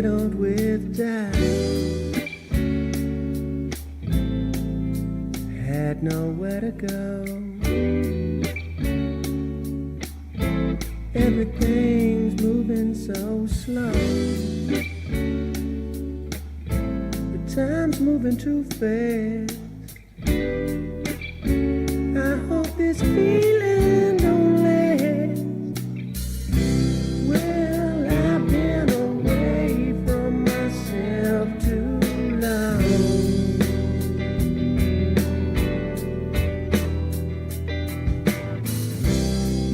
riddled with doubt. Had nowhere to go. Everything's moving so slow. The time's moving too fast. I hope this feeling don't last. Well, I've been away from myself too long.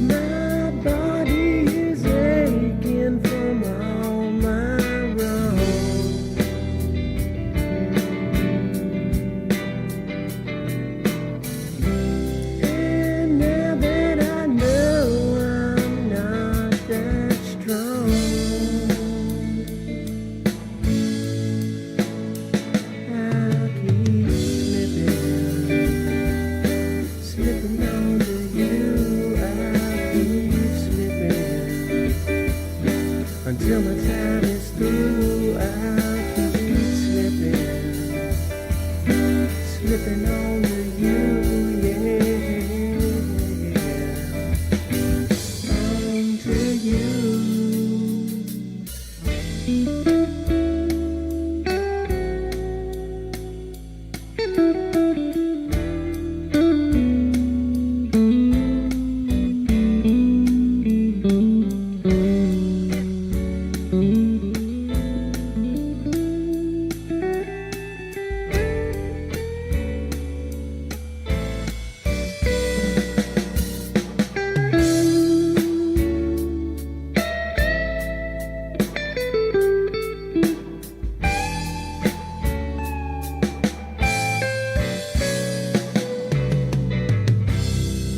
My body is aching from all my wrongs. And now that I know I'm not that strong, I'll keep slipping onto you. I'll keep slipping until my time is through. I'll keep slipping onto you, yeah, onto you.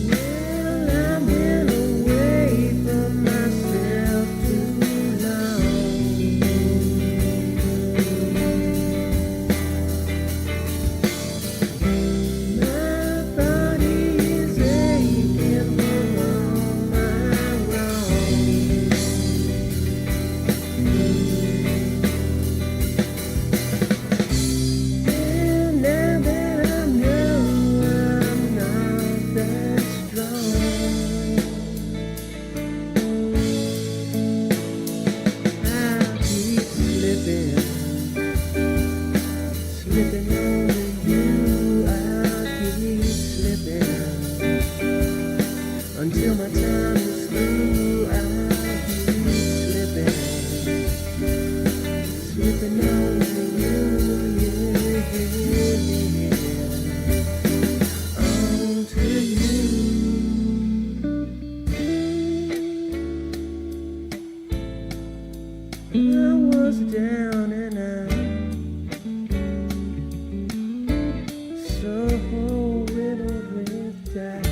Well, I've been away from myself too long. My body is aching from all my wrongs. And now that I know I'm not that strong, I'll keep slipping onto you. I'll keep slipping until my time is through. I'll keep slipping onto you, yeah, onto you. I was down and out, so riddled with doubt.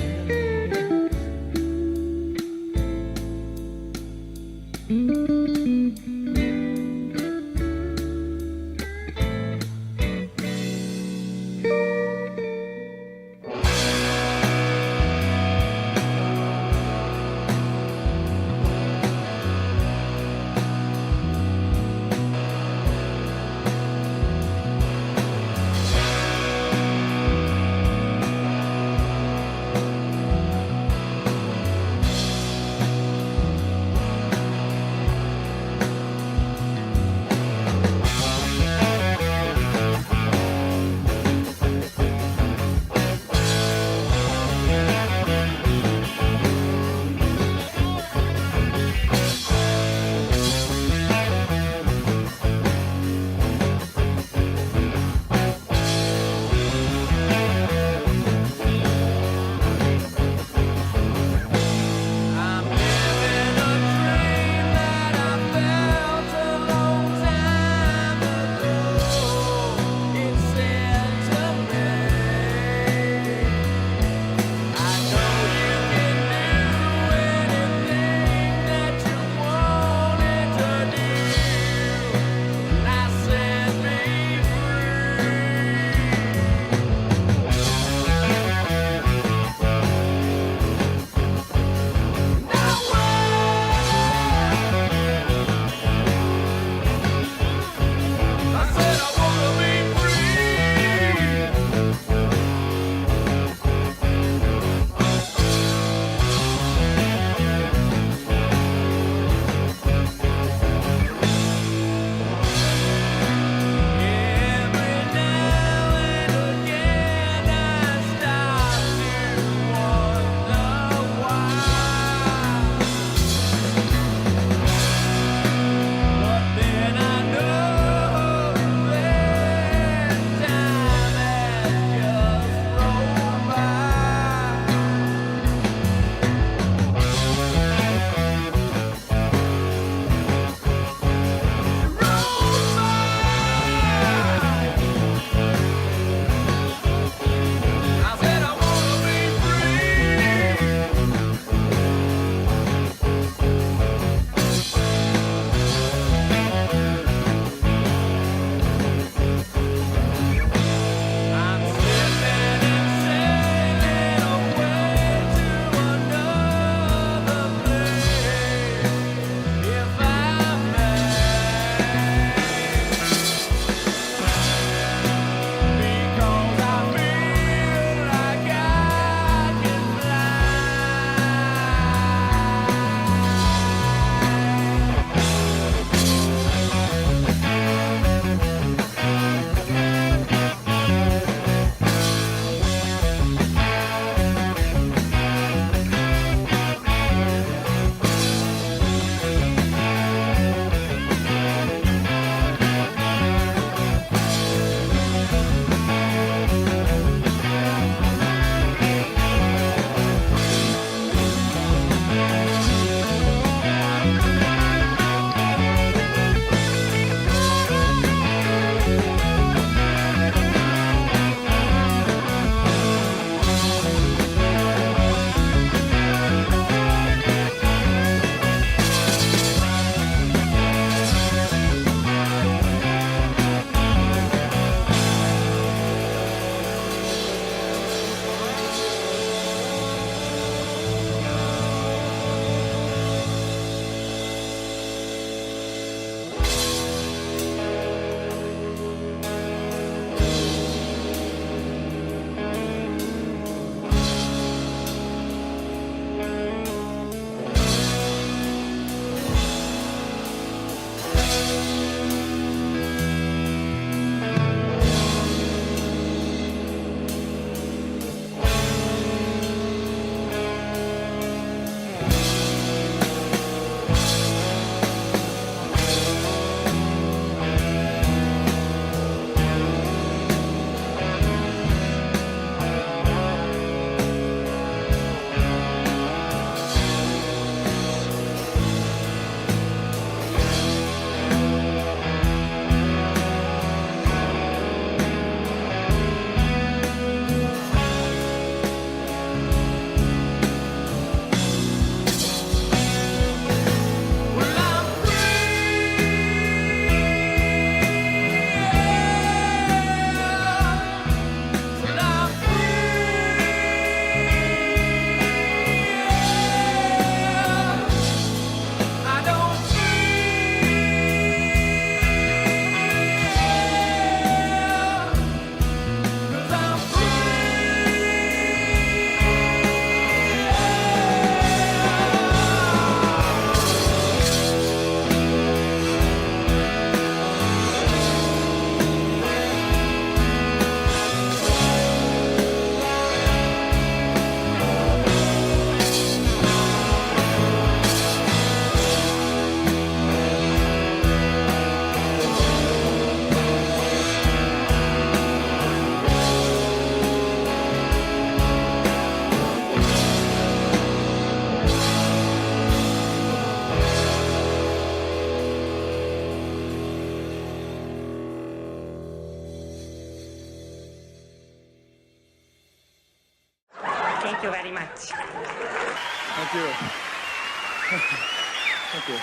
Thank you very much. Thank you. Thank you.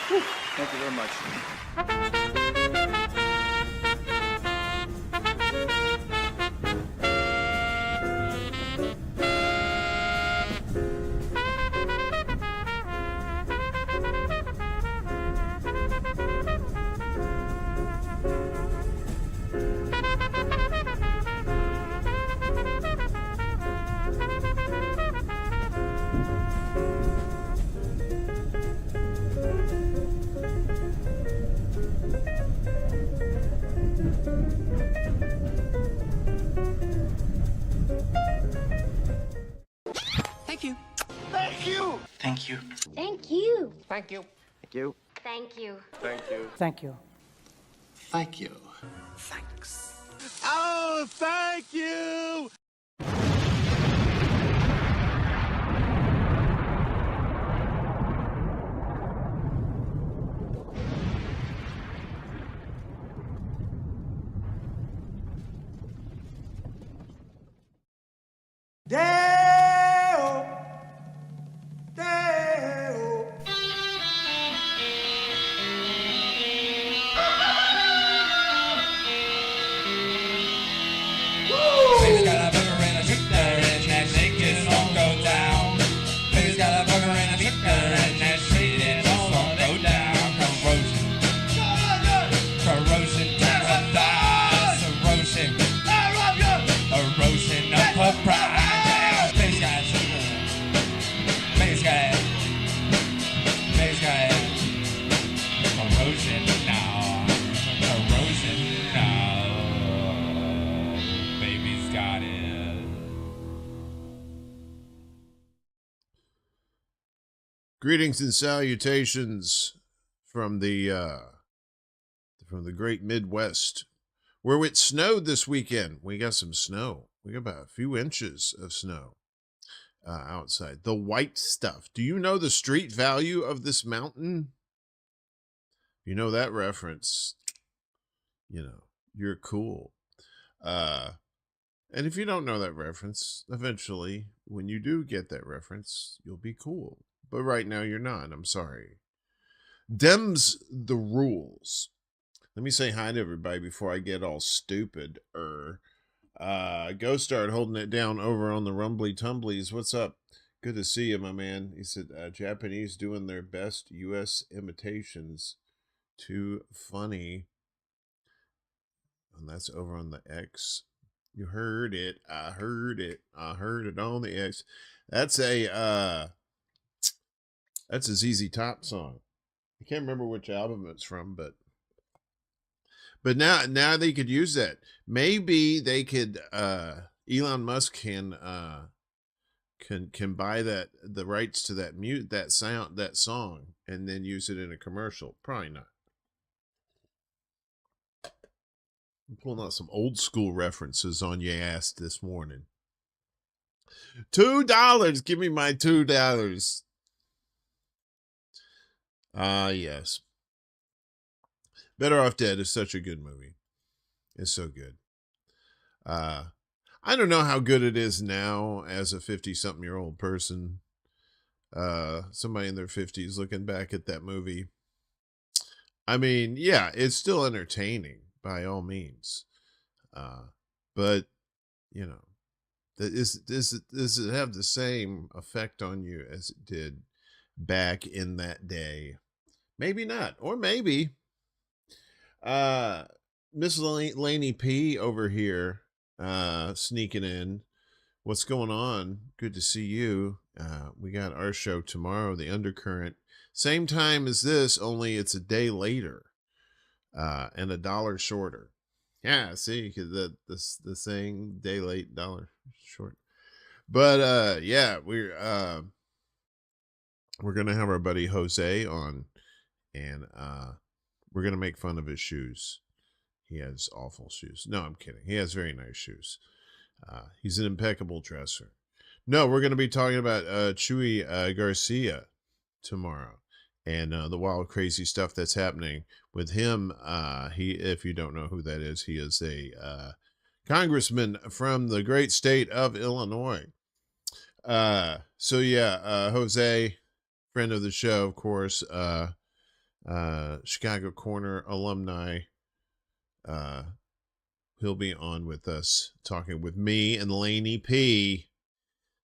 Whew. Thank you very much. Thank you. Thank you. Thank you. Thank you. Thank you. Thank you. Thank you. Thank you. Thank you. Thank you. Thanks. Oh, thank you. Deo, Deo. Baby's got a burger and a shooter, and that shake is all go down. Baby's got a burger and a shooter, and that shake is all go down. Corrosion to her thighs, erosion of her pride. Baby's got a shooter, baby's got corrosion now, corrosion now. Baby's got it. Greetings and salutations from the great Midwest, where it snowed this weekend. We got some snow. We got about a few inches of snow outside. The white stuff. Do you know the street value of this mountain? You know that reference. You know, you're cool. And if you don't know that reference, eventually, when you do get that reference, you'll be cool. But right now, you're not. I'm sorry. Dem's the rules. Let me say hi to everybody before I get all stupid. Go start holding it down over on the Rumbly Tumblies. What's up? Good to see you, my man. He said, Japanese doing their best U.S. imitations. Too funny. And that's over on the X. You heard it. I heard it. I heard it on the X. That's a ZZ Top song. I can't remember which album it's from, but now they could use that. Maybe they could Elon Musk can buy the rights to that song and then use it in a commercial. Probably not. I'm pulling out some old school references on your ass this morning. $2. Give me my $2. Yes. Better Off Dead is such a good movie. It's so good. I don't know how good it is now as a 50-something-year-old person. Somebody in their 50s looking back at that movie. I mean, yeah, it's still entertaining by all means. But, you know, does it have the same effect on you as it did back in that day? Maybe not. Or maybe. Miss Laine P over here, sneaking in. What's going on? Good to see you. We got our show tomorrow, the Undercurrent. Same time as this, only it's a day later. And $1 shorter. Yeah, see, the saying, day late, $1 short. But yeah, we're gonna have our buddy Jose on, and we're gonna make fun of his shoes. He has awful shoes. No, I'm kidding. He has very nice shoes. He's an impeccable dresser. No, we're gonna be talking about Chuy Garcia tomorrow, and the wild, crazy stuff that's happening with him. If you don't know who that is, he is a congressman from the great state of Illinois. Jose, friend of the show, of course, Chicago Corner alumni. He'll be on with us, talking with me and Laine P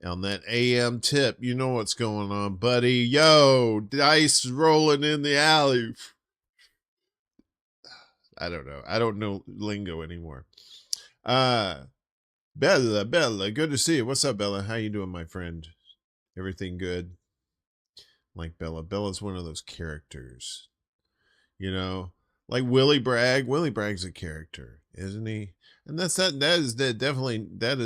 on that AM tip. You know what's going on, buddy. Yo, dice rolling in the alley. I don't know. I don't know lingo anymore. Bella, good to see you. What's up, Bella? How you doing, my friend? Everything good? Like Bella. Bella's one of those characters, you know, like Willie Bragg. Willie Bragg's a character, isn't he? And that is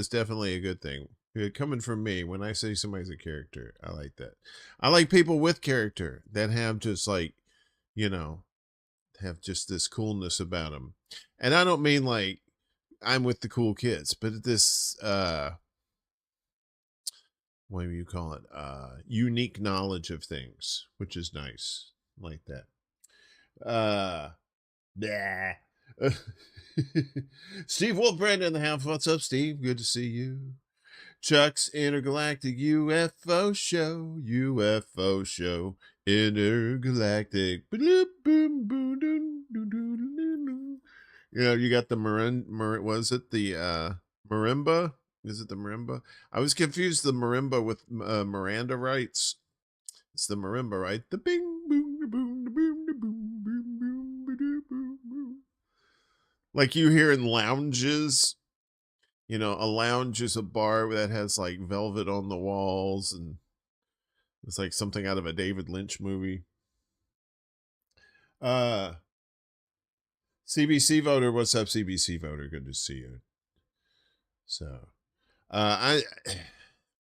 definitely a good thing. Coming from me, when I say somebody's a character, I like that. I like people with character that have just like, you know, have just this coolness about them. And I don't mean like I'm with the cool kids, but this what do you call it? Unique knowledge of things, which is nice. Like that. Steve Wolfbrand in the house. What's up, Steve? Good to see you. Chuck's Intergalactic UFO Show. Intergalactic. You know, you got the was it the marimba? Is it the marimba? I was confused the marimba with Miranda rights. It's the marimba, right? The bing boom boom boom boom boom boom boom boom. Like you hear in lounges. You know, a lounge is a bar that has like velvet on the walls, and it's like something out of a David Lynch movie. CBC voter, what's up, CBC voter? Good to see you. So, I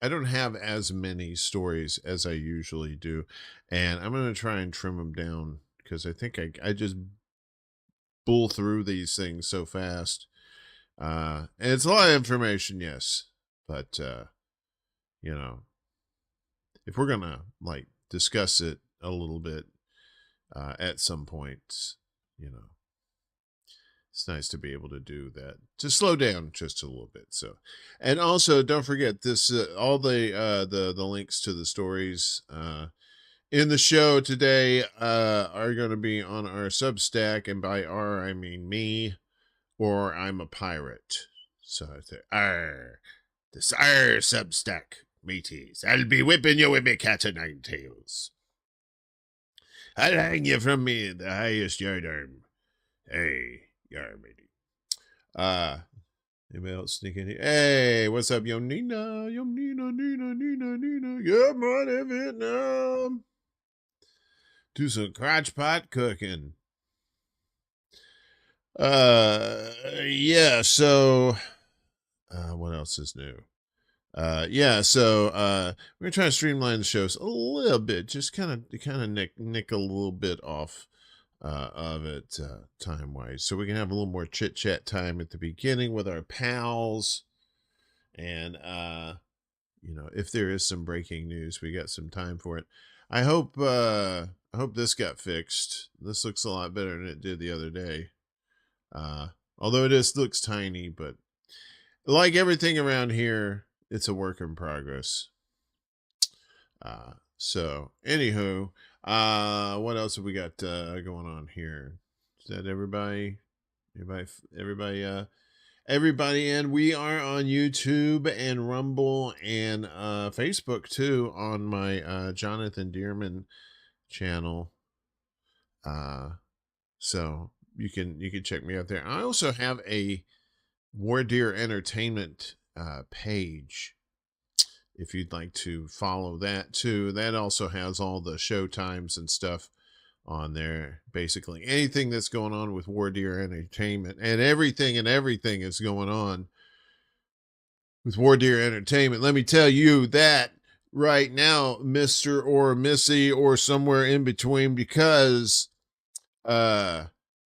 don't have as many stories as I usually do, and I'm going to try and trim them down because I think I just bull through these things so fast. And it's a lot of information, yes, but you know, if we're gonna like discuss it a little bit at some point, you know, it's nice to be able to do that, to slow down just a little bit. So, and also don't forget this, all the links to the stories in the show today are going to be on our Substack, and by our I mean me, or I'm a pirate. So I say, this Substack, mateys. I'll be whipping you with me cat o' nine tails. I'll hang you from me the highest yardarm. Hey, yar, matey. Anybody else sneaking here? Hey, what's up, yo Nina? Yo Nina. Good morning, Vietnam. Do some crotch pot cooking. Yeah, so what else is new? We're gonna try to streamline the shows a little bit, just kind of nick a little bit off of it time wise, so we can have a little more chit chat time at the beginning with our pals. And you know, if there is some breaking news, we got some time for it. I hope this got fixed. This looks a lot better than it did the other day. Although it looks tiny, but like everything around here, it's a work in progress. So anywho, what else have we got going on here? Is that everybody? Everybody, and we are on YouTube and Rumble and Facebook too, on my Jonathan Dearman channel. So you can check me out there. I also have a War Deer Entertainment page, if you'd like to follow that too. That also has all the show times and stuff on there. Basically anything that's going on with War Deer Entertainment, and everything is going on with War Deer Entertainment. Let me tell you that right now, Mr. or Missy, or somewhere in between, because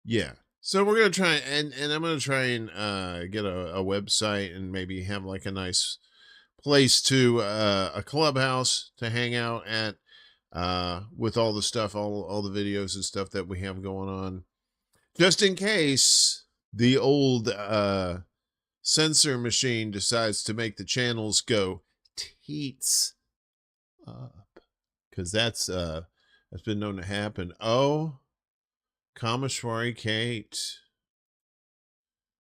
yeah. So we're going to try, and I'm going to try and get a website, and maybe have like a nice place to a clubhouse to hang out at with all the stuff, all the videos and stuff that we have going on, just in case the old sensor machine decides to make the channels go teets up, because that's been known to happen. Oh, Kameshwari Kate.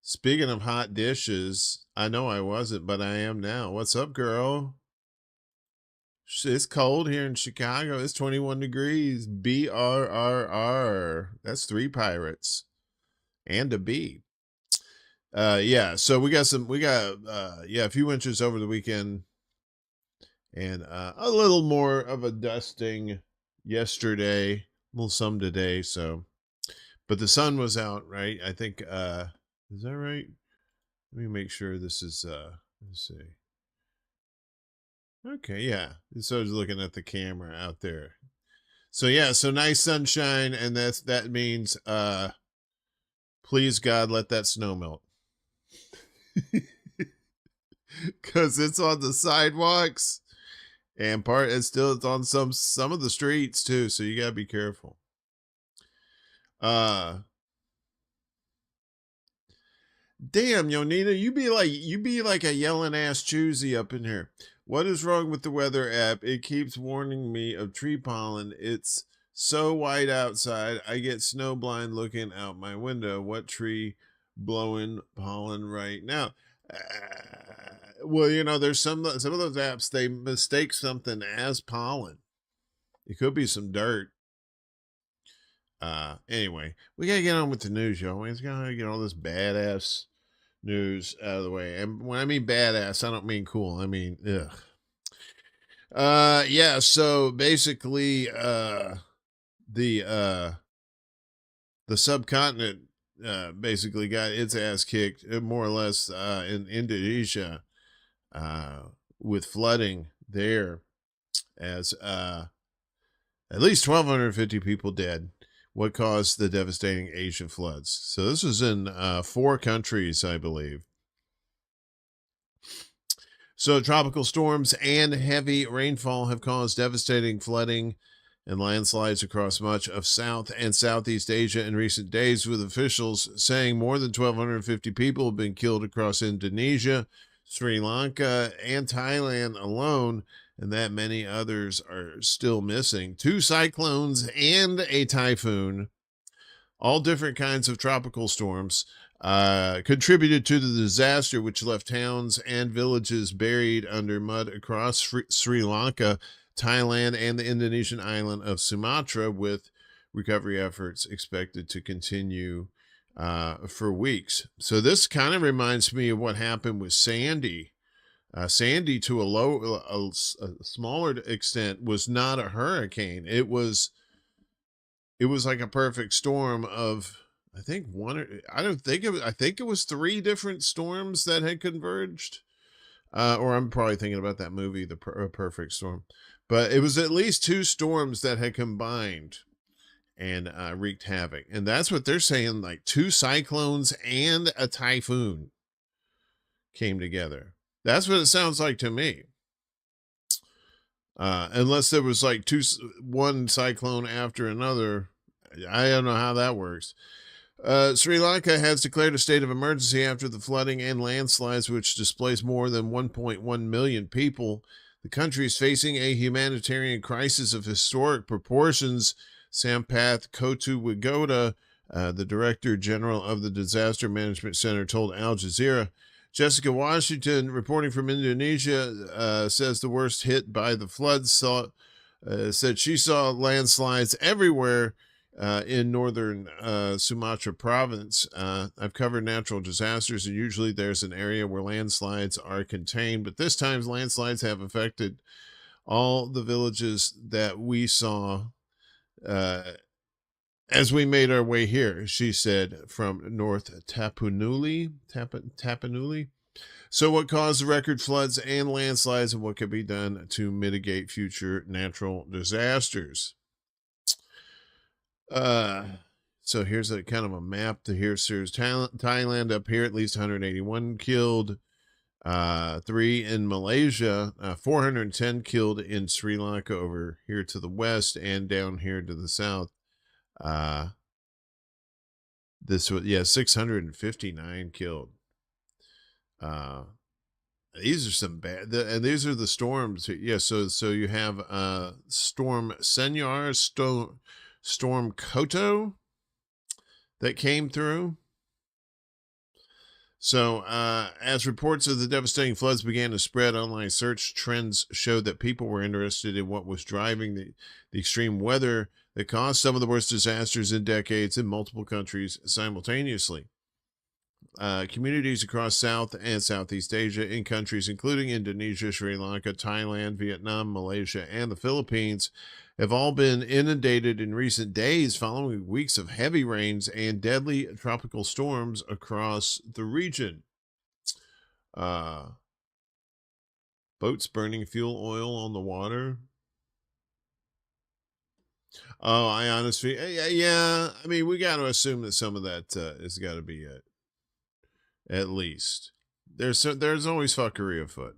Speaking of hot dishes, I know I wasn't, but I am now. What's up, girl? It's cold here in Chicago. It's 21 degrees. BRRR. That's 3 pirates and a B. Yeah, so we got a few inches over the weekend, and a little more of a dusting yesterday, a little some today. So, but the sun was out, right? I think, is that right? Let me make sure this is, let's see. Okay, yeah. So I was looking at the camera out there. So yeah, so nice sunshine, and that means, please God, let that snow melt. Cause it's on the sidewalks, and it's on some of the streets too, so you gotta be careful. Damn, Yonita, you be like a yelling ass choosy up in here. What is wrong with the weather app? It keeps warning me of tree pollen. It's so white outside. I get snowblind looking out my window. What tree blowing pollen right now? Well, there's some of those apps, they mistake something as pollen. It could be some dirt. Anyway, we gotta get on with the news, y'all. We gotta get all this badass news out of the way. And when I mean badass, I don't mean cool. I mean, ugh. Yeah, so basically, the subcontinent basically got its ass kicked, more or less, in Indonesia, with flooding there, as at least 1,250 people dead. What caused the devastating Asian floods? So this was in 4 countries, I believe. So tropical storms and heavy rainfall have caused devastating flooding and landslides across much of South and Southeast Asia in recent days, with officials saying more than 1,250 people have been killed across Indonesia, Sri Lanka, and Thailand alone, and that many others are still missing. 2 cyclones and a typhoon, all different kinds of tropical storms, contributed to the disaster, which left towns and villages buried under mud across Sri Lanka, Thailand, and the Indonesian island of Sumatra, with recovery efforts expected to continue for weeks. So this kind of reminds me of what happened with Sandy. Sandy, to a smaller extent, was not a hurricane. It was like a perfect storm of, I think it was 3 different storms that had converged. Or I'm probably thinking about that movie, The Perfect Storm. But it was at least 2 storms that had combined and wreaked havoc. And that's what they're saying, like 2 cyclones and a typhoon came together. That's what it sounds like to me. Unless there was like one cyclone after another. I don't know how that works. Sri Lanka has declared a state of emergency after the flooding and landslides, which displaced more than 1.1 million people. The country is facing a humanitarian crisis of historic proportions. Sampath Kotuwigoda, the Director General of the Disaster Management Center, told Al Jazeera. Jessica Washington, reporting from Indonesia, says the worst hit by the floods said she saw landslides everywhere in northern Sumatra province. I've covered natural disasters, and usually there's an area where landslides are contained, but this time landslides have affected all the villages that we saw as we made our way here, she said, from North Tapanuli. So what caused the record floods and landslides, and what can be done to mitigate future natural disasters? So here's a kind of a map to here. So Thailand up here, at least 181 killed, 3 in Malaysia, 410 killed in Sri Lanka over here to the west, and down here to the south. This was, 659 killed. These are some bad, and these are the storms. Yeah, so you have Storm Senyar, Storm Koto that came through. So, as reports of the devastating floods began to spread, online search trends showed that people were interested in what was driving the extreme weather that caused some of the worst disasters in decades in multiple countries simultaneously. Communities across South and Southeast Asia in countries including Indonesia, Sri Lanka, Thailand, Vietnam, Malaysia, and the Philippines have all been inundated in recent days following weeks of heavy rains and deadly tropical storms across the region. Boats burning fuel oil on the water. Oh, I honestly, yeah. I mean, we got to assume that some of that has got to be it. At least there's always fuckery afoot.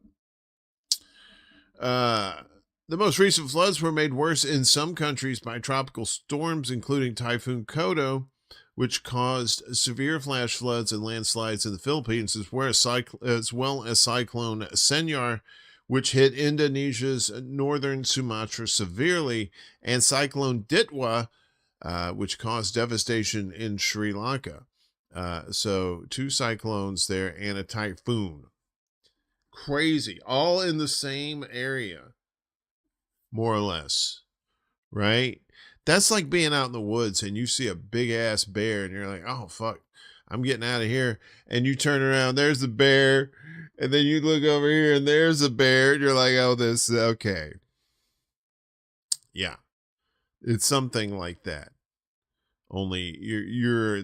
The most recent floods were made worse in some countries by tropical storms, including Typhoon Kodo, which caused severe flash floods and landslides in the Philippines, as well as Cyclone Senyar, which hit Indonesia's northern Sumatra severely, and Cyclone Ditwa, which caused devastation in Sri Lanka. So 2 cyclones there and a typhoon. Crazy. All in the same area. More or less. Right? That's like being out in the woods and you see a big ass bear and you're like, oh fuck, I'm getting out of here. And you turn around, there's the bear. And then you look over here and there's a bear. And you're like, oh, this is okay. Yeah. It's something like that. Only you're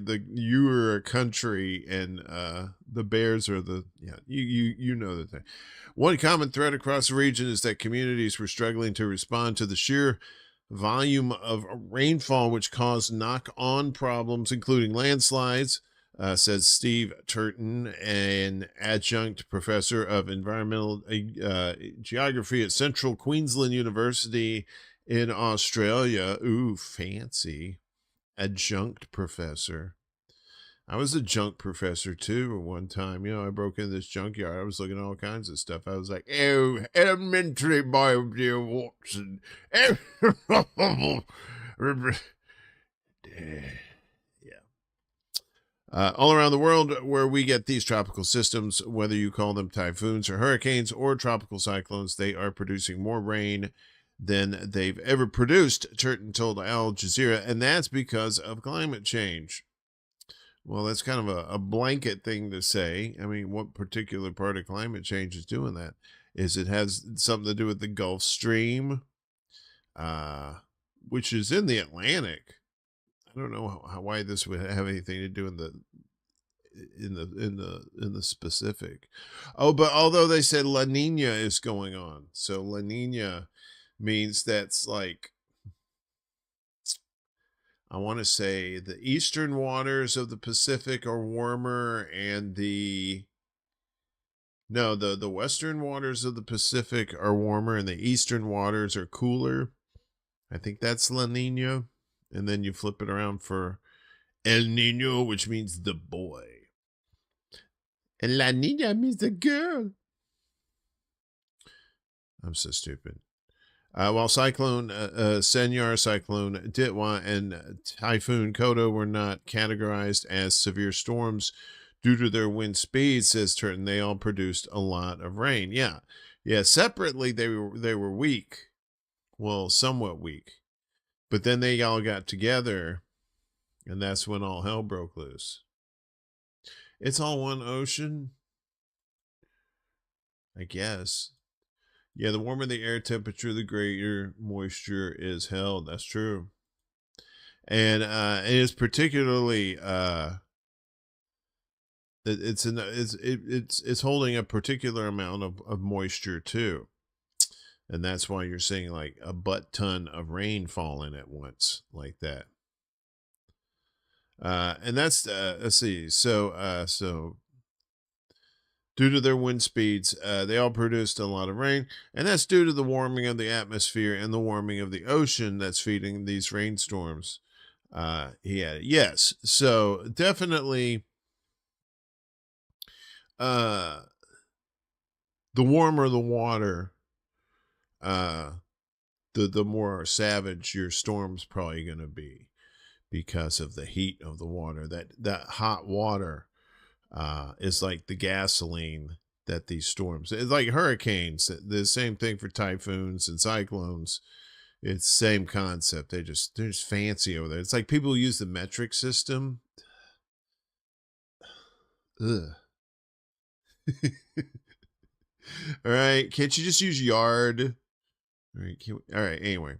a country and the bears are the, yeah, you know the thing. One common thread across the region is that communities were struggling to respond to the sheer volume of rainfall, which caused knock-on problems, including landslides, says Steve Turton, an adjunct professor of environmental geography at Central Queensland University in Australia. Ooh, fancy. Adjunct professor. I was a junk professor too at one time. You know, I broke into this junkyard. I was looking at all kinds of stuff. I was like, oh, elementary my dear Watson. Yeah. All around the world where we get these tropical systems, whether you call them typhoons or hurricanes or tropical cyclones, they are producing more rain than they've ever produced, Turton told Al Jazeera, and that's because of climate change. Well, that's kind of a blanket thing to say. I mean, what particular part of climate change is doing that? Is it has something to do with the Gulf Stream, which is in the Atlantic. I don't know why this would have anything to do in the specific. Oh, but although they said La Nina is going on, so La Nina means that's like, I want to say the eastern waters of the Pacific are warmer and the western waters of the Pacific are warmer and the eastern waters are cooler. I think that's La Nina. And then you flip it around for El Nino, which means the boy. And La Nina means the girl. I'm so stupid. While Cyclone Senyar, Cyclone Ditwa, and Typhoon Kodo were not categorized as severe storms due to their wind speeds, says Turton, they all produced a lot of rain. Yeah. Separately, they were weak. Well, somewhat weak. But then they all got together, and that's when all hell broke loose. It's all one ocean, I guess. Yeah, the warmer the air temperature, the greater moisture is held. That's true. And it is particularly it's holding a particular amount of moisture too. And that's why you're seeing like a butt ton of rain falling at once like that. And that's let's see. So due to their wind speeds, they all produced a lot of rain, and that's due to the warming of the atmosphere and the warming of the ocean that's feeding these rainstorms. Yes, so definitely the warmer the water, the more savage your storm's probably going to be because of the heat of the water. That hot water is like the gasoline that these storms, it's like hurricanes, the same thing for typhoons and cyclones. It's same concept. They're just fancy over there. It's like people use the metric system. Ugh. All right, can't you just use yard? All right, all right, anyway.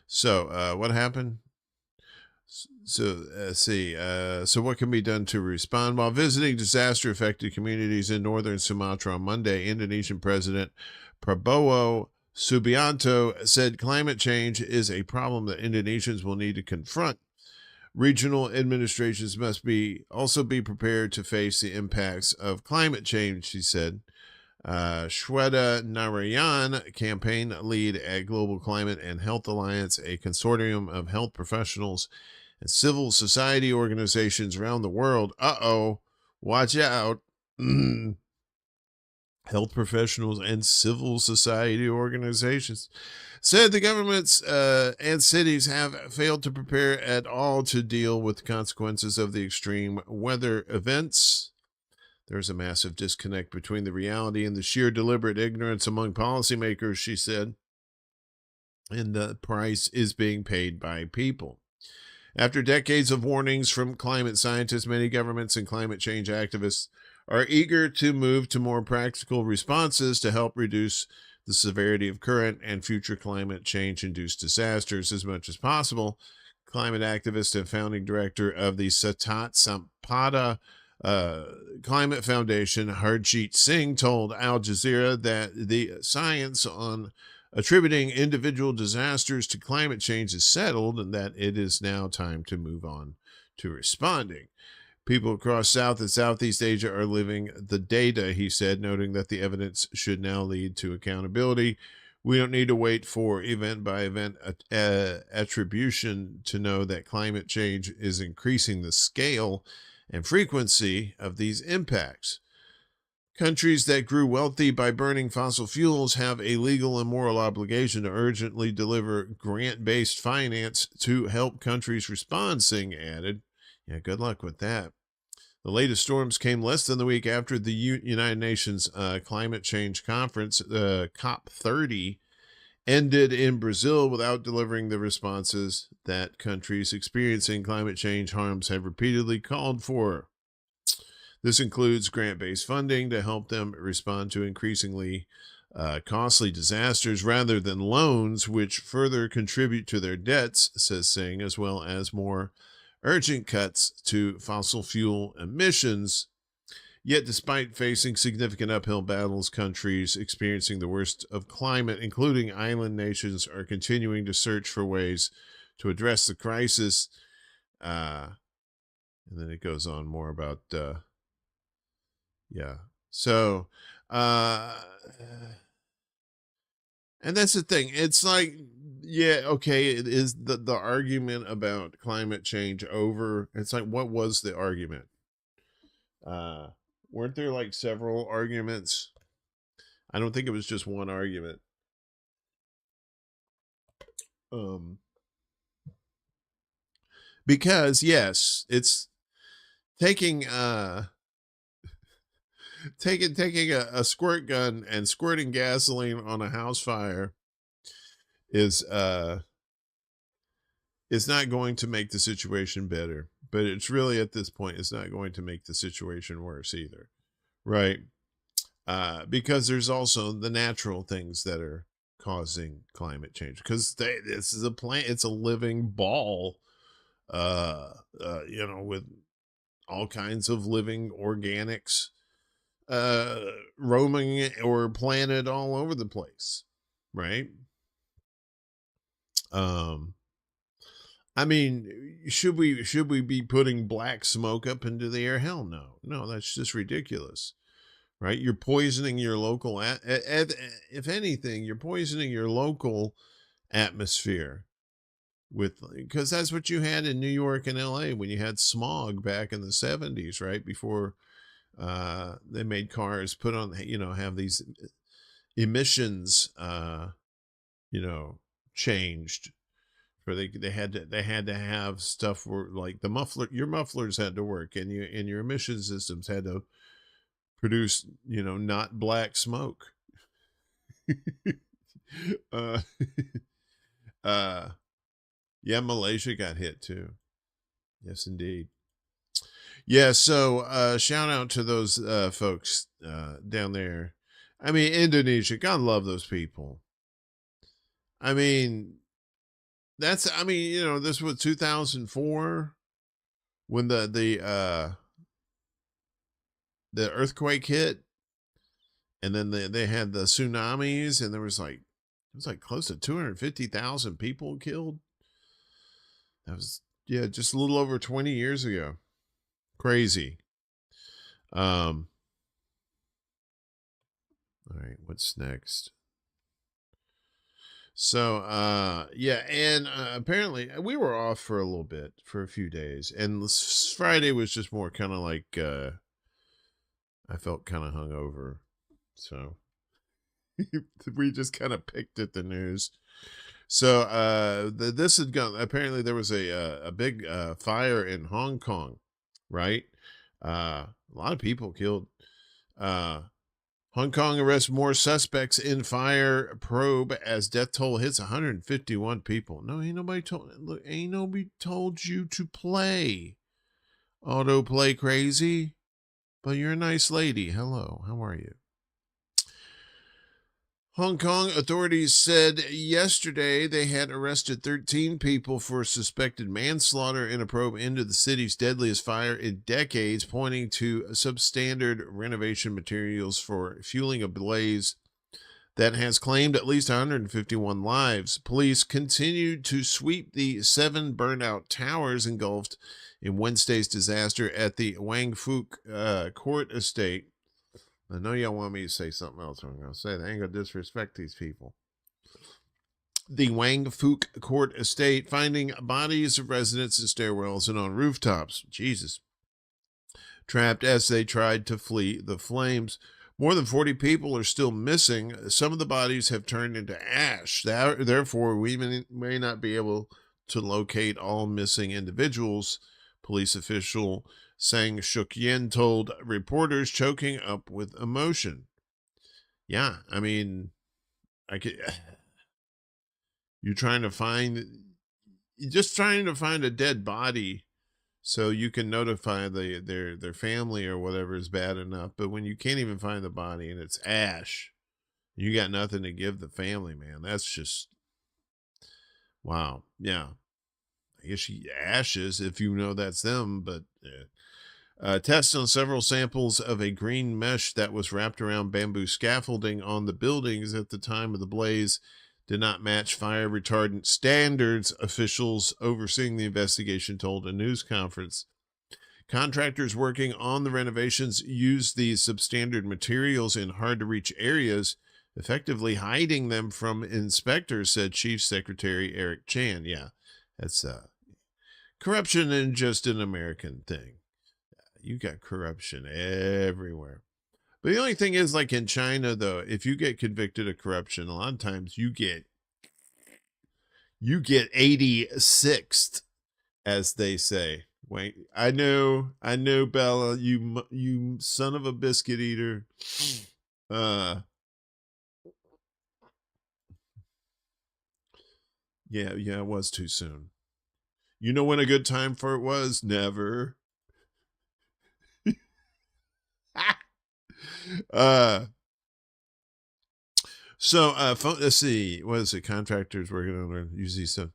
So what happened? So see. So what can be done to respond? While visiting disaster-affected communities in northern Sumatra on Monday, Indonesian President Prabowo Subianto said climate change is a problem that Indonesians will need to confront. Regional administrations must also be prepared to face the impacts of climate change, he said. Shweta Narayan, campaign lead at Global Climate and Health Alliance, a consortium of health professionals and civil society organizations around the world. Watch out. Health professionals and civil society organizations said the governments and cities have failed to prepare at all to deal with the consequences of the extreme weather events. There's a massive disconnect between the reality and the sheer deliberate ignorance among policymakers, she said, and the price is being paid by people. After decades of warnings from climate scientists, many governments and climate change activists are eager to move to more practical responses to help reduce the severity of current and future climate change-induced disasters as much as possible. Climate activist and founding director of the Satat Sampada Climate Foundation, Harjeet Singh, told Al Jazeera that the science on attributing individual disasters to climate change is settled and that it is now time to move on to responding. People across South and Southeast Asia are living the data, he said, noting that the evidence should now lead to accountability. We don't need to wait for event-by-event attribution to know that climate change is increasing the scale and frequency of these impacts. Countries that grew wealthy by burning fossil fuels have a legal and moral obligation to urgently deliver grant-based finance to help countries respond, Singh added. Yeah, good luck with that. The latest storms came less than the week after the United Nations Climate Change Conference, COP30, ended in Brazil without delivering the responses that countries experiencing climate change harms have repeatedly called for. This includes grant-based funding to help them respond to increasingly costly disasters rather than loans, which further contribute to their debts, says Singh, as well as more urgent cuts to fossil fuel emissions. Yet, despite facing significant uphill battles, countries experiencing the worst of climate, including island nations, are continuing to search for ways to address the crisis. And then it goes on more about, So, and that's the thing. It's like, yeah, okay, it is the argument about climate change over. It's like, what was the argument? Weren't there like several arguments? I don't think it was just one argument. Because yes, it's taking taking a squirt gun and squirting gasoline on a house fire is not going to make the situation better, but it's really at this point it's not going to make the situation worse either, right? Because there's also the natural things that are causing climate change, because this is a plant, it's a living ball, with all kinds of living organics roaming or planted all over the place, right? I mean, should we be putting black smoke up into the air? Hell no, that's just ridiculous, right? You're poisoning your local if anything, you're poisoning your local atmosphere because that's what you had in New York and LA when you had smog back in the 70s, right? Before they made cars put on, have these emissions, changed. For they had to have stuff where like your mufflers had to work, and your emission systems had to produce, not black smoke. uh uh yeah, Malaysia got hit too. Yes, indeed. Yeah, so shout out to those folks down there. I mean, Indonesia, God love those people. I mean, this was 2004 when the earthquake hit, and then they had the tsunamis, and it was like close to 250,000 people killed. That was, just a little over 20 years ago. Crazy. All right, what's next? So, and apparently we were off for a little bit, for a few days, and this Friday was just more kind of like, I felt kind of hungover, so we just kind of picked at the news. So, this had gone, apparently there was a big fire in Hong Kong, right? A lot of people killed. Hong Kong arrests more suspects in fire probe as death toll hits 151 people. No, ain't nobody told you to play autoplay crazy, but you're a nice lady. Hello, how are you? Hong Kong authorities said yesterday they had arrested 13 people for suspected manslaughter in a probe into the city's deadliest fire in decades, pointing to substandard renovation materials for fueling a blaze that has claimed at least 151 lives. Police continued to sweep the 7 burnout towers engulfed in Wednesday's disaster at the Wang Fuk Court Estate. I know y'all want me to say something else. I'm going to say that. I ain't going to disrespect these people. The Wang Fuk Court Estate, finding bodies of residents in stairwells and on rooftops. Jesus. Trapped as they tried to flee the flames. More than 40 people are still missing. Some of the bodies have turned into ash. Therefore, we may not be able to locate all missing individuals. Police official Sang Shuk Yen told reporters, choking up with emotion. Yeah, I mean, you're trying to find a dead body so you can notify their family or whatever is bad enough. But when you can't even find the body and it's ash, you got nothing to give the family, man. That's just, wow. Yeah. I guess ashes if you know that's them, but tests on several samples of a green mesh that was wrapped around bamboo scaffolding on the buildings at the time of the blaze did not match fire retardant standards, officials overseeing the investigation told a news conference. Contractors working on the renovations used these substandard materials in hard-to-reach areas, effectively hiding them from inspectors, said Chief Secretary Eric Chan. Yeah, that's corruption and just an American thing. You got corruption everywhere. But the only thing is, like in China, though, if you get convicted of corruption, a lot of times you get 86th, as they say. Wait, I know, Bella, you son of a biscuit eater. Yeah, it was too soon. You know when a good time for it was? Never. Let's see, what is it? Contractors working on usually stuff.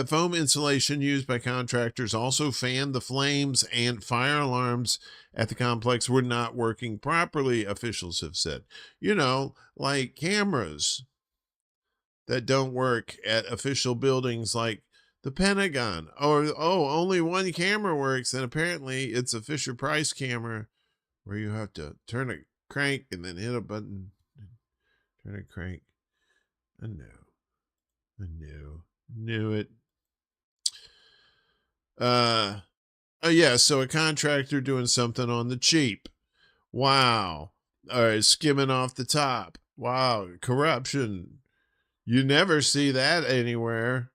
Foam insulation used by contractors also fanned the flames, and fire alarms at the complex were not working properly, officials have said. Like cameras that don't work at official buildings like the Pentagon, or only one camera works, and apparently it's a Fisher-Price camera where you have to turn a crank and then hit a button, turn a crank. I know. Knew it. Oh yeah, so a contractor doing something on the cheap. Wow. All right, skimming off the top. Wow, corruption. You never see that anywhere.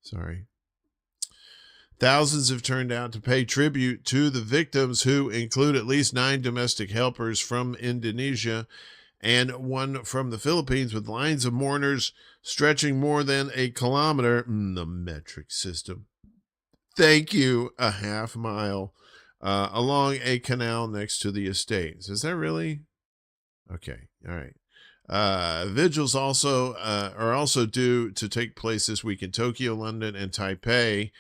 Sorry. Thousands have turned out to pay tribute to the victims, who include at least 9 domestic helpers from Indonesia and 1 from the Philippines, with lines of mourners stretching more than a kilometer. The metric system. Thank you. A half mile along a canal next to the estates. Is that really? Okay. All right. Vigils are also due to take place this week in Tokyo, London, and Taipei,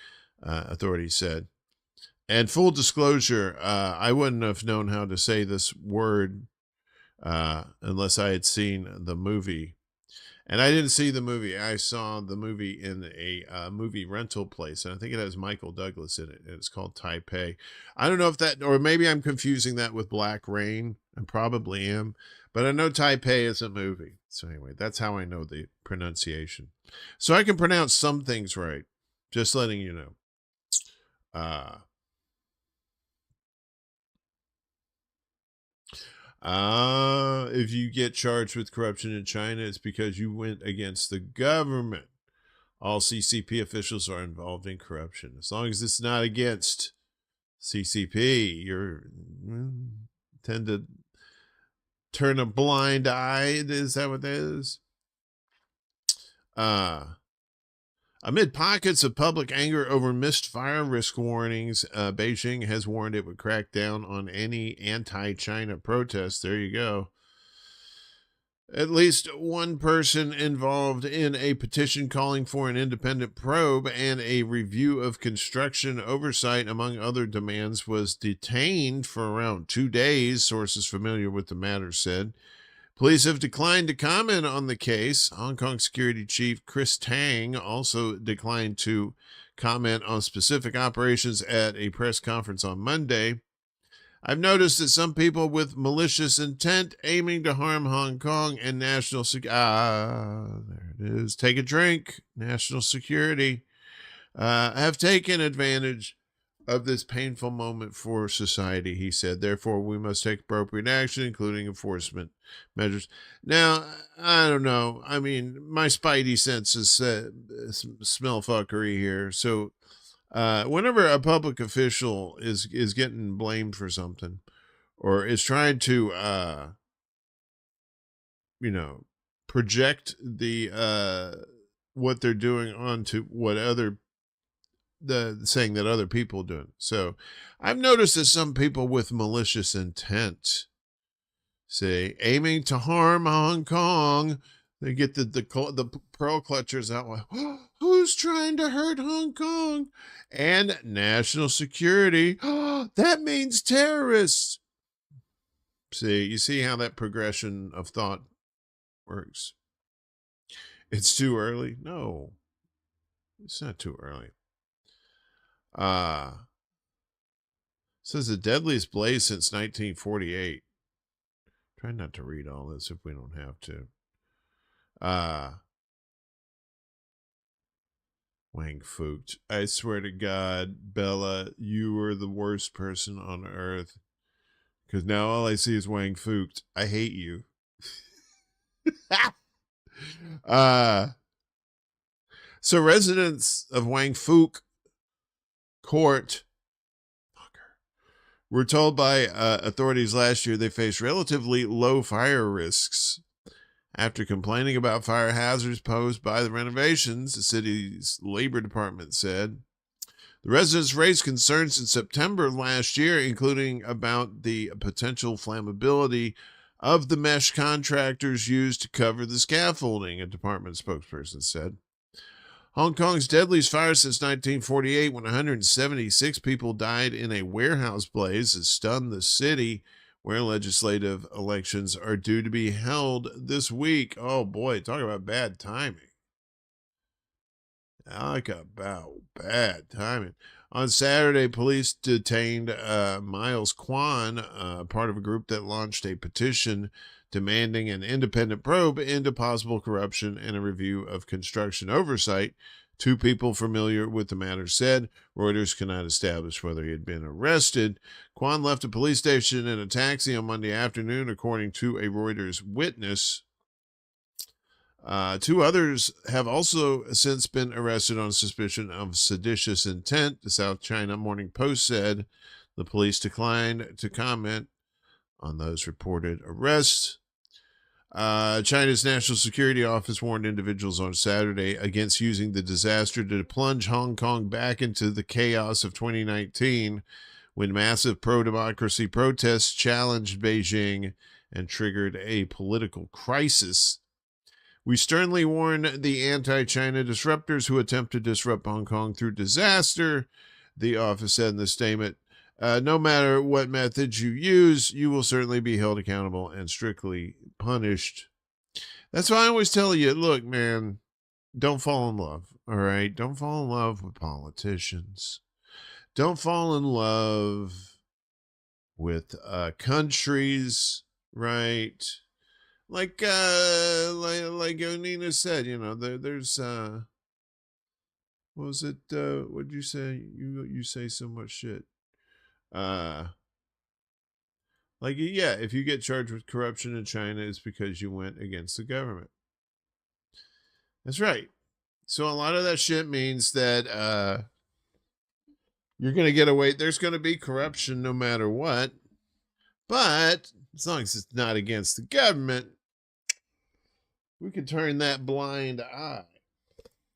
authorities said. And full disclosure, I wouldn't have known how to say this word unless I had seen the movie. And I didn't see the movie. I saw the movie in a movie rental place, and I think it has Michael Douglas in it, and it's called Taipei. I don't know if that, or maybe I'm confusing that with Black Rain. I probably am, but I know Taipei is a movie. So anyway, that's how I know the pronunciation. So I can pronounce some things right. Just letting you know. If you get charged with corruption in China, it's because you went against the government. All CCP officials are involved in corruption. As long as it's not against CCP, you tend to turn a blind eye. Is that what that is? Amid pockets of public anger over missed fire risk warnings, Beijing has warned it would crack down on any anti-China protests. There you go. At least one person involved in a petition calling for an independent probe and a review of construction oversight, among other demands, was detained for around 2 days, sources familiar with the matter said. Police have declined to comment on the case. Hong Kong Security Chief Chris Tang also declined to comment on specific operations at a press conference on Monday. I've noticed that some people with malicious intent aiming to harm Hong Kong and national security. There it is. Take a drink. National security have taken advantage of this painful moment for society, he said. Therefore, we must take appropriate action, including enforcement measures. Now, I don't know. I mean, my spidey senses smell fuckery here. So whenever a public official is getting blamed for something, or is trying to, project the what they're doing onto what other saying that other people do it. So I've noticed that some people with malicious intent, say, aiming to harm Hong Kong, they get the pearl clutchers out like, oh, who's trying to hurt Hong Kong? And national security. Oh, that means terrorists. See, you see how that progression of thought works. It's too early? No, it's not too early. Says the deadliest blaze since 1948. Try not to read all this if we don't have to. Wang Fucht. I swear to God, Bella, you are the worst person on earth. Because now all I see is Wang Fucht. I hate you. So residents of Wang Fucht Court were told by authorities last year they face relatively low fire risks after complaining about fire hazards posed by the renovations, the city's labor department said. The residents raised concerns in September last year, including about the potential flammability of the mesh contractors used to cover the scaffolding, a department spokesperson said. Hong Kong's deadliest fire since 1948, when 176 people died in a warehouse blaze, has stunned the city, where legislative elections are due to be held this week. Oh boy, talk about bad timing. Talk about bad timing. On Saturday, police detained Miles Kwan, part of a group that launched a petition demanding an independent probe into possible corruption and a review of construction oversight. Two people familiar with the matter said Reuters cannot establish whether he had been arrested. Kwan left a police station in a taxi on Monday afternoon, according to a Reuters witness. Two others have also since been arrested on suspicion of seditious intent. The South China Morning Post said the police declined to comment on those reported arrests. China's National Security Office warned individuals on Saturday against using the disaster to plunge Hong Kong back into the chaos of 2019, when massive pro-democracy protests challenged Beijing and triggered a political crisis. We sternly warn the anti-China disruptors who attempt to disrupt Hong Kong through disaster, the office said in the statement. No matter what methods you use, you will certainly be held accountable and strictly punished. That's why I always tell you, look, man, don't fall in love, all right? Don't fall in love with politicians. Don't fall in love with countries, right? Like Onina said, you know, there's what was it? What'd you say? You say so much shit. If you get charged with corruption in China, it's because you went against the government. That's right. So a lot of that shit means that you're going to get away. There's going to be corruption no matter what. But as long as it's not against the government, we can turn that blind eye.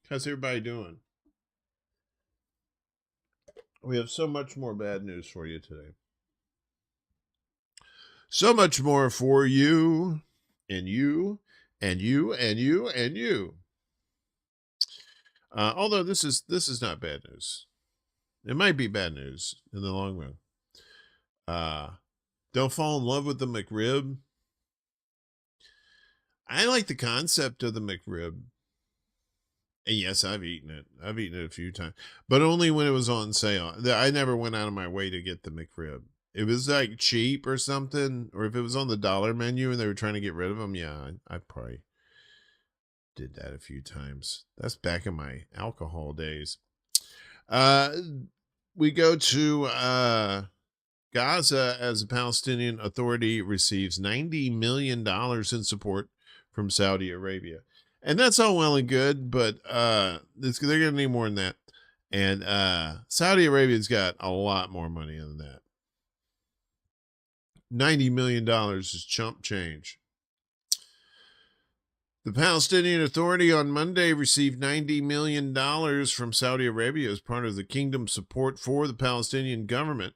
How's everybody doing? We have so much more bad news for you today. So much more for you, and you, and you, and you, and you. Although this is not bad news. It might be bad news in the long run. Don't fall in love with the McRib. I like the concept of the McRib. And yes, I've eaten it. I've eaten it a few times, but only when it was on sale. I never went out of my way to get the McRib. It was like cheap or something, or if it was on the dollar menu and they were trying to get rid of them, yeah, I probably did that a few times. That's back in my alcohol days. We go to Gaza as the Palestinian Authority receives $90 million in support from Saudi Arabia. And that's all well and good, but they're going to need more than that. And Saudi Arabia's got a lot more money than that. $90 million is chump change. The Palestinian Authority on Monday received $90 million from Saudi Arabia as part of the kingdom's support for the Palestinian government.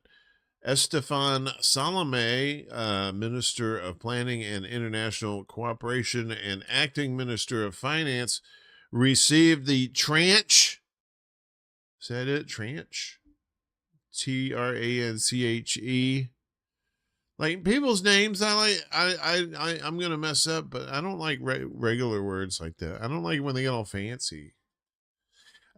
Estefan Salame, Minister of Planning and International Cooperation and Acting Minister of Finance, received the tranche. Is that it? Tranche? Tranche. Like people's names, I'm gonna mess up, but I don't like regular words like that. I don't like when they get all fancy.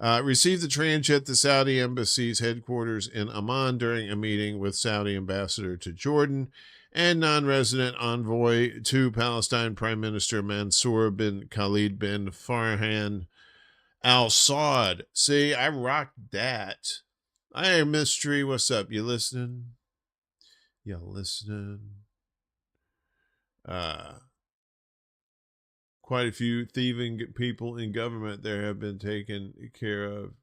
Received the tranche at the Saudi embassy's headquarters in Amman during a meeting with Saudi ambassador to Jordan and non-resident envoy to Palestine Prime Minister Mansour bin Khalid bin Farhan al-Saud. See, I rocked that. Hey, Mystery, what's up? You listening? You listening? Quite a few thieving people in government there have been taken care of.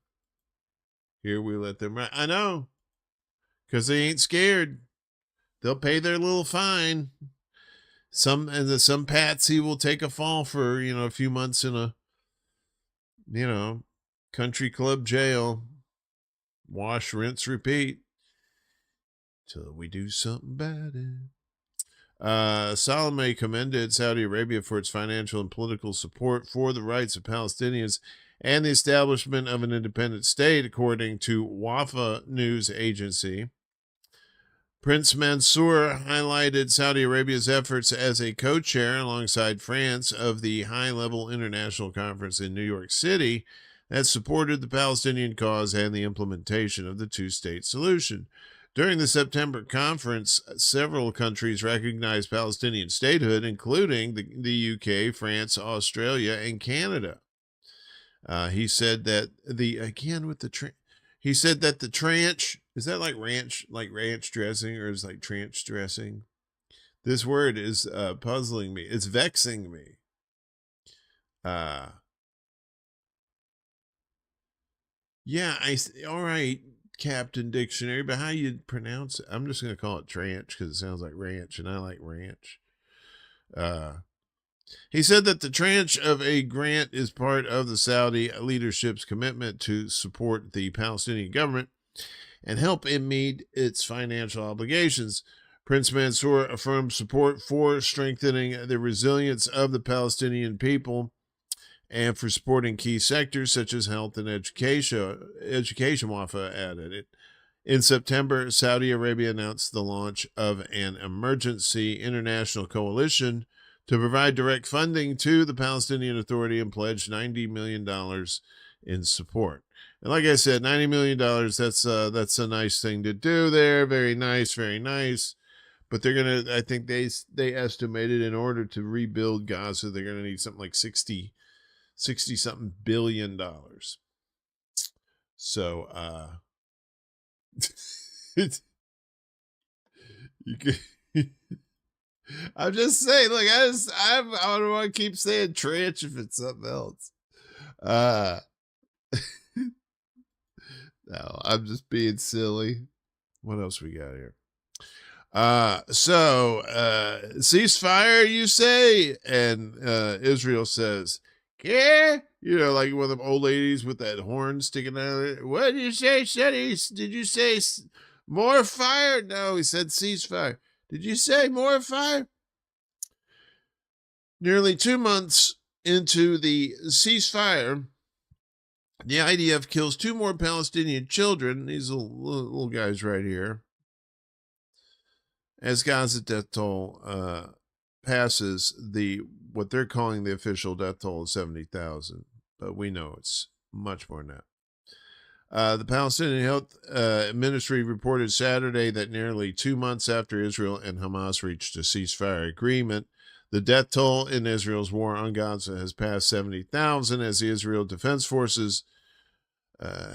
Here we let them right. I know, because they ain't scared. They'll pay their little fine. Some patsy will take a fall for a few months in a country club jail. Wash, rinse, repeat till we do something about it. Salome commended Saudi Arabia for its financial and political support for the rights of Palestinians and the establishment of an independent state, according to Wafa news agency. Prince Mansour highlighted Saudi Arabia's efforts as a co-chair alongside France of the high-level international conference in New York City that supported the Palestinian cause and the implementation of the two-state solution. During the September conference, several countries recognized Palestinian statehood, including the UK, France, Australia, and Canada. He said that he said that the tranche, is that like ranch dressing, or is like tranche dressing? This word is puzzling me. It's vexing me. Yeah, all right, Captain Dictionary, but how you pronounce it? I'm just going to call it tranche because it sounds like ranch, and I like ranch. He said that the tranche of a grant is part of the Saudi leadership's commitment to support the Palestinian government and help it meet its financial obligations. Prince Mansour affirmed support for strengthening the resilience of the Palestinian people and for supporting key sectors such as health and education. Wafa added it. In September, Saudi Arabia announced the launch of an emergency international coalition to provide direct funding to the Palestinian Authority and pledged $90 million in support. And like I said, $90 million, that's a nice thing to do there. Very nice, very nice. But they're going to, I think they estimated in order to rebuild Gaza, they're going to need something like 60 something billion dollars. So, you can, I'm just saying, like, I don't want to keep saying trench if it's something else. No, I'm just being silly. What else we got here? Ceasefire, you say? And Israel says, yeah, like one of them old ladies with that horn sticking out of it. What did you say, Shetty? Did you say more fire? No, he said ceasefire. Did you say more fire? Nearly 2 months into the ceasefire, the IDF kills 2 more Palestinian children. These little guys right here. As Gaza death toll passes what they're calling the official death toll of 70,000, but we know it's much more than that. The Palestinian Health Ministry reported Saturday that nearly 2 months after Israel and Hamas reached a ceasefire agreement, the death toll in Israel's war on Gaza has passed 70,000 as the Israel Defense Forces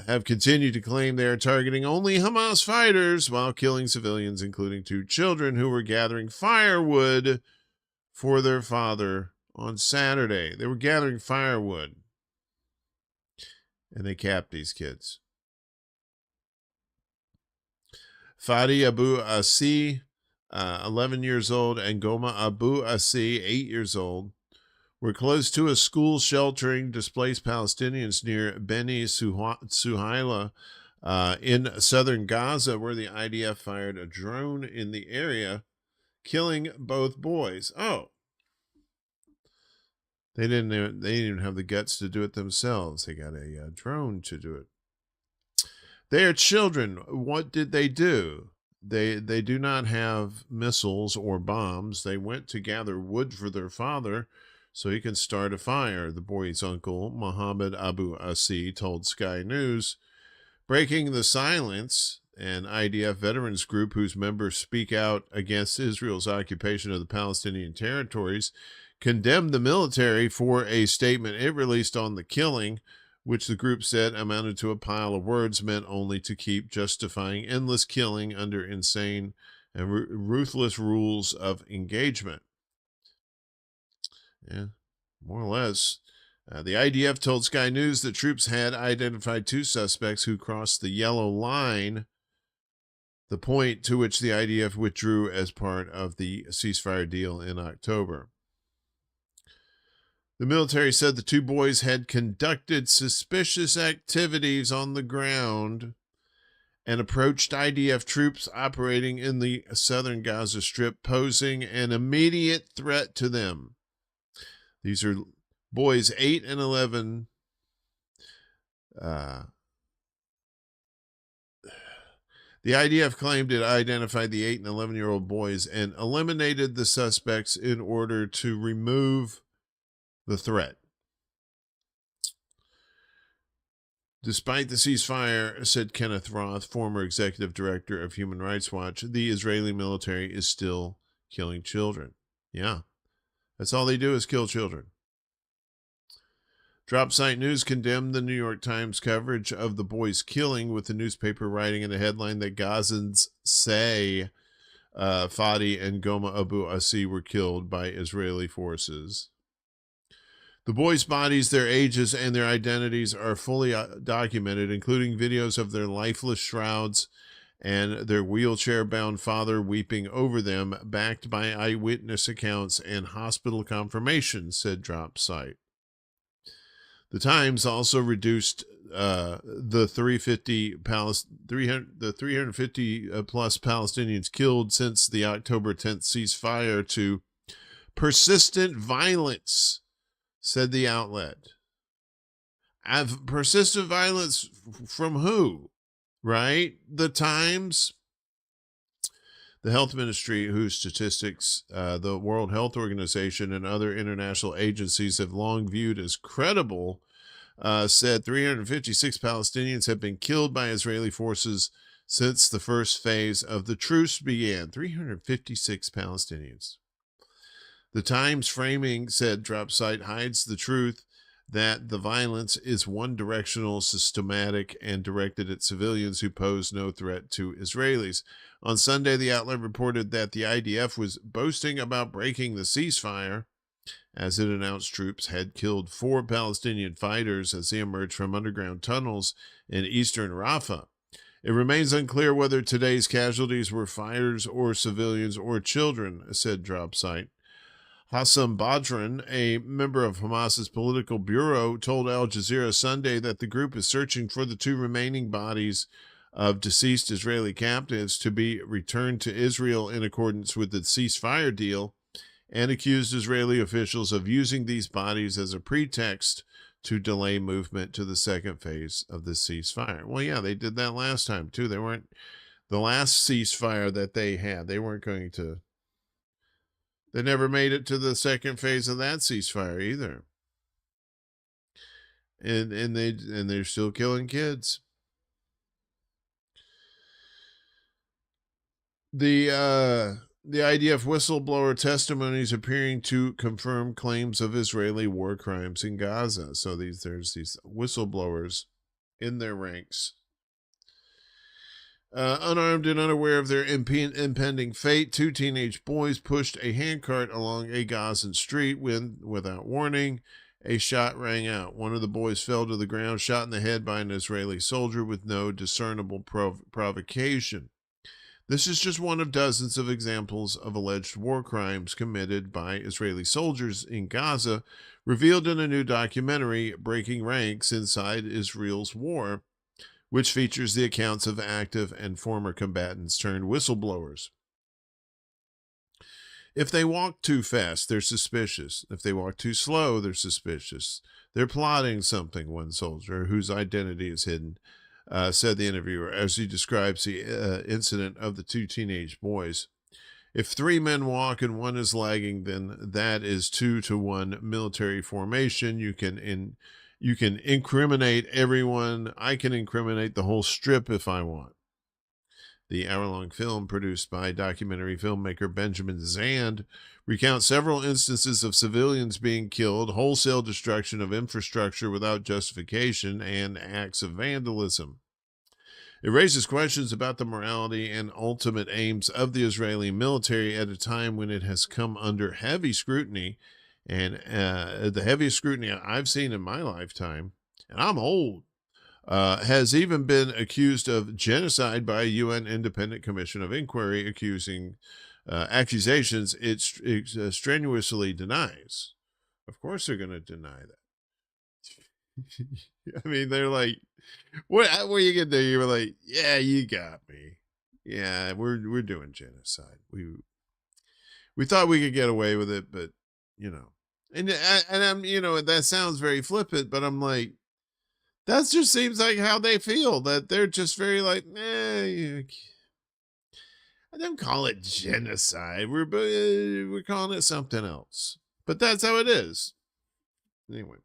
have continued to claim they are targeting only Hamas fighters while killing civilians, including 2 children who were gathering firewood for their father on Saturday. They were gathering firewood, and they capped these kids. Fadi Abu Asi, 11 years old, and Goma Abu Asi, 8 years old, were close to a school sheltering displaced Palestinians near Beni Suhaila in southern Gaza, where the IDF fired a drone in the area, killing both boys. Oh, they didn't even have the guts to do it themselves. They got a drone to do it. They are children. What did they do? They do not have missiles or bombs. They went to gather wood for their father so he can start a fire, the boy's uncle, Mohammed Abu Asi, told Sky News. Breaking the silence, an IDF veterans group whose members speak out against Israel's occupation of the Palestinian territories, condemned the military for a statement it released on the killing, which the group said amounted to a pile of words meant only to keep justifying endless killing under insane and ruthless rules of engagement. Yeah, more or less. The IDF told Sky News that troops had identified 2 suspects who crossed the yellow line, the point to which the IDF withdrew as part of the ceasefire deal in October. The military said the 2 boys had conducted suspicious activities on the ground and approached IDF troops operating in the southern Gaza Strip, posing an immediate threat to them. These are boys 8 and 11. The IDF claimed it identified the 8 and 11-year-old boys and eliminated the suspects in order to remove the threat. Despite the ceasefire, said Kenneth Roth, former executive director of Human Rights Watch, the Israeli military is still killing children. Yeah, that's all they do is kill children. Dropsite News condemned the New York Times coverage of the boys' killing, with the newspaper writing in a headline that Gazans say Fadi and Goma Abu Asi were killed by Israeli forces. The boys' bodies, their ages, and their identities are fully documented, including videos of their lifeless shrouds and their wheelchair-bound father weeping over them, backed by eyewitness accounts and hospital confirmations, said Dropsite. The Times also reduced the 350 plus Palestinians killed since the October 10th ceasefire to persistent violence, said the outlet. Persistent violence from who? Right? The Times. The health ministry, whose statistics the World Health Organization and other international agencies have long viewed as credible, said 356 Palestinians have been killed by Israeli forces since the first phase of the truce began. 356 Palestinians. The Times framing, said Dropsite, hides the truth that the violence is one-directional, systematic, and directed at civilians who pose no threat to Israelis. On Sunday, the outlet reported that the IDF was boasting about breaking the ceasefire, as it announced troops had killed 4 Palestinian fighters as they emerged from underground tunnels in eastern Rafah. It remains unclear whether today's casualties were fighters or civilians or children, said Dropsite. Hassan Badran, a member of Hamas's political bureau, told Al Jazeera Sunday that the group is searching for the 2 remaining bodies of deceased Israeli captives to be returned to Israel in accordance with the ceasefire deal, and accused Israeli officials of using these bodies as a pretext to delay movement to the second phase of the ceasefire. Well, yeah, they did that last time, too. They weren't, the last ceasefire that they had, they weren't going to, they never made it to the second phase of that ceasefire either. And they're still killing kids. The IDF whistleblower testimonies appearing to confirm claims of Israeli war crimes in Gaza. So there's these whistleblowers in their ranks. Unarmed and unaware of their impending fate, 2 teenage boys pushed a handcart along a Gazan street when, without warning, a shot rang out. One of the boys fell to the ground, shot in the head by an Israeli soldier with no discernible provocation. This is just one of dozens of examples of alleged war crimes committed by Israeli soldiers in Gaza, revealed in a new documentary, Breaking Ranks Inside Israel's War, which features the accounts of active and former combatants turned whistleblowers. If they walk too fast, they're suspicious. If they walk too slow, they're suspicious. They're plotting something, one soldier, whose identity is hidden, said the interviewer, as he describes the incident of the 2 teenage boys. If 3 men walk and one is lagging, then that is 2-to-1 military formation. You can incriminate everyone. I can incriminate the whole strip if I want. The hour-long film, produced by documentary filmmaker Benjamin Zand, recounts several instances of civilians being killed, wholesale destruction of infrastructure without justification, and acts of vandalism. It raises questions about the morality and ultimate aims of the Israeli military at a time when it has come under heavy scrutiny, and the heaviest scrutiny I've seen in my lifetime, and I'm old, has even been accused of genocide by a UN Independent Commission of Inquiry, accusations it strenuously denies. Of course they're going to deny that. I mean, they're like, what are you going to do? You were like, yeah, you got me. Yeah, we're doing genocide. We thought we could get away with it, but, you know. And I'm, you know, that sounds very flippant, but I'm like, that just seems like how they feel, that they're just very like, I don't call it genocide. We're calling it something else. But that's how it is. Anyway.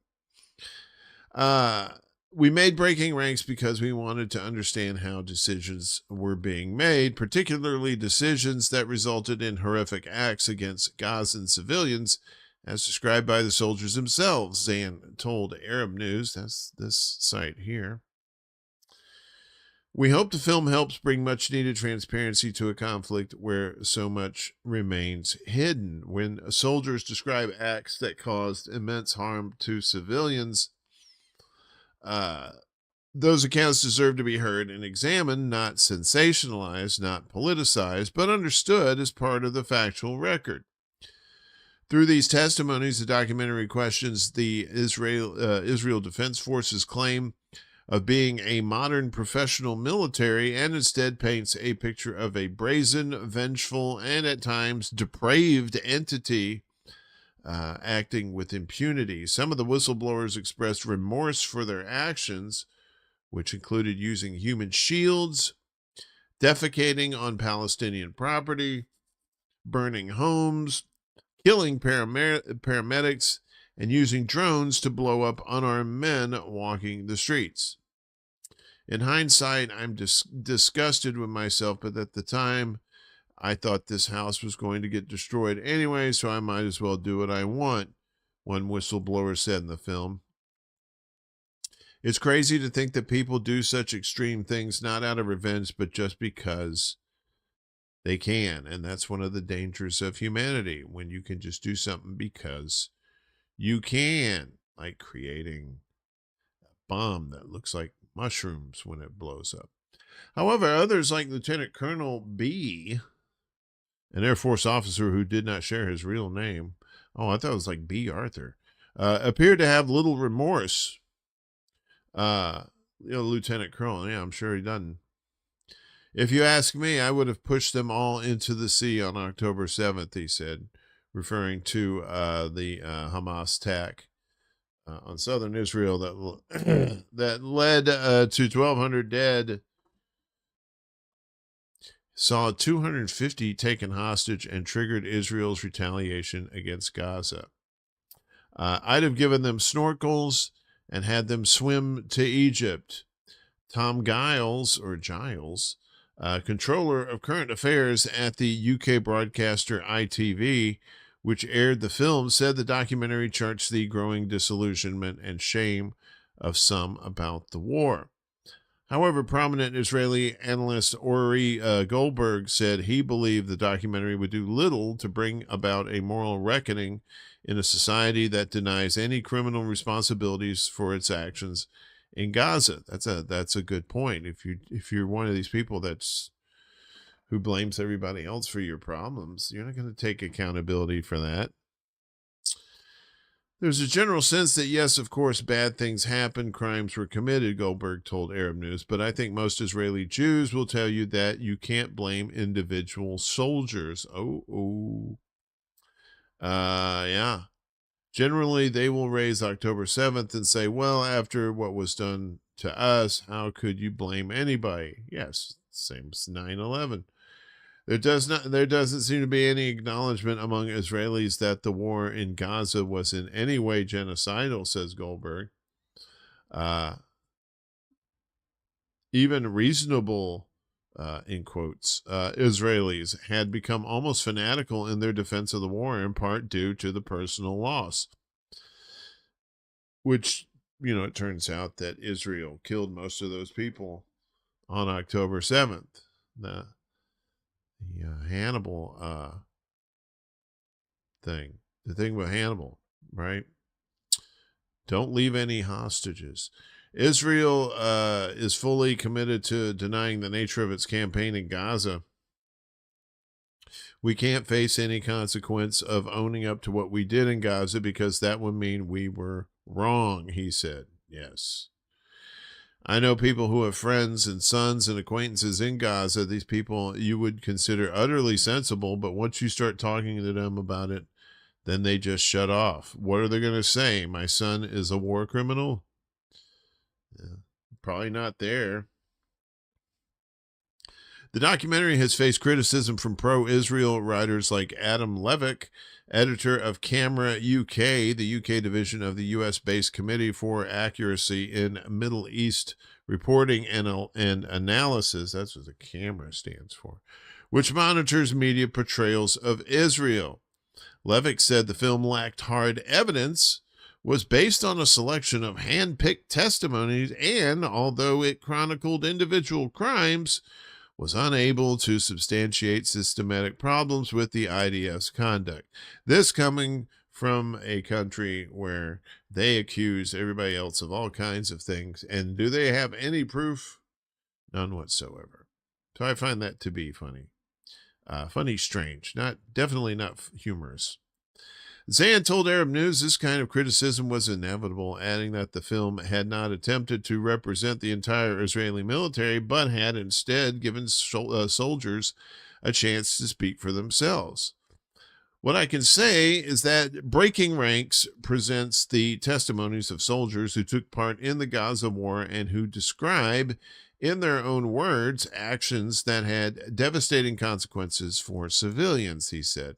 We made Breaking Ranks because we wanted to understand how decisions were being made, particularly decisions that resulted in horrific acts against Gazan civilians, as described by the soldiers themselves, Zan told Arab News. That's this site here. We hope the film helps bring much needed transparency to a conflict where so much remains hidden. When soldiers describe acts that caused immense harm to civilians, those accounts deserve to be heard and examined, not sensationalized, not politicized, but understood as part of the factual record. Through these testimonies, the documentary questions the Israel Defense Forces claim of being a modern professional military, and instead paints a picture of a brazen, vengeful, and at times depraved entity acting with impunity. Some of the whistleblowers expressed remorse for their actions, which included using human shields, defecating on Palestinian property, burning homes, killing paramedics, and using drones to blow up unarmed men walking the streets. In hindsight, I'm disgusted with myself, but at the time, I thought this house was going to get destroyed anyway, so I might as well do what I want, one whistleblower said in the film. It's crazy to think that people do such extreme things not out of revenge, but just because they can. And that's one of the dangers of humanity, when you can just do something because you can, like creating a bomb that looks like mushrooms when it blows up. However, others like Lieutenant Colonel B, an Air Force officer who did not share his real name, I thought it was like B. Arthur, appeared to have little remorse. Lieutenant Colonel, yeah, I'm sure he doesn't. If you ask me, I would have pushed them all into the sea on October 7th, he said, referring to the Hamas attack on southern Israel that led to 1,200 dead, saw 250 taken hostage, and triggered Israel's retaliation against Gaza. I'd have given them snorkels and had them swim to Egypt. Tom Giles, controller of current affairs at the UK broadcaster ITV, which aired the film, said the documentary charts the growing disillusionment and shame of some about the war. However, prominent Israeli analyst Ori Goldberg said he believed the documentary would do little to bring about a moral reckoning in a society that denies any criminal responsibilities for its actions in Gaza. That's a good point. If you're one of these people who blames everybody else for your problems, you're not going to take accountability for that. There's a general sense that, yes, of course, bad things happen, crimes were committed, Goldberg told Arab News, but I think most Israeli Jews will tell you that you can't blame individual soldiers. Yeah. Generally, they will raise October 7th and say, well, after what was done to us, how could you blame anybody? Yes, same as 9/11. There doesn't seem to be any acknowledgement among Israelis that the war in Gaza was in any way genocidal, says Goldberg. Even reasonable, in quotes, Israelis had become almost fanatical in their defense of the war, in part due to the personal loss. Which, it turns out that Israel killed most of those people on October 7th. The Hannibal thing. The thing with Hannibal, right? Don't leave any hostages. Israel is fully committed to denying the nature of its campaign in Gaza. We can't face any consequence of owning up to what we did in Gaza because that would mean we were wrong, he said. Yes. I know people who have friends and sons and acquaintances in Gaza. These people you would consider utterly sensible, but once you start talking to them about it, then they just shut off. What are they going to say? My son is a war criminal? Yeah, probably not there. The documentary has faced criticism from pro-Israel writers like Adam Levick, editor of Camera UK, the UK division of the US-based Committee for Accuracy in Middle East Reporting and Analysis, that's what the camera stands for, which monitors media portrayals of Israel. Levick said the film lacked hard evidence, was based on a selection of hand-picked testimonies, and although it chronicled individual crimes, was unable to substantiate systematic problems with the IDF's conduct. This coming from a country where they accuse everybody else of all kinds of things. And do they have any proof? None whatsoever. So I find that to be funny. Funny, strange. Definitely not humorous. Zan told Arab News this kind of criticism was inevitable, adding that the film had not attempted to represent the entire Israeli military, but had instead given soldiers a chance to speak for themselves. What I can say is that Breaking Ranks presents the testimonies of soldiers who took part in the Gaza war and who describe, in their own words, actions that had devastating consequences for civilians, he said.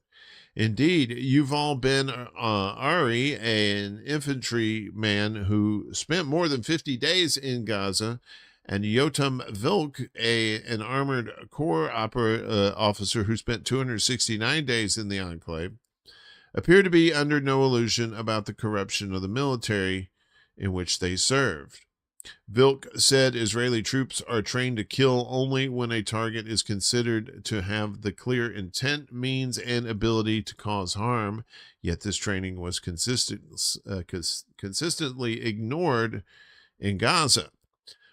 Indeed, Yuval Ben Ari, an infantryman who spent more than 50 days in Gaza, and Yotam Vilk, an armored corps officer who spent 269 days in the enclave, appear to be under no illusion about the corruption of the military in which they served. Vilk said Israeli troops are trained to kill only when a target is considered to have the clear intent, means, and ability to cause harm, yet this training was consistently ignored in Gaza.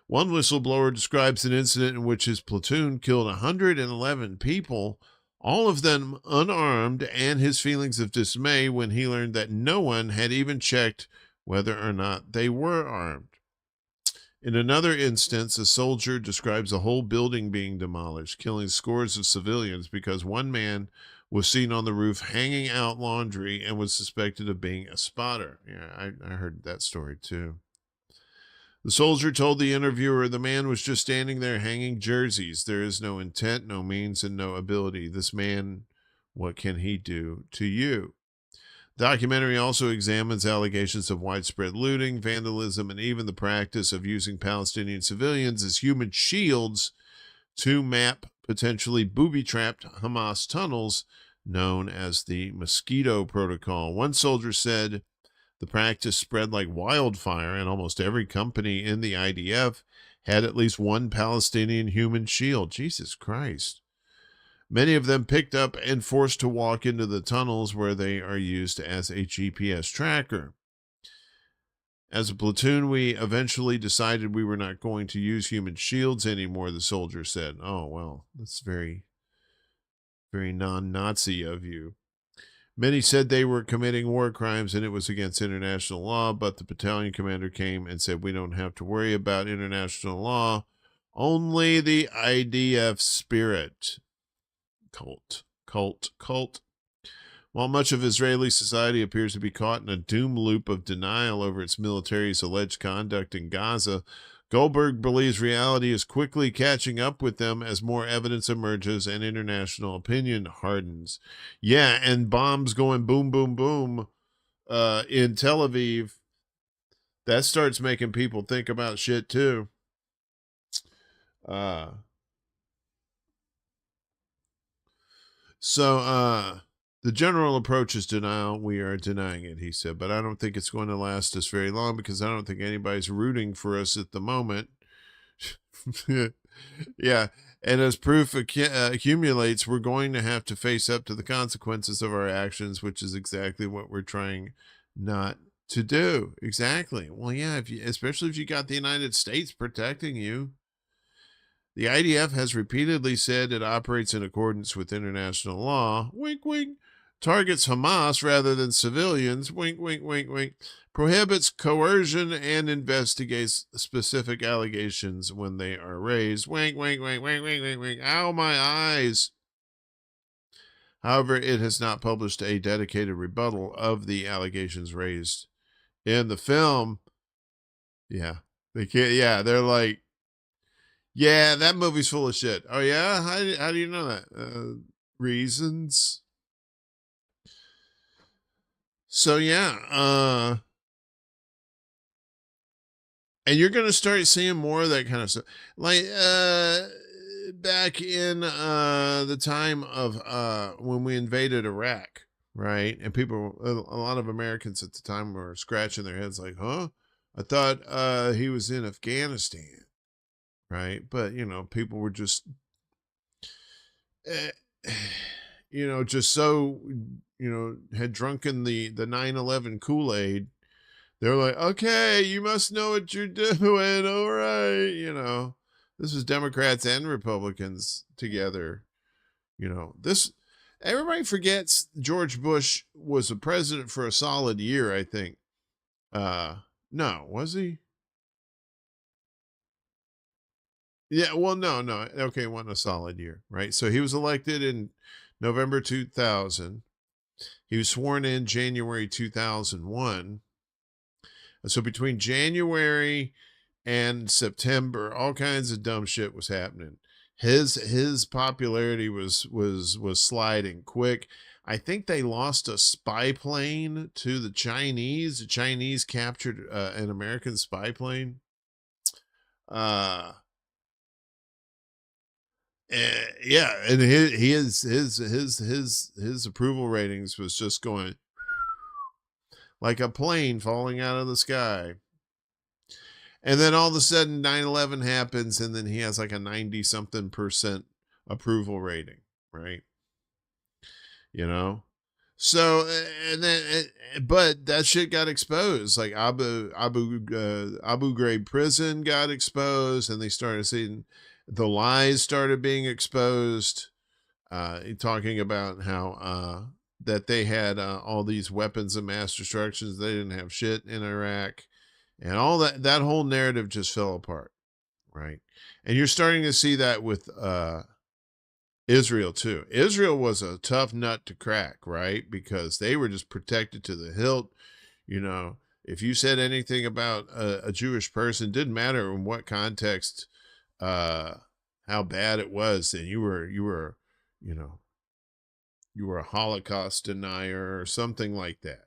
One whistleblower describes an incident in which his platoon killed 111 people, all of them unarmed, and his feelings of dismay when he learned that no one had even checked whether or not they were armed. In another instance, a soldier describes a whole building being demolished, killing scores of civilians because one man was seen on the roof hanging out laundry and was suspected of being a spotter. Yeah, I heard that story too. The soldier told the interviewer the man was just standing there hanging jerseys. There is no intent, no means, and no ability. This man, what can he do to you? The documentary also examines allegations of widespread looting, vandalism, and even the practice of using Palestinian civilians as human shields to map potentially booby-trapped Hamas tunnels known as the Mosquito Protocol. One soldier said the practice spread like wildfire, and almost every company in the IDF had at least one Palestinian human shield. Jesus Christ. Many of them picked up and forced to walk into the tunnels where they are used as a GPS tracker. As a platoon, we eventually decided we were not going to use human shields anymore, the soldier said. Oh, well, that's very, very non-Nazi of you. Many said they were committing war crimes and it was against international law, but the battalion commander came and said, we don't have to worry about international law, only the IDF spirit. Cult. While much of Israeli society appears to be caught in a doom loop of denial over its military's alleged conduct in Gaza, Goldberg believes reality is quickly catching up with them as more evidence emerges and international opinion hardens. Yeah, and bombs going boom, boom, boom in Tel Aviv. That starts making people think about shit too. So the general approach is denial. We are denying it, he said, but I don't think it's going to last us very long because I don't think anybody's rooting for us at the moment. Yeah. And as proof accumulates, we're going to have to face up to the consequences of our actions, which is exactly what we're trying not to do. Exactly. Well, yeah, especially if you got the United States protecting you. The IDF has repeatedly said it operates in accordance with international law. Wink, wink. Targets Hamas rather than civilians. Wink, wink, wink, wink. Prohibits coercion and investigates specific allegations when they are raised. Wink, wink, wink, wink, wink, wink, wink. Ow, my eyes. However, it has not published a dedicated rebuttal of the allegations raised in the film. Yeah. They can't. Yeah, they're like, Yeah, that movie's full of shit. Oh yeah, how do you know that? Reasons. So yeah, and you're gonna start seeing more of that kind of stuff. Like back in the time of when we invaded Iraq, right? And people, a lot of Americans at the time were scratching their heads like, huh? I thought he was in Afghanistan, right? But people were just eh, just so, had drunken the 9/11 Kool-Aid. They're like, okay, you must know what you're doing. All right. This was Democrats and Republicans together. This, everybody forgets George Bush was a president for a solid year, I think. No, was he? Yeah, well, no. Okay, it wasn't a solid year, right? So he was elected in November 2000. He was sworn in January 2001. So between January and September, all kinds of dumb shit was happening. His popularity was sliding quick. I think they lost a spy plane to the Chinese. The Chinese captured an American spy plane. Uh, yeah, and his approval ratings was just going like a plane falling out of the sky. And then all of a sudden 9/11 happens, and then he has like a 90 something percent approval rating, right? So, and then, but that shit got exposed. Like Abu Ghraib prison got exposed, and they started seeing the lies started being exposed. Talking about how that they had all these weapons of mass destruction. They didn't have shit in Iraq, and all that whole narrative just fell apart, right? And you're starting to see that with Israel too. Israel was a tough nut to crack, right? Because they were just protected to the hilt. If you said anything about a Jewish person, didn't matter in what context, how bad it was, then you were, you were a Holocaust denier or something like that,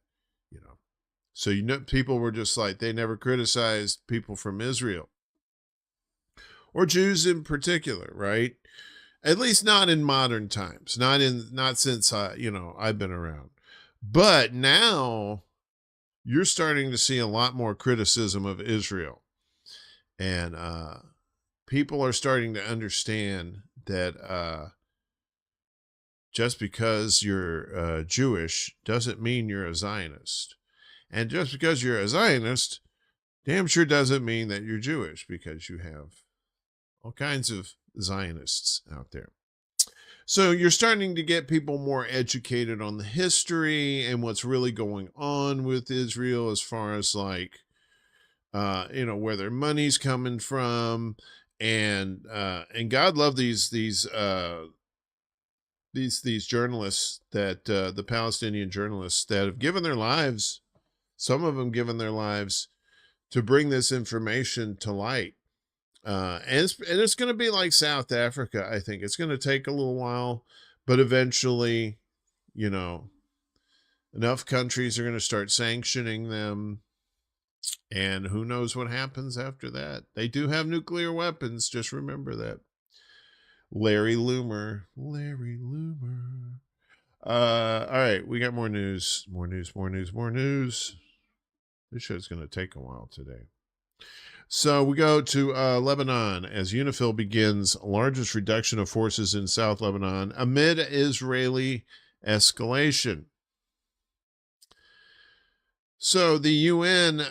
So, people were just like, they never criticized people from Israel or Jews in particular, right? At least not in modern times, not since I've been around. But now you're starting to see a lot more criticism of Israel, and people are starting to understand that just because you're Jewish doesn't mean you're a Zionist, and just because you're a Zionist damn sure doesn't mean that you're Jewish, because you have all kinds of Zionists out there. So you're starting to get people more educated on the history and what's really going on with Israel, as far as like, where their money's coming from, and God love these journalists, that the Palestinian journalists that have given their lives, some of them given their lives to bring this information to light. And it's going to be like South Africa. I think it's going to take a little while, but eventually, enough countries are going to start sanctioning them, and who knows what happens after that. They do have nuclear weapons. Just remember that. Larry Loomer. All right, we got more news. This show's going to take a while today. So we go to Lebanon, as UNIFIL begins largest reduction of forces in South Lebanon amid Israeli escalation. So the UN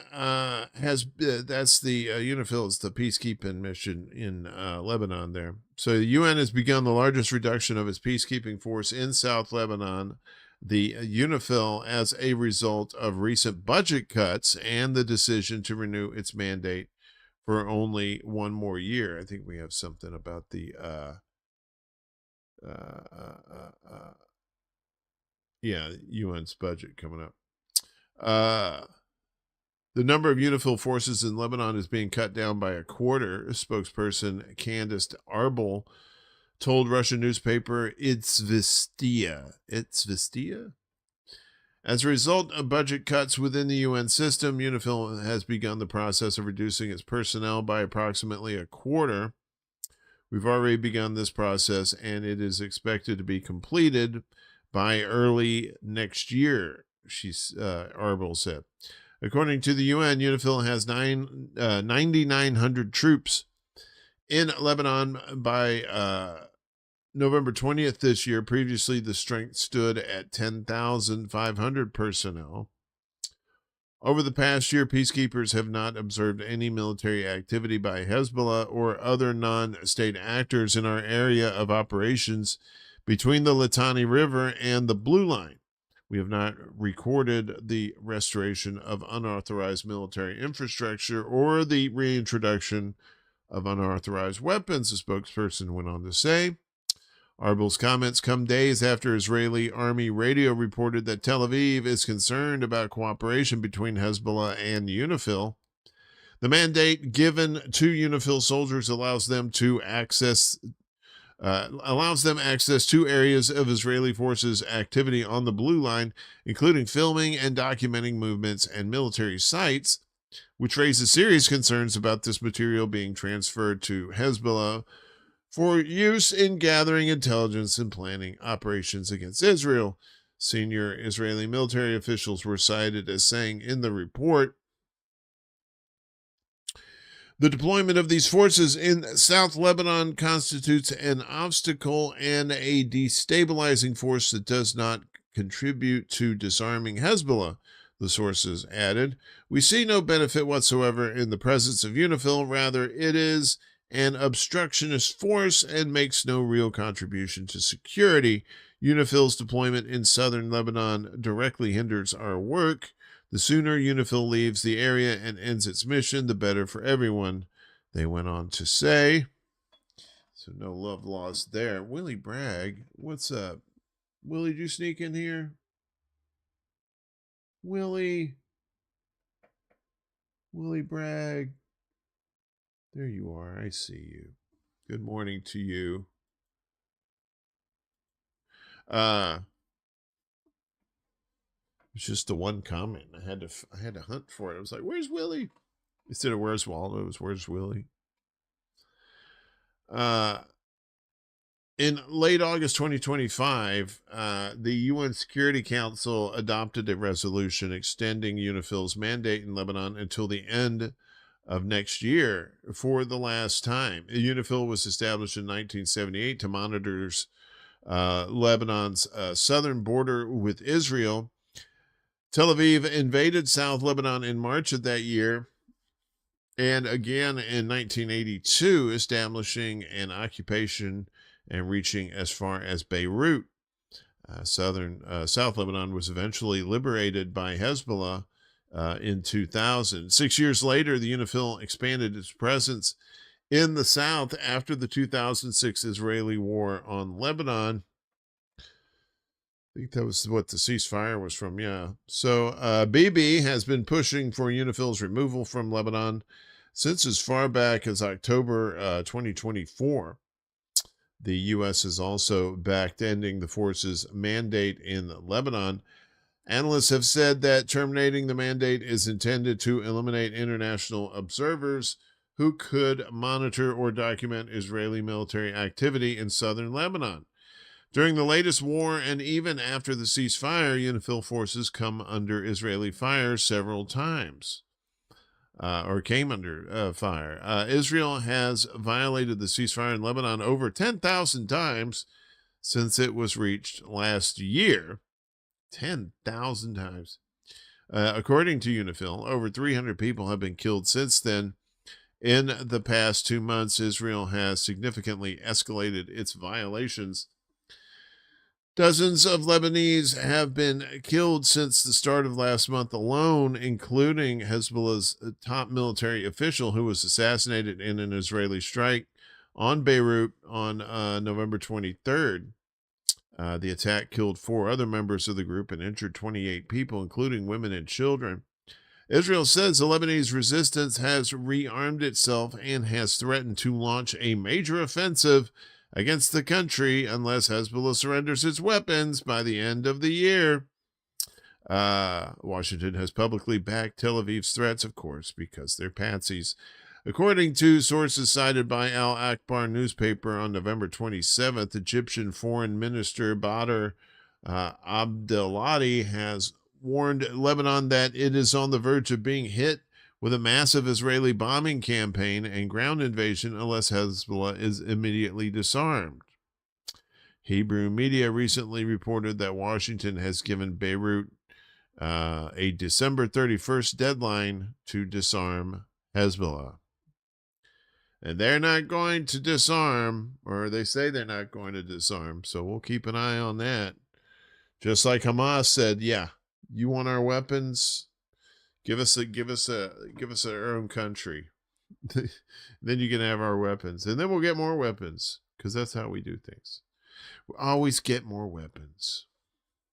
has, that's the UNIFIL is the peacekeeping mission in Lebanon there. So the UN has begun the largest reduction of its peacekeeping force in South Lebanon, the UNIFIL, as a result of recent budget cuts and the decision to renew its mandate for only one more year. I think we have something about the UN's budget coming up. The number of UNIFIL forces in Lebanon is being cut down by a quarter. Spokesperson Candace Arbel told Russian newspaper Izvestia. As a result of budget cuts within the UN system, UNIFIL has begun the process of reducing its personnel by approximately a quarter. We've already begun this process, and it is expected to be completed by early next year, Arbel said. According to the UN, UNIFIL has 9,900 troops in Lebanon by November 20th this year. Previously, the strength stood at 10,500 personnel. Over the past year, peacekeepers have not observed any military activity by Hezbollah or other non-state actors in our area of operations between the Litani River and the Blue Line. We have not recorded the restoration of unauthorized military infrastructure or the reintroduction of unauthorized weapons, the spokesperson went on to say. Arbel's comments come days after Israeli army radio reported that Tel Aviv is concerned about cooperation between Hezbollah and UNIFIL. The mandate given to UNIFIL soldiers allows them access to areas of Israeli forces' activity on the Blue Line, including filming and documenting movements and military sites, which raises serious concerns about this material being transferred to Hezbollah for use in gathering intelligence and planning operations against Israel. Senior Israeli military officials were cited as saying in the report, the deployment of these forces in South Lebanon constitutes an obstacle and a destabilizing force that does not contribute to disarming Hezbollah, the sources added. We see no benefit whatsoever in the presence of UNIFIL. Rather, it is an obstructionist force and makes no real contribution to security. UNIFIL's deployment in southern Lebanon directly hinders our work. The sooner UNIFIL leaves the area and ends its mission, the better for everyone, they went on to say. So no love lost there. Willie Bragg, what's up? Willie, did you sneak in here? Willie Bragg. There you are. I see you. Good morning to you. It's just the one comment. I had to hunt for it. I was like, "Where's Willie?" Instead of "Where's Waldo," it was "Where's Willie?" In late August 2025, the UN Security Council adopted a resolution extending UNIFIL's mandate in Lebanon until the end of next year for the last time. UNIFIL was established in 1978 to monitor Lebanon's southern border with Israel. Tel Aviv invaded South Lebanon in March of that year, and again in 1982, establishing an occupation and reaching as far as Beirut. South Lebanon was eventually liberated by Hezbollah in 2000. 6 years later, the UNIFIL expanded its presence in the south after the 2006 Israeli war on Lebanon. I think that was what the ceasefire was from, yeah. So Bibi has been pushing for UNIFIL's removal from Lebanon since as far back as October 2024. The U.S. has also backed ending the force's mandate in Lebanon. Analysts have said that terminating the mandate is intended to eliminate international observers who could monitor or document Israeli military activity in southern Lebanon. During the latest war and even after the ceasefire, UNIFIL forces come under Israeli fire several times, came under fire. Israel has violated the ceasefire in Lebanon over 10,000 times since it was reached last year. 10,000 times. According to UNIFIL, over 300 people have been killed since then. In the past 2 months, Israel has significantly escalated its violations. Dozens of Lebanese have been killed since the start of last month alone, including Hezbollah's top military official who was assassinated in an Israeli strike on Beirut on November 23rd. The attack killed 4 other members of the group and injured 28 people, including women and children. Israel says the Lebanese resistance has rearmed itself and has threatened to launch a major offensive against the country unless Hezbollah surrenders its weapons by the end of the year. Washington has publicly backed Tel Aviv's threats, of course, because they're patsies. According to sources cited by Al Akbar newspaper on November 27th, Egyptian Foreign Minister Badr Abdelhadi has warned Lebanon that it is on the verge of being hit with a massive Israeli bombing campaign and ground invasion unless Hezbollah is immediately disarmed. Hebrew media recently reported that Washington has given Beirut a December 31st deadline to disarm Hezbollah. And they're not going to disarm, or they say they're not going to disarm, so we'll keep an eye on that. Just like Hamas said, yeah, you want our weapons? Give us our own country. Then you can have our weapons. And then we'll get more weapons, because that's how we do things. We always get more weapons.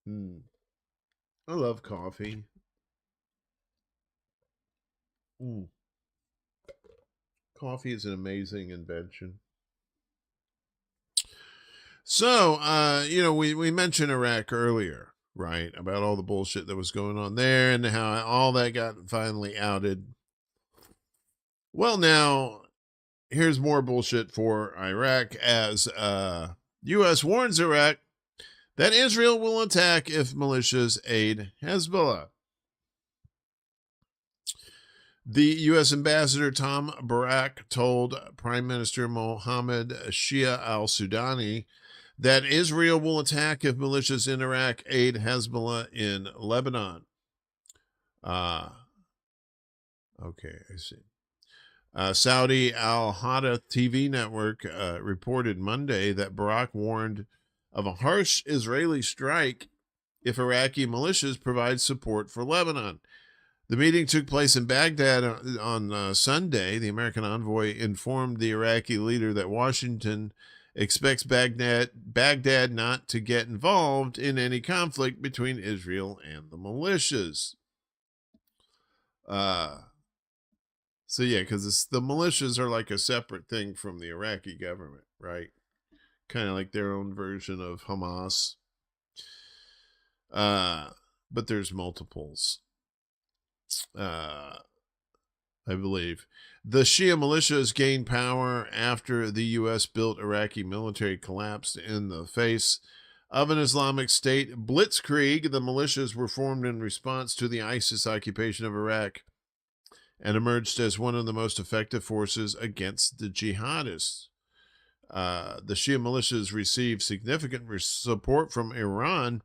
I love coffee. Coffee is an amazing invention. So, we mentioned Iraq earlier, right? About all the bullshit that was going on there and how all that got finally outed. Well, now, here's more bullshit for Iraq as U.S. warns Iraq that Israel will attack if militias aid Hezbollah. The U.S. Ambassador Tom Barak told Prime Minister Mohammed Shia al-Sudani that Israel will attack if militias in Iraq aid Hezbollah in Lebanon. Okay, I see. Saudi Al-Hada TV network reported Monday that Barak warned of a harsh Israeli strike if Iraqi militias provide support for Lebanon. The meeting took place in Baghdad on Sunday. The American envoy informed the Iraqi leader that Washington expects Baghdad not to get involved in any conflict between Israel and the militias. So yeah, because the militias are like a separate thing from the Iraqi government, right? Kind of like their own version of Hamas. But there's multiples. I believe. The Shia militias gained power after the U.S. built Iraqi military collapsed in the face of an Islamic State blitzkrieg. The militias were formed in response to the ISIS occupation of Iraq and emerged as one of the most effective forces against the jihadists. The Shia militias received significant support from Iran.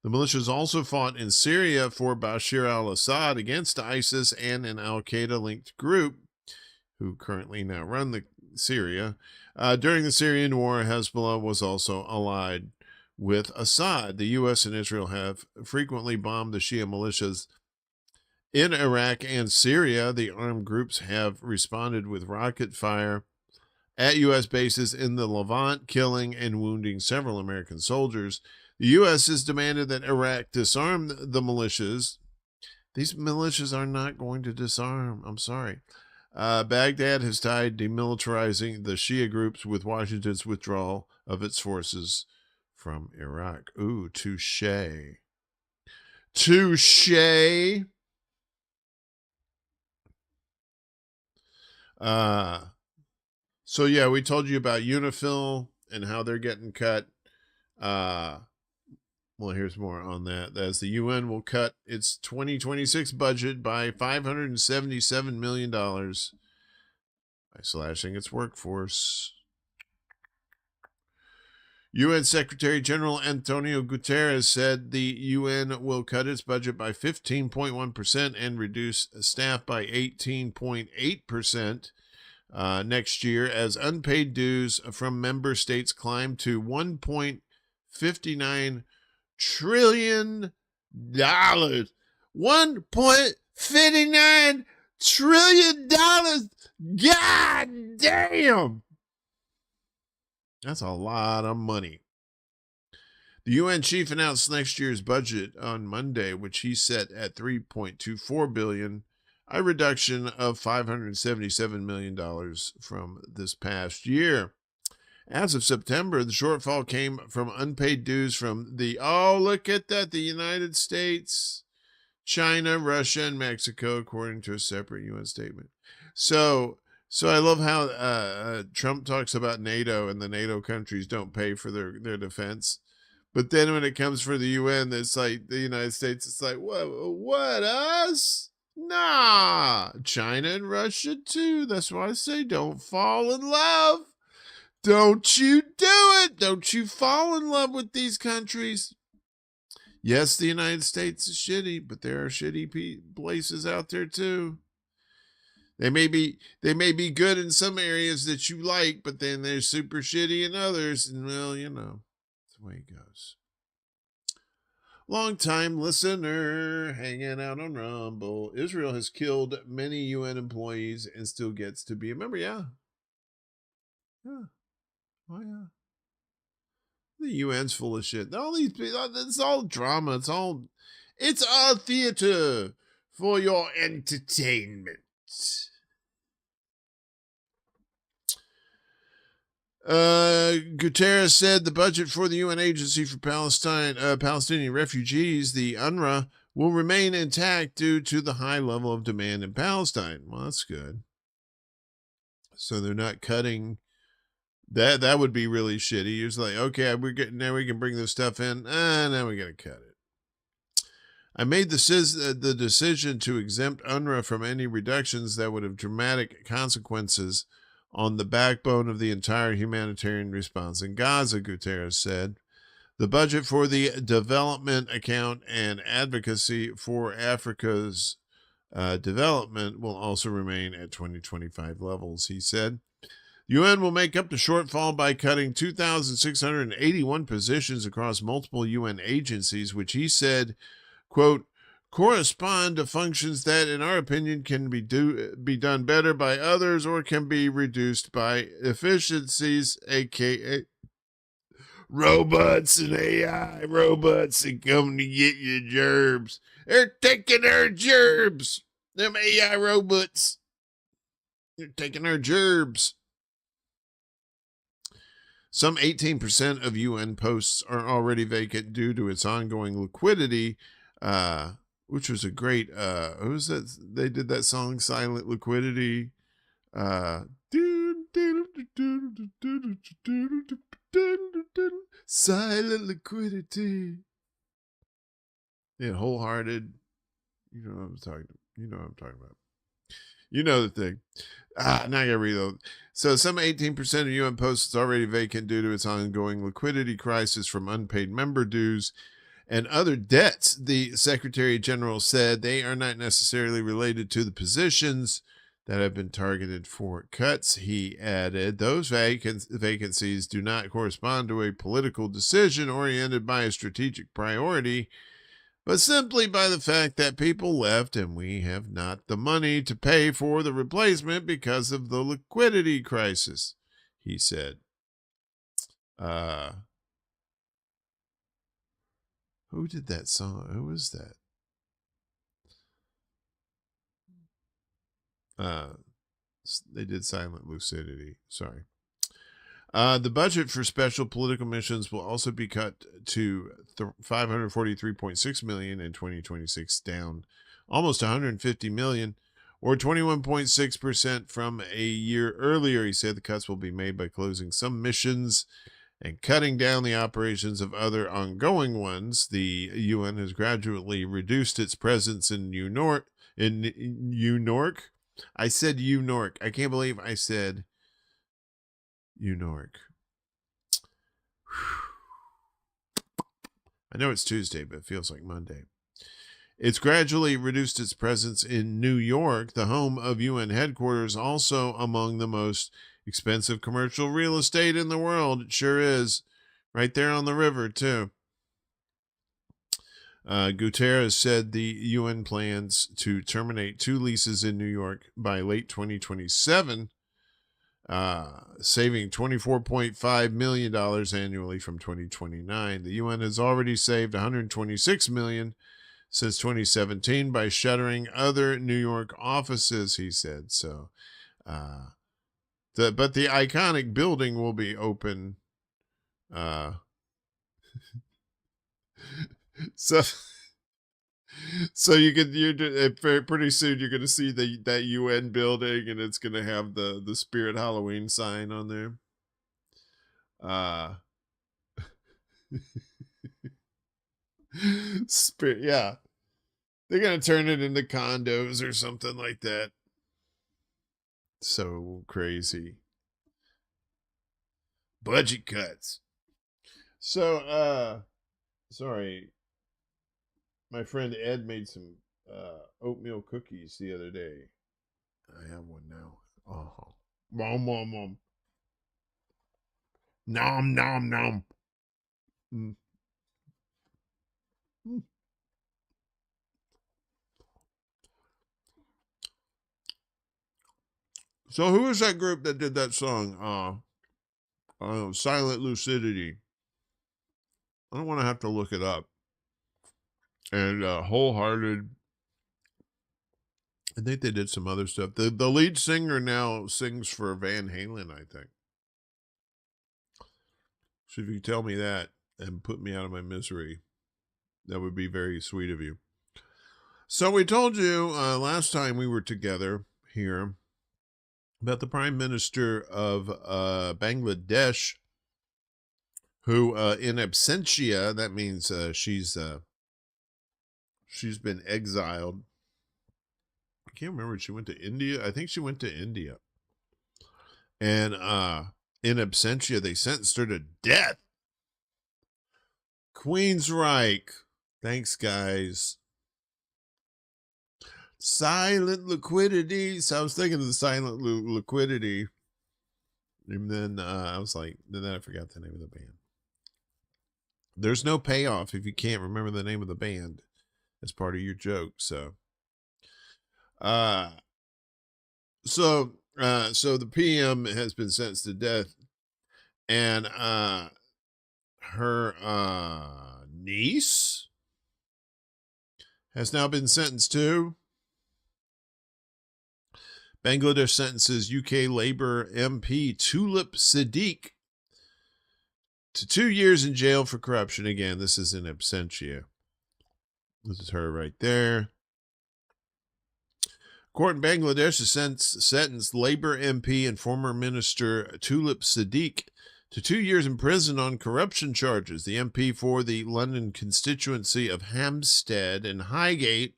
The militias also fought in Syria for Bashar al-Assad against ISIS and an al-Qaeda-linked group who currently now run Syria. During the Syrian war, Hezbollah was also allied with Assad. The U.S. and Israel have frequently bombed the Shia militias in Iraq and Syria. The armed groups have responded with rocket fire at U.S. bases in the Levant, killing and wounding several American soldiers. The U.S. has demanded that Iraq disarm the militias. These militias are not going to disarm. I'm sorry. Baghdad has tied demilitarizing the Shia groups with Washington's withdrawal of its forces from Iraq. Ooh, touche. Touche. So yeah, we told you about Unifil and how they're getting cut. Well, here's more on that. As the UN will cut its 2026 budget by $577 million by slashing its workforce. UN Secretary General Antonio Guterres said the UN will cut its budget by 15.1% and reduce staff by 18.8% next year as unpaid dues from member states climb to $1.59 trillion. $1.59 trillion. God damn. That's a lot of money. The UN chief announced next year's budget on Monday, which he set at $3.24 billion, a reduction of $577 million from this past year. As of September, the shortfall came from unpaid dues from the United States, China, Russia, and Mexico, according to a separate UN statement. So I love how Trump talks about NATO and the NATO countries don't pay for their defense. But then when it comes for the UN, it's like the United States, it's like, what, us? Nah, China and Russia too. That's why I say don't fall in love. Don't you do it. Don't you fall in love with these countries. Yes, the United States is shitty, but there are shitty places out there too. They may be good in some areas that you like, but then they're super shitty in others. And well, that's the way it goes. Long-time listener, hanging out on Rumble. Israel has killed many UN employees and still gets to be a member. Yeah. Oh, yeah. The UN's full of shit. All these people, it's all drama. It's all theater for your entertainment. Guterres said the budget for the UN Agency for Palestinian Refugees, the UNRWA, will remain intact due to the high level of demand in Palestine. Well, that's good. So they're not cutting. That would be really shitty. It's like, okay, now we can bring this stuff in. Now we got to cut it. I made the decision to exempt UNRWA from any reductions that would have dramatic consequences on the backbone of the entire humanitarian response in Gaza, Guterres said. The budget for the development account and advocacy for Africa's development will also remain at 2025 levels, he said. The UN will make up the shortfall by cutting 2,681 positions across multiple UN agencies, which he said, quote, correspond to functions that, in our opinion, can be done better by others or can be reduced by efficiencies, aka robots and AI robots that come to get your gerbs. They're taking our gerbs. Them AI robots. They're taking our gerbs. Some 18% of UN posts are already vacant due to its ongoing liquidity, which was a great, who was that? They did that song, Silent Liquidity. Silent Liquidity. Yeah, Wholehearted. You know what I'm talking about. You know the thing. Now I gotta read those. So some 18% of UN posts is already vacant due to its ongoing liquidity crisis from unpaid member dues and other debts. The Secretary General said they are not necessarily related to the positions that have been targeted for cuts. He added, those vacancies do not correspond to a political decision oriented by a strategic priority, but simply by the fact that people left and we have not the money to pay for the replacement because of the liquidity crisis, he said. Who did that song? Who was that? They did Silent Lucidity. Sorry. The budget for special political missions will also be cut to $543.6 million in 2026, down almost $150 million, or 21.6% from a year earlier. He said the cuts will be made by closing some missions and cutting down the operations of other ongoing ones. The UN has gradually reduced its presence in New York. I said New York. I can't believe I said New York. I know it's Tuesday, but it feels like Monday. It's gradually reduced its presence in New York, the home of UN headquarters, also among the most expensive commercial real estate in the world. It sure is. Right there on the river, too. Guterres said the UN plans to terminate 2 leases in New York by late 2027. saving $24.5 million annually from 2029. The UN has already saved $126 million since 2017 by shuttering other New York offices, he said. So, but the iconic building will be open. So pretty soon you're gonna see that UN building, and it's gonna have the Spirit Halloween sign on there. Spirit, yeah, they're gonna turn it into condos or something like that. So crazy. Budget cuts. So sorry. My friend Ed made some oatmeal cookies the other day. I have one now. Oh, mom, mom, mom. Nom, nom, nom. Mm. Mm. So who is that group that did that song? Silent Lucidity. I don't want to have to look it up. And Wholehearted. I think they did some other stuff. The lead singer now sings for Van Halen, I think. So if you could tell me that and put me out of my misery, that would be very sweet of you. So we told you last time we were together here about the Prime Minister of Bangladesh, who in absentia, that means she's been exiled. I can't remember. She went to India. I think she went to India. And in absentia, they sentenced her to death. Queensryche. Thanks, guys. Silent Liquidity. So I was thinking of the Silent Liquidity. And then I was like, then I forgot the name of the band. There's no payoff if you can't remember the name of the band as part of your joke. So the PM has been sentenced to death, and her niece has now been sentenced to. Bangladesh sentences UK Labour MP Tulip Siddiq to 2 years in jail for corruption. Again, this is in absentia. This is her right there. Court in Bangladesh has sentenced Labour MP and former Minister Tulip Siddiq to 2 years in prison on corruption charges. The MP for the London constituency of Hampstead and Highgate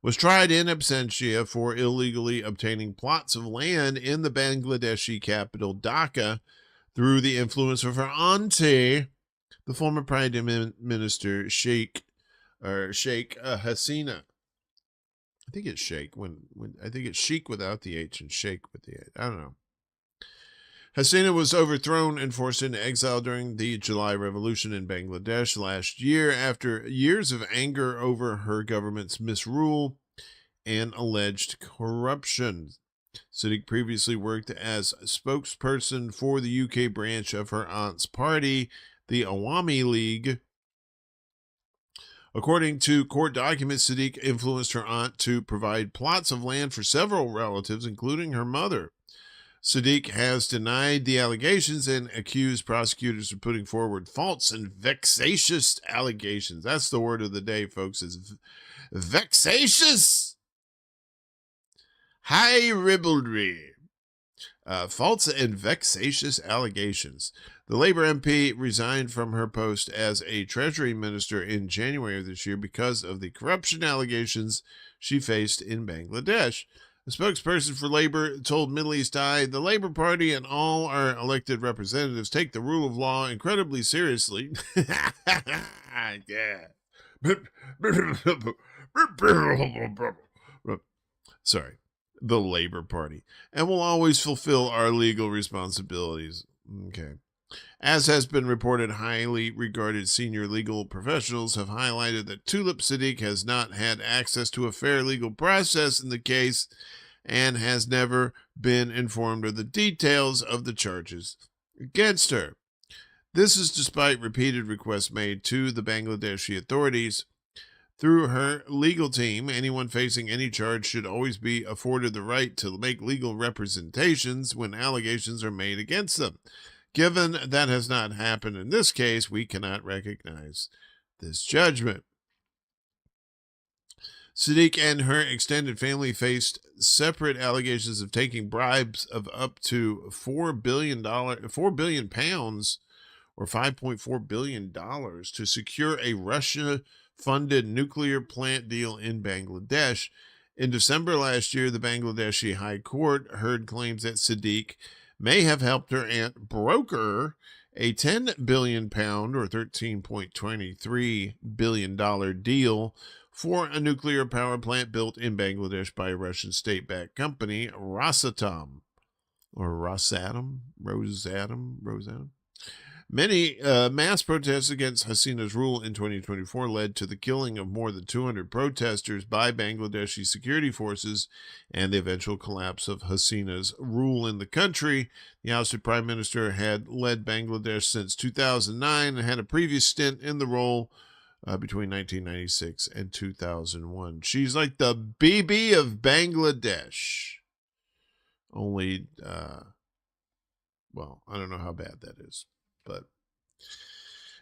was tried in absentia for illegally obtaining plots of land in the Bangladeshi capital Dhaka through the influence of her auntie, the former Prime Minister Sheikh Hasina. I think it's Sheikh I think it's Sheikh without the H and Sheikh with the H. I don't know. Hasina was overthrown and forced into exile during the July Revolution in Bangladesh last year after years of anger over her government's misrule and alleged corruption. Siddiq previously worked as a spokesperson for the UK branch of her aunt's party, the Awami League. According to court documents, Siddiq influenced her aunt to provide plots of land for several relatives, including her mother. Siddiq has denied the allegations and accused prosecutors of putting forward false and vexatious allegations. That's the word of the day, folks, is vexatious. High ribaldry. False and vexatious allegations. The Labour MP resigned from her post as a Treasury Minister in January of this year because of the corruption allegations she faced in Bangladesh. A spokesperson for Labour told Middle East Eye, the Labour Party and all our elected representatives take the rule of law incredibly seriously. Yeah. Sorry. The Labour Party. And will always fulfill our legal responsibilities. Okay. As has been reported, highly regarded senior legal professionals have highlighted that Tulip Siddiq has not had access to a fair legal process in the case, and has never been informed of the details of the charges against her. This is despite repeated requests made to the Bangladeshi authorities. Through her legal team, anyone facing any charge should always be afforded the right to make legal representations when allegations are made against them. Given that has not happened in this case, we cannot recognize this judgment. Sadiq and her extended family faced separate allegations of taking bribes of up to £4 billion, £4 billion, or $5.4 billion to secure a Russia-funded nuclear plant deal in Bangladesh. In December last year, the Bangladeshi High Court heard claims that Sadiq may have helped her aunt broker a £10 billion, or $13.23 billion deal for a nuclear power plant built in Bangladesh by a Russian state-backed company, Rosatom, or Rosatom. Many mass protests against Hasina's rule in 2024 led to the killing of more than 200 protesters by Bangladeshi security forces and the eventual collapse of Hasina's rule in the country. The ousted prime minister had led Bangladesh since 2009 and had a previous stint in the role between 1996 and 2001. She's like the BB of Bangladesh. Only, well, I don't know how bad that is, but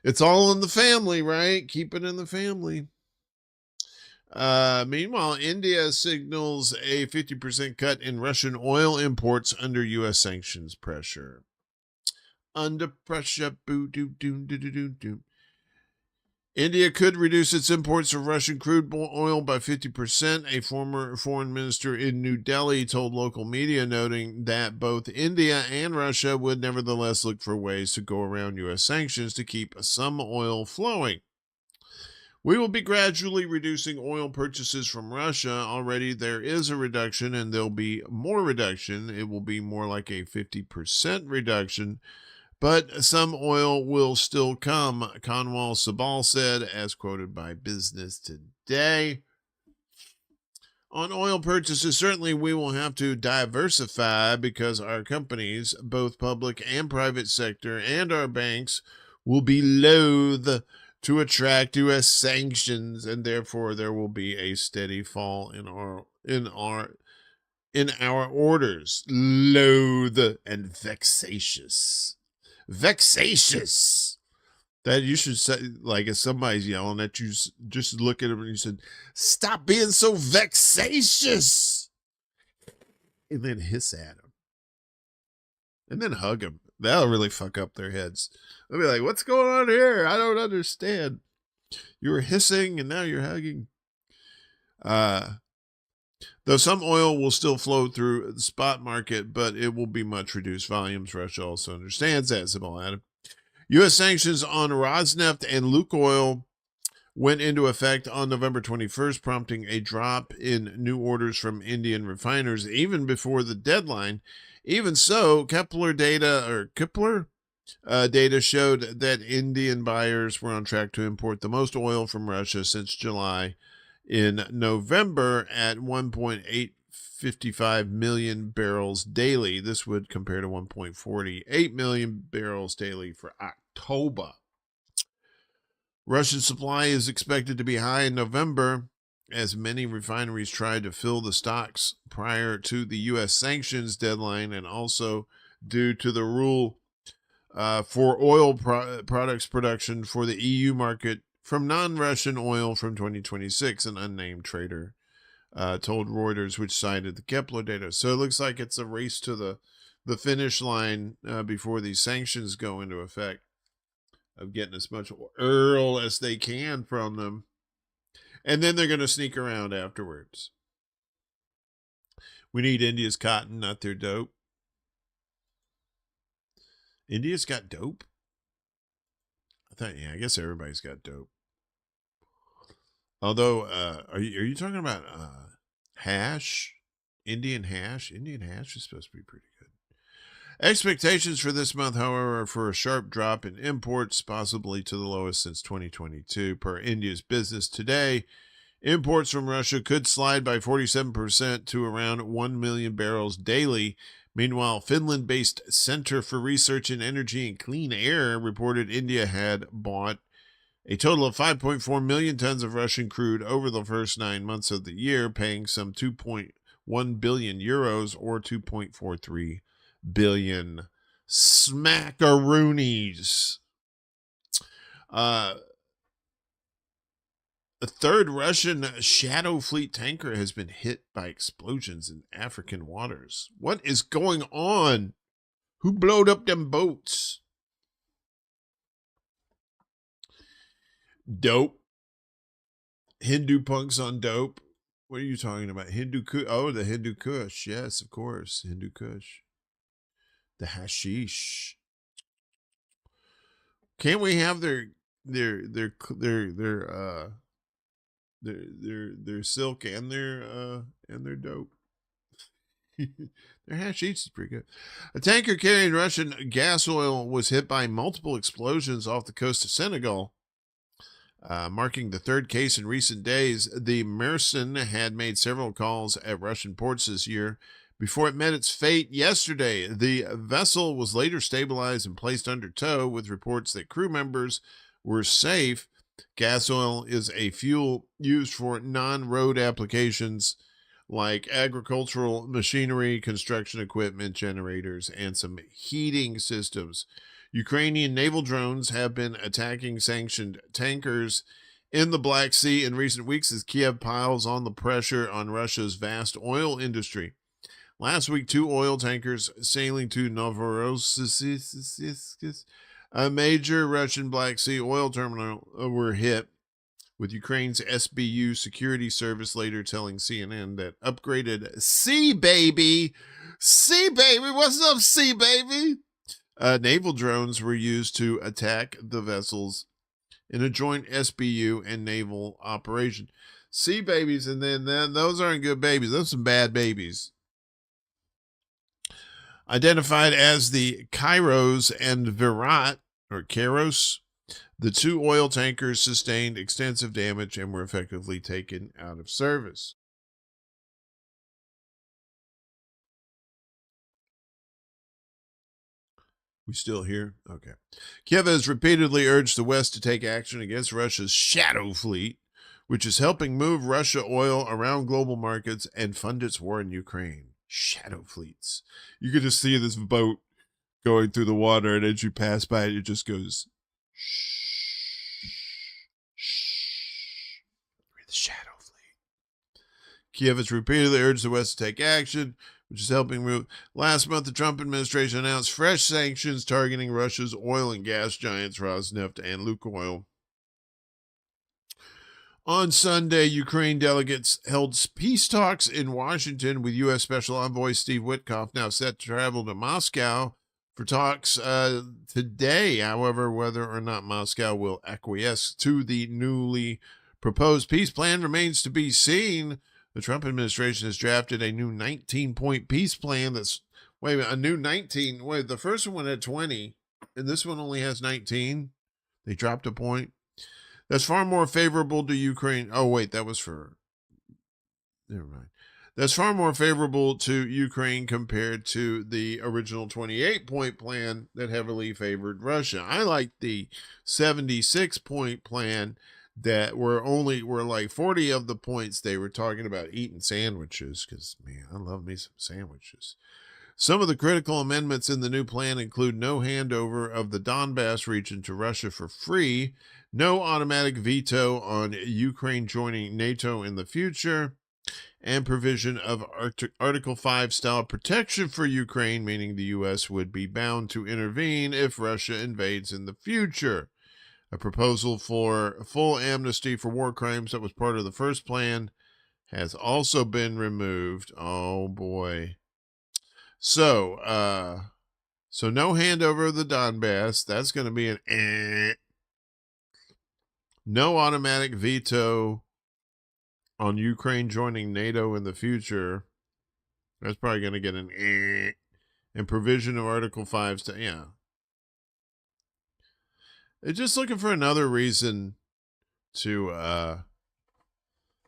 it's all in the family, right? Keep it in the family. Meanwhile, India signals a 50% cut in Russian oil imports under U.S. sanctions pressure. Under pressure, boo-doo-doo-doo-doo-doo. India could reduce its imports of Russian crude oil by 50%, a former foreign minister in New Delhi told local media, noting that both India and Russia would nevertheless look for ways to go around U.S. sanctions to keep some oil flowing. We will be gradually reducing oil purchases from Russia. Already there is a reduction, and there'll be more reduction. It will be more like a 50% reduction. But some oil will still come, Kanwal Sabal said, as quoted by Business Today. On oil purchases, certainly we will have to diversify because our companies, both public and private sector, and our banks will be loath to attract U.S. sanctions, and therefore there will be a steady fall in our orders. Loath and vexatious. Vexatious. That you should say, like, if somebody's yelling at you, just look at them and you said, "Stop being so vexatious," and then hiss at them, and then hug them. That'll really fuck up their heads. They'll be like, "What's going on here? I don't understand. You were hissing and now you're hugging." Though some oil will still flow through the spot market, but it will be much reduced volumes. Russia also understands that, Sabal added. U.S. sanctions on Rosneft and Lukoil went into effect on November 21st, prompting a drop in new orders from Indian refiners even before the deadline. Even so, Kepler data showed that Indian buyers were on track to import the most oil from Russia since July. In November at 1.855 million barrels daily. This would compare to 1.48 million barrels daily for October. Russian supply is expected to be high in November as many refineries tried to fill the stocks prior to the U.S. sanctions deadline, and also due to the rule for oil products production for the EU market from non-Russian oil from 2026, an unnamed trader told Reuters, which cited the Kepler data. So it looks like it's a race to the finish line before these sanctions go into effect, of getting as much oil as they can from them. And then they're going to sneak around afterwards. We need India's cotton, not their dope. India's got dope? I guess everybody's got dope. Although, are you talking about hash? Indian hash? Indian hash is supposed to be pretty good. Expectations for this month, however, are for a sharp drop in imports, possibly to the lowest since 2022. Per India's Business Today, Imports from Russia could slide by 47% to around 1 million barrels daily. Meanwhile, Finland-based Center for Research in Energy and Clean Air reported India had bought a total of 5.4 million tons of Russian crude over the first 9 months of the year, paying some 2.1 billion euros or 2.43 billion smackaroonies. A third Russian Shadow Fleet tanker has been hit by explosions in African waters. What is going on? Who blowed up them boats? Dope. Hindu punks on dope. What are you talking about? Hindu Kush. Oh, the Hindu Kush. Yes, of course. Hindu Kush. The hashish. Can't we have their silk and their dope? Their hashish is pretty good. A tanker carrying Russian gas oil was hit by multiple explosions off the coast of Senegal, marking the third case in recent days. The Petersen had made several calls at Russian ports this year before it met its fate yesterday. The vessel was later stabilized and placed under tow, with reports that crew members were safe. Gas oil is a fuel used for non-road applications like agricultural machinery, construction equipment, generators, and some heating systems. Ukrainian naval drones have been attacking sanctioned tankers in the Black Sea in recent weeks as Kiev piles on the pressure on Russia's vast oil industry. Last week, 2 oil tankers sailing to Novorossiysk, a major Russian Black Sea oil terminal, were hit, with Ukraine's SBU security service later telling CNN that upgraded Sea Baby, what's up, Sea Baby? Naval drones were used to attack the vessels in a joint SBU and naval operation. Sea babies, and then those aren't good babies. Those are some bad babies. Identified as the Kairos and Virat, or Kairos, the 2 oil tankers sustained extensive damage and were effectively taken out of service. We still here? Okay. Kiev has repeatedly urged the West to take action against Russia's Shadow Fleet, which is helping move Russia oil around global markets and fund its war in Ukraine. Shadow fleets. You can just see this boat going through the water, and as you pass by it, it just goes, shh, shh. We're the Shadow Fleet. Kiev has repeatedly urged the West to take action, which is helping move. Last month, the Trump administration announced fresh sanctions targeting Russia's oil and gas giants Rosneft and Lukoil. On Sunday, Ukraine delegates held peace talks in Washington with U.S. Special Envoy Steve Witkoff, now set to travel to Moscow for talks today. However, whether or not Moscow will acquiesce to the newly proposed peace plan remains to be seen. The Trump administration has drafted a new 19-point peace plan that's, wait a minute, a new 19. Wait, the first one had 20, and this one only has 19. They dropped a point. That's far more favorable to Ukraine. Oh, wait, that was for... Never mind. That's far more favorable to Ukraine compared to the original 28-point plan that heavily favored Russia. I like the 76-point plan that were like 40 of the points they were talking about eating sandwiches, because, man, I love me some sandwiches. Some of the critical amendments in the new plan include no handover of the Donbass region to Russia for free, no automatic veto on Ukraine joining NATO in the future, and provision of Article 5 style protection for Ukraine, meaning the U.S. would be bound to intervene if Russia invades in the future. A proposal for full amnesty for war crimes that was part of the first plan has also been removed. Oh, boy. So no handover of the Donbass. That's going to be an eh. No automatic veto on Ukraine joining NATO in the future. That's probably going to get an eh. And provision of Article 5. Yeah. They're just looking for another reason to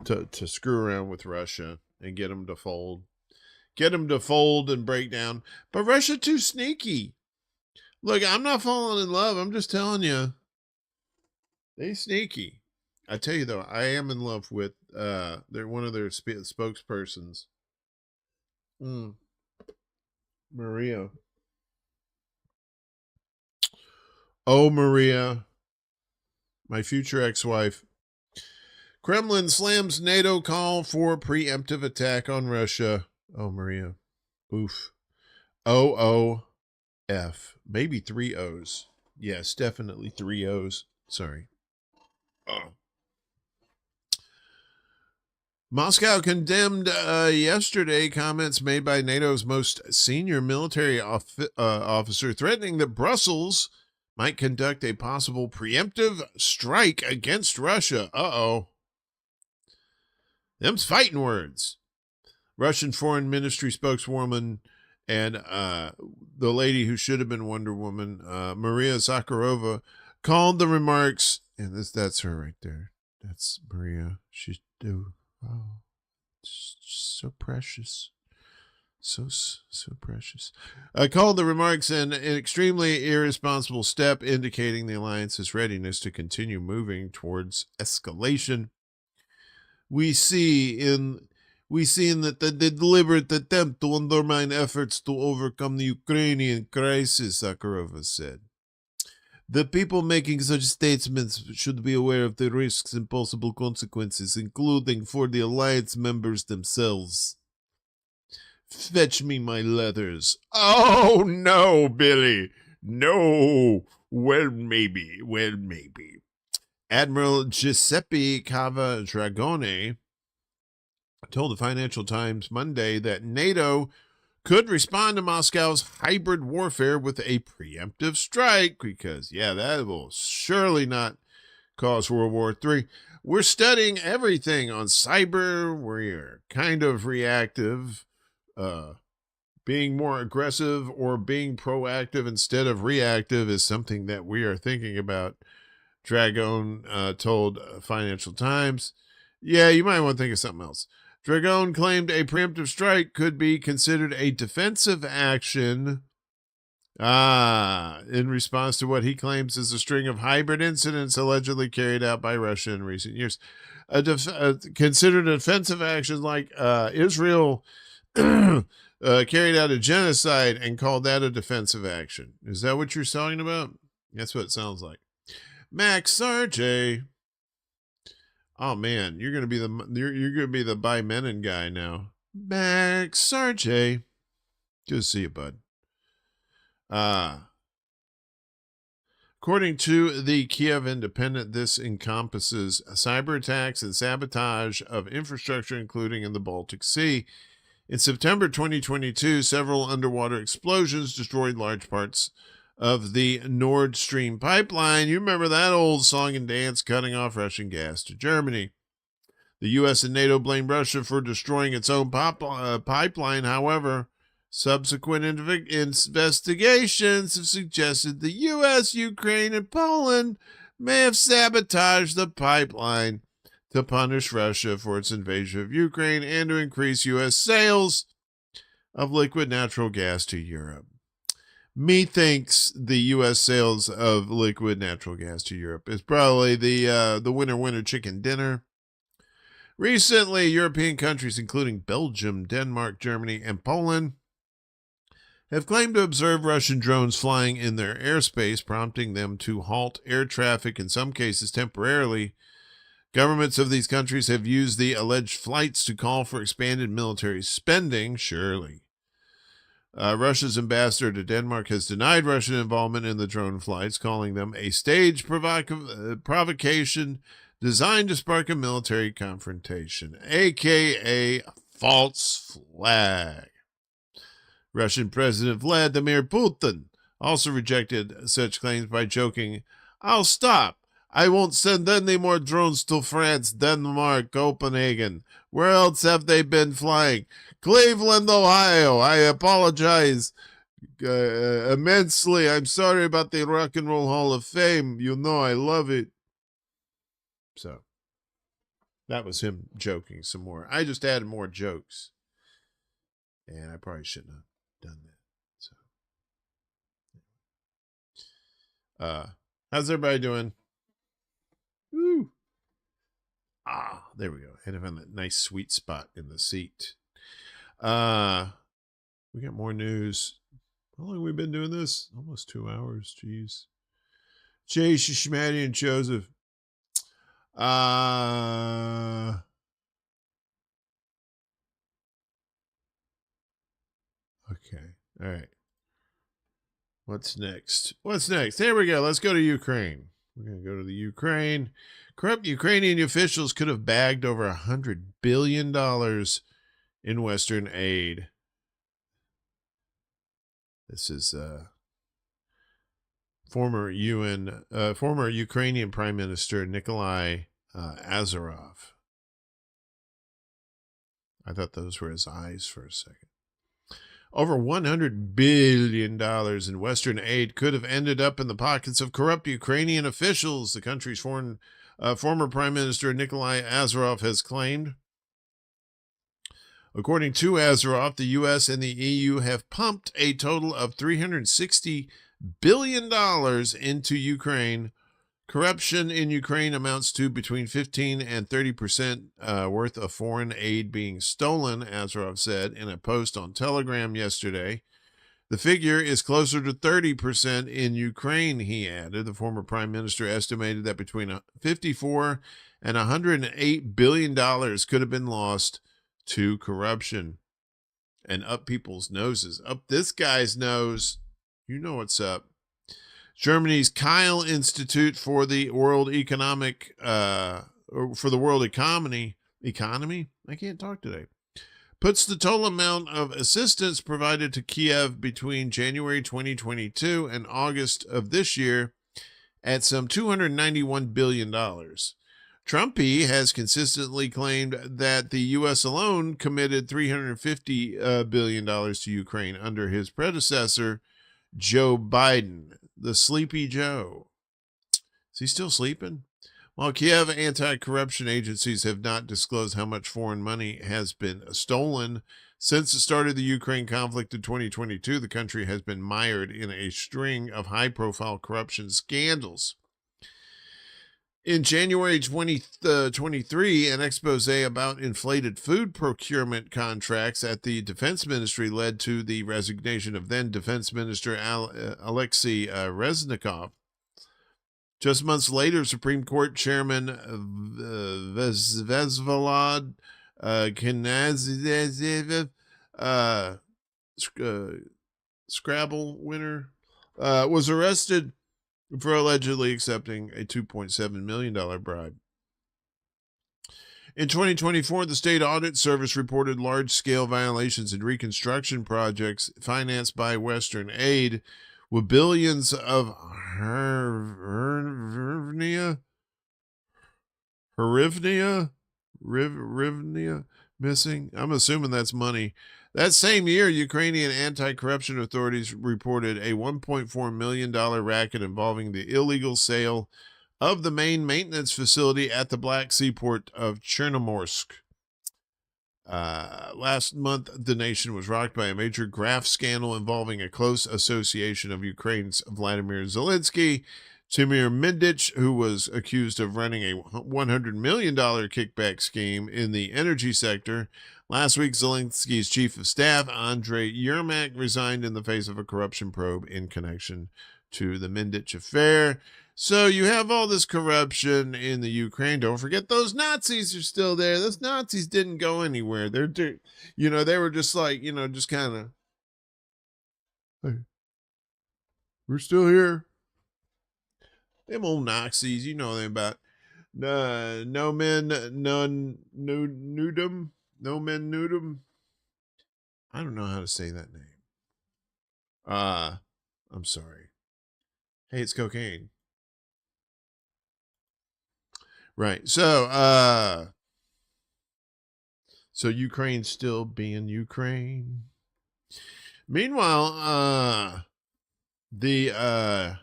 to screw around with Russia and get them to fold. Get them to fold and break down. But Russia too sneaky. Look, I'm not falling in love. I'm just telling you. They sneaky. I tell you though, I am in love with they're one of their spokespersons. Maria. Oh, Maria. My future ex-wife. Kremlin slams NATO call for preemptive attack on Russia. Oh, Maria. Oof. OOF. Maybe 3 O's. Yes, definitely 3 O's. Sorry. Oh. Moscow condemned yesterday comments made by NATO's most senior military officer threatening that Brussels might conduct a possible preemptive strike against Russia. Uh-oh. Them's fighting words. Russian Foreign Ministry spokeswoman and the lady who should have been Wonder Woman, Maria Zakharova, called the remarks, and that's her right there. That's Maria. She's so precious. So precious. Called the remarks an extremely irresponsible step, indicating the alliance's readiness to continue moving towards escalation. We see in that the deliberate attempt to undermine efforts to overcome the Ukrainian crisis, Zakharova said. The people making such statements should be aware of the risks and possible consequences, including for the alliance members themselves. Fetch me my letters. Oh, no, Billy. No. Well, maybe. Admiral Giuseppe Cava Dragone told the Financial Times Monday that NATO could respond to Moscow's hybrid warfare with a preemptive strike because, that will surely not cause World War III. We're studying everything on cyber. We're kind of reactive. Being more aggressive or being proactive instead of reactive is something that we are thinking about, Dragone told Financial Times. Yeah, you might want to think of something else. Dragone claimed a preemptive strike could be considered a defensive action in response to what he claims is a string of hybrid incidents allegedly carried out by Russia in recent years. Considered a defensive action like Israel carried out a genocide and called that a defensive action. Is that what you're talking about? That's what it sounds like. Max Sarge. Oh man, you're gonna be the By Menon guy now. Max Sarge. Good to see you, bud. According to the Kiev Independent, this encompasses cyber attacks and sabotage of infrastructure, including in the Baltic Sea. In September 2022, several underwater explosions destroyed large parts of the Nord Stream pipeline. You remember that old song and dance, cutting off Russian gas to Germany. The U.S. and NATO blame Russia for destroying its own pipeline. However, subsequent investigations have suggested the U.S., Ukraine, and Poland may have sabotaged the pipeline to punish Russia for its invasion of Ukraine and to increase U.S. sales of liquid natural gas to Europe. Methinks the U.S. sales of liquid natural gas to Europe is probably the winter chicken dinner. Recently, European countries, including Belgium, Denmark, Germany, and Poland, have claimed to observe Russian drones flying in their airspace, prompting them to halt air traffic, in some cases temporarily. Governments of these countries have used the alleged flights to call for expanded military spending, surely. Russia's ambassador to Denmark has denied Russian involvement in the drone flights, calling them a staged provocation designed to spark a military confrontation, a.k.a. false flag. Russian President Vladimir Putin also rejected such claims by joking, "I'll stop. I won't send any more drones to France, Denmark, Copenhagen. Where else have they been flying? Cleveland, Ohio. I apologize immensely. I'm sorry about the Rock and Roll Hall of Fame. You know I love it." So, That was him joking some more. I just added more jokes. And I probably shouldn't have done that. So, how's everybody doing? Woo. There we go. Had to find that nice sweet spot in the seat. We got more news. How long have we been doing this? Almost 2 hours. Jeez. Jay, Shishmati, and Joseph. Okay. All right. What's next? Here we go. Let's go to Ukraine. We're going to go to the Ukraine. Corrupt Ukrainian officials could have bagged over $100 billion in Western aid. This is former Ukrainian Prime Minister Nikolai Azarov. I thought those were his eyes for a second. Over $100 billion in Western aid could have ended up in the pockets of corrupt Ukrainian officials, the country's former Prime Minister Nikolai Azarov has claimed. According to Azarov, the U.S. and the EU have pumped a total of $360 billion into Ukraine. Corruption in Ukraine amounts to between 15 and 30% worth of foreign aid being stolen, Azarov said in a post on Telegram yesterday. The figure is closer to 30% in Ukraine, he added. The former prime minister estimated that between $54 and $108 billion could have been lost to corruption. And up people's noses. Up this guy's nose. You know what's up. Germany's Keil Institute for the World Economy. I can't talk today. Puts the total amount of assistance provided to Kiev between January 2022 and August of this year at some $291 billion. Trumpy has consistently claimed that the U.S. alone committed $350 billion to Ukraine under his predecessor, Joe Biden, the Sleepy Joe. Is he still sleeping? While Kiev anti-corruption agencies have not disclosed how much foreign money has been stolen since the start of the Ukraine conflict in 2022, the country has been mired in a string of high-profile corruption scandals. In January 2023, an expose about inflated food procurement contracts at the Defense Ministry led to the resignation of then Defense Minister Alexei Reznikov. Just months later, Supreme Court Chairman Vezvolod Knyazhov, Scrabble winner, was arrested for allegedly accepting a $2.7 million bribe. In 2024, the State Audit Service reported large-scale violations in reconstruction projects financed by Western aid, with billions of hryvnia missing. I'm assuming that's money. That same year, Ukrainian anti-corruption authorities reported a $1.4 million racket involving the illegal sale of the main maintenance facility at the Black Sea port of Chernomorsk. Last month, the nation was rocked by a major graft scandal involving a close association of Ukraine's Vladimir Zelensky, Timur Mindich, who was accused of running a $100 million kickback scheme in the energy sector. Last week, Zelensky's chief of staff, Andrei Yermak, resigned in the face of a corruption probe in connection to the Mindich affair. So you have all this corruption in the Ukraine. Don't forget those Nazis are still there. Those Nazis didn't go anywhere. They were just like, just kind of, hey, we're still here. Them old Nazis, you know them about no men nudum. I don't know how to say that name. I'm sorry. Hey, it's cocaine. Right. So Ukraine's still being Ukraine. Meanwhile, the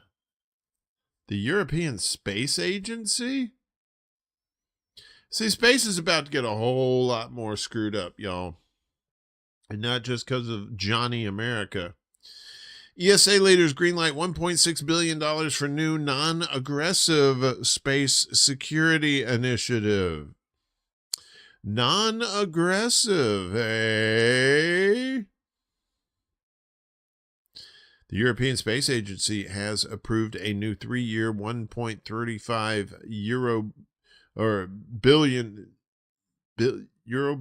European Space Agency See, space is about to get a whole lot more screwed up, y'all. And not just because of Johnny America. ESA leaders greenlight $1.6 billion for new non-aggressive space security initiative. Non-aggressive, eh? The European Space Agency has approved a new 3-year 1.35 euro or billion euro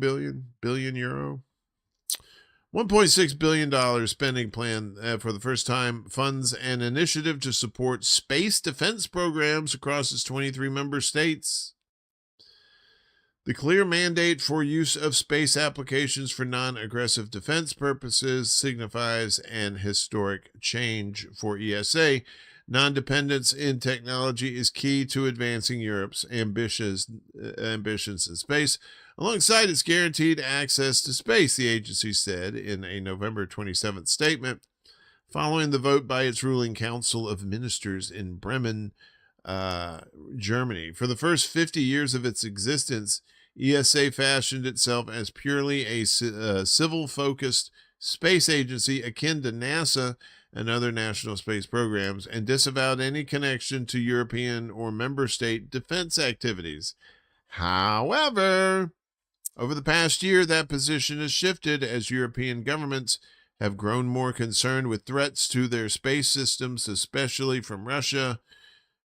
$1.6 billion spending plan for the first time funds an initiative to support space defense programs across its 23 member states. The clear mandate for use of space applications for non-aggressive defense purposes signifies an historic change for ESA. Non-dependence in technology is key to advancing Europe's ambitions in space, alongside its guaranteed access to space, the agency said in a November 27th statement, following the vote by its ruling Council of Ministers in Bremen, Germany. For the first 50 years of its existence, ESA fashioned itself as purely a civil-focused space agency akin to NASA and other national space programs, and disavowed any connection to European or member state defense activities. However, over the past year, that position has shifted as European governments have grown more concerned with threats to their space systems, especially from Russia,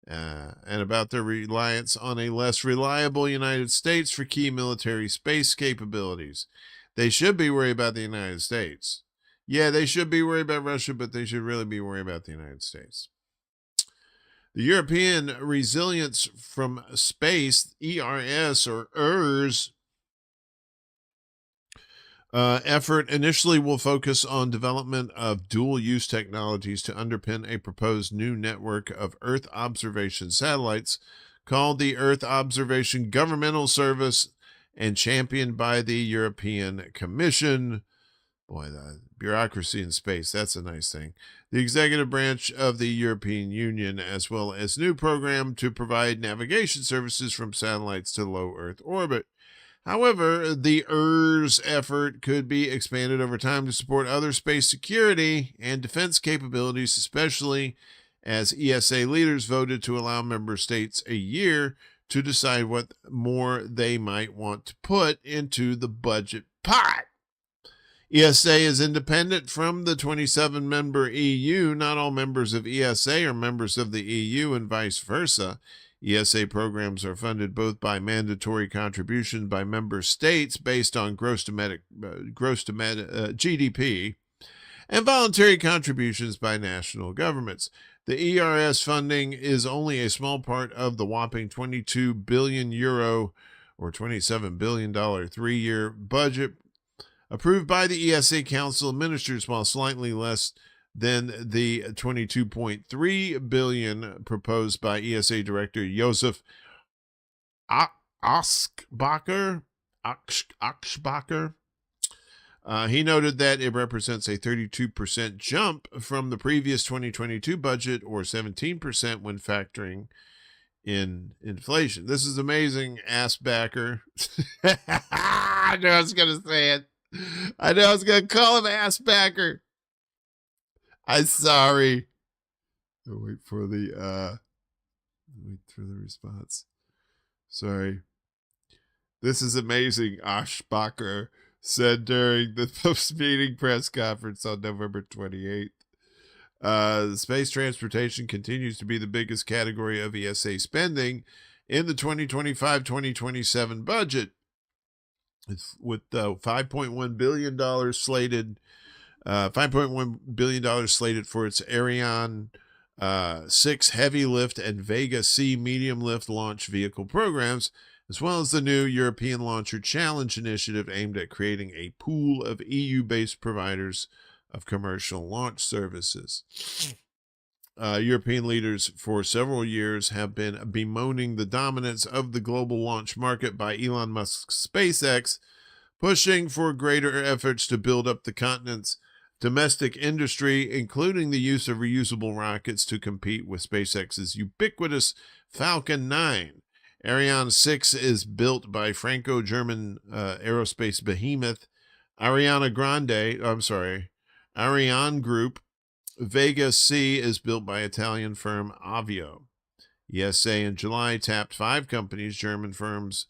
and about their reliance on a less reliable United States for key military space capabilities. They should be worried about the United States. Yeah, they should be worried about Russia, but they should really be worried about the United States. The European Resilience from Space, ERS or ERS, effort initially will focus on development of dual-use technologies to underpin a proposed new network of Earth observation satellites called the Earth Observation Governmental Service and championed by the European Commission. Boy, the bureaucracy in space, that's a nice thing. The executive branch of the European Union, as well as new program to provide navigation services from satellites to low Earth orbit. However, the ERS effort could be expanded over time to support other space security and defense capabilities, especially as ESA leaders voted to allow member states a year to decide what more they might want to put into the budget pot. ESA is independent from the 27-member EU. Not all members of ESA are members of the EU and vice versa. ESA programs are funded both by mandatory contributions by member states based on gross domestic GDP and voluntary contributions by national governments. The ERS funding is only a small part of the whopping 22 billion euro or $27 billion 3-year budget approved by the ESA Council of Ministers, while slightly less than the 22.3 billion proposed by ESA Director Josef Aschbacher. He noted that it represents a 32% jump from the previous 2022 budget, or 17% when factoring in inflation. This is amazing, Aschbacher. I knew I was going to say it. I know I was going to call him Aschbacher. I'm sorry. I'll wait for the response. Sorry. This is amazing, Aschbacher said during the post-meeting press conference on November 28th. Space transportation continues to be the biggest category of ESA spending in the 2025-2027 budget, with $5.1 billion slated. $5.1 billion slated for its Ariane 6 heavy lift and Vega C medium lift launch vehicle programs, as well as the new European Launcher Challenge initiative aimed at creating a pool of EU-based providers of commercial launch services. European leaders for several years have been bemoaning the dominance of the global launch market by Elon Musk's SpaceX, pushing for greater efforts to build up the continent's domestic industry, including the use of reusable rockets to compete with SpaceX's ubiquitous Falcon 9 Ariane 6 is built by Franco-German aerospace behemoth Ariane Group. Vega C is built by Italian firm Avio. ESA in July tapped 5 companies, German firms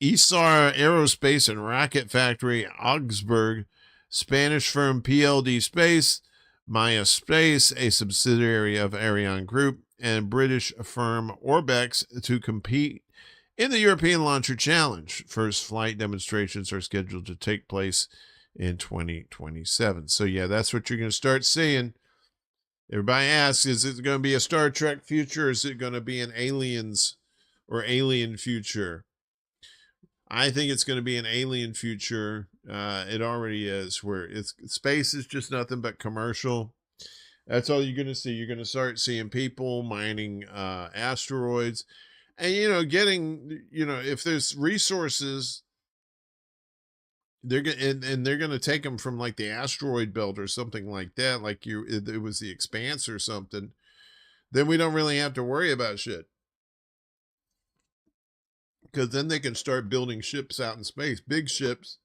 Isar Aerospace and Rocket Factory Augsburg, Spanish firm PLD Space, Maya Space, a subsidiary of Ariane Group, and British firm Orbex to compete in the European Launcher Challenge. First flight demonstrations are scheduled to take place in 2027. So yeah, that's what you're going to start seeing. Everybody asks, is it going to be a Star Trek future, or is it going to be an Aliens or Alien future? I think it's going to be an alien future. It already is, where space is just nothing but commercial. That's all you're going to see. You're going to start seeing people mining asteroids, and getting, if there's resources, they're going to take them from like the asteroid belt or something like that. Like it was the Expanse or something. Then we don't really have to worry about shit. Because then they can start building ships out in space, big ships,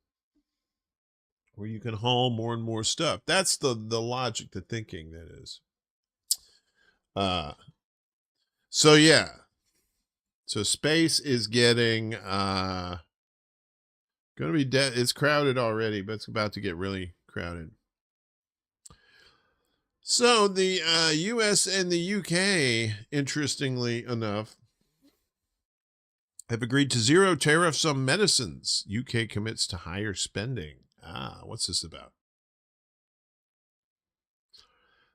where you can haul more and more stuff. That's the logic, the thinking, that is. So yeah. So space is getting going to be it's crowded already, but it's about to get really crowded. So the US and the UK, interestingly enough, have agreed to zero tariffs on medicines. UK commits to higher spending. What's this about?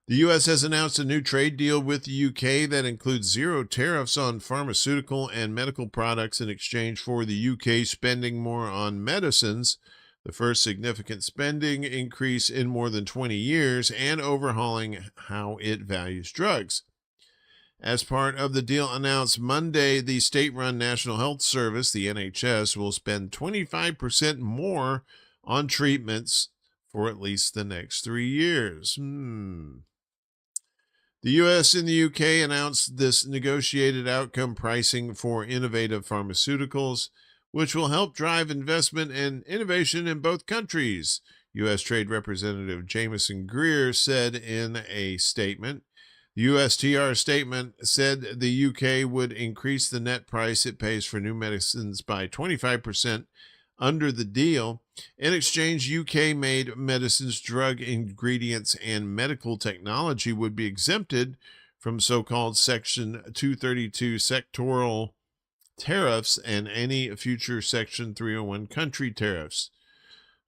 The U.S. has announced a new trade deal with the U.K. that includes zero tariffs on pharmaceutical and medical products in exchange for the U.K. spending more on medicines, the first significant spending increase in more than 20 years, and overhauling how it values drugs. As part of the deal announced Monday, the state-run National Health Service, the NHS, will spend 25% more on treatments for at least the next 3 years. The U.S. and the U.K. announced this negotiated outcome pricing for innovative pharmaceuticals, which will help drive investment and innovation in both countries, U.S. Trade Representative Jameson Greer said in a statement. The USTR statement said the U.K. would increase the net price it pays for new medicines by 25% under the deal. In exchange, UK-made medicines, drug ingredients, and medical technology would be exempted from so-called Section 232 sectoral tariffs and any future Section 301 country tariffs.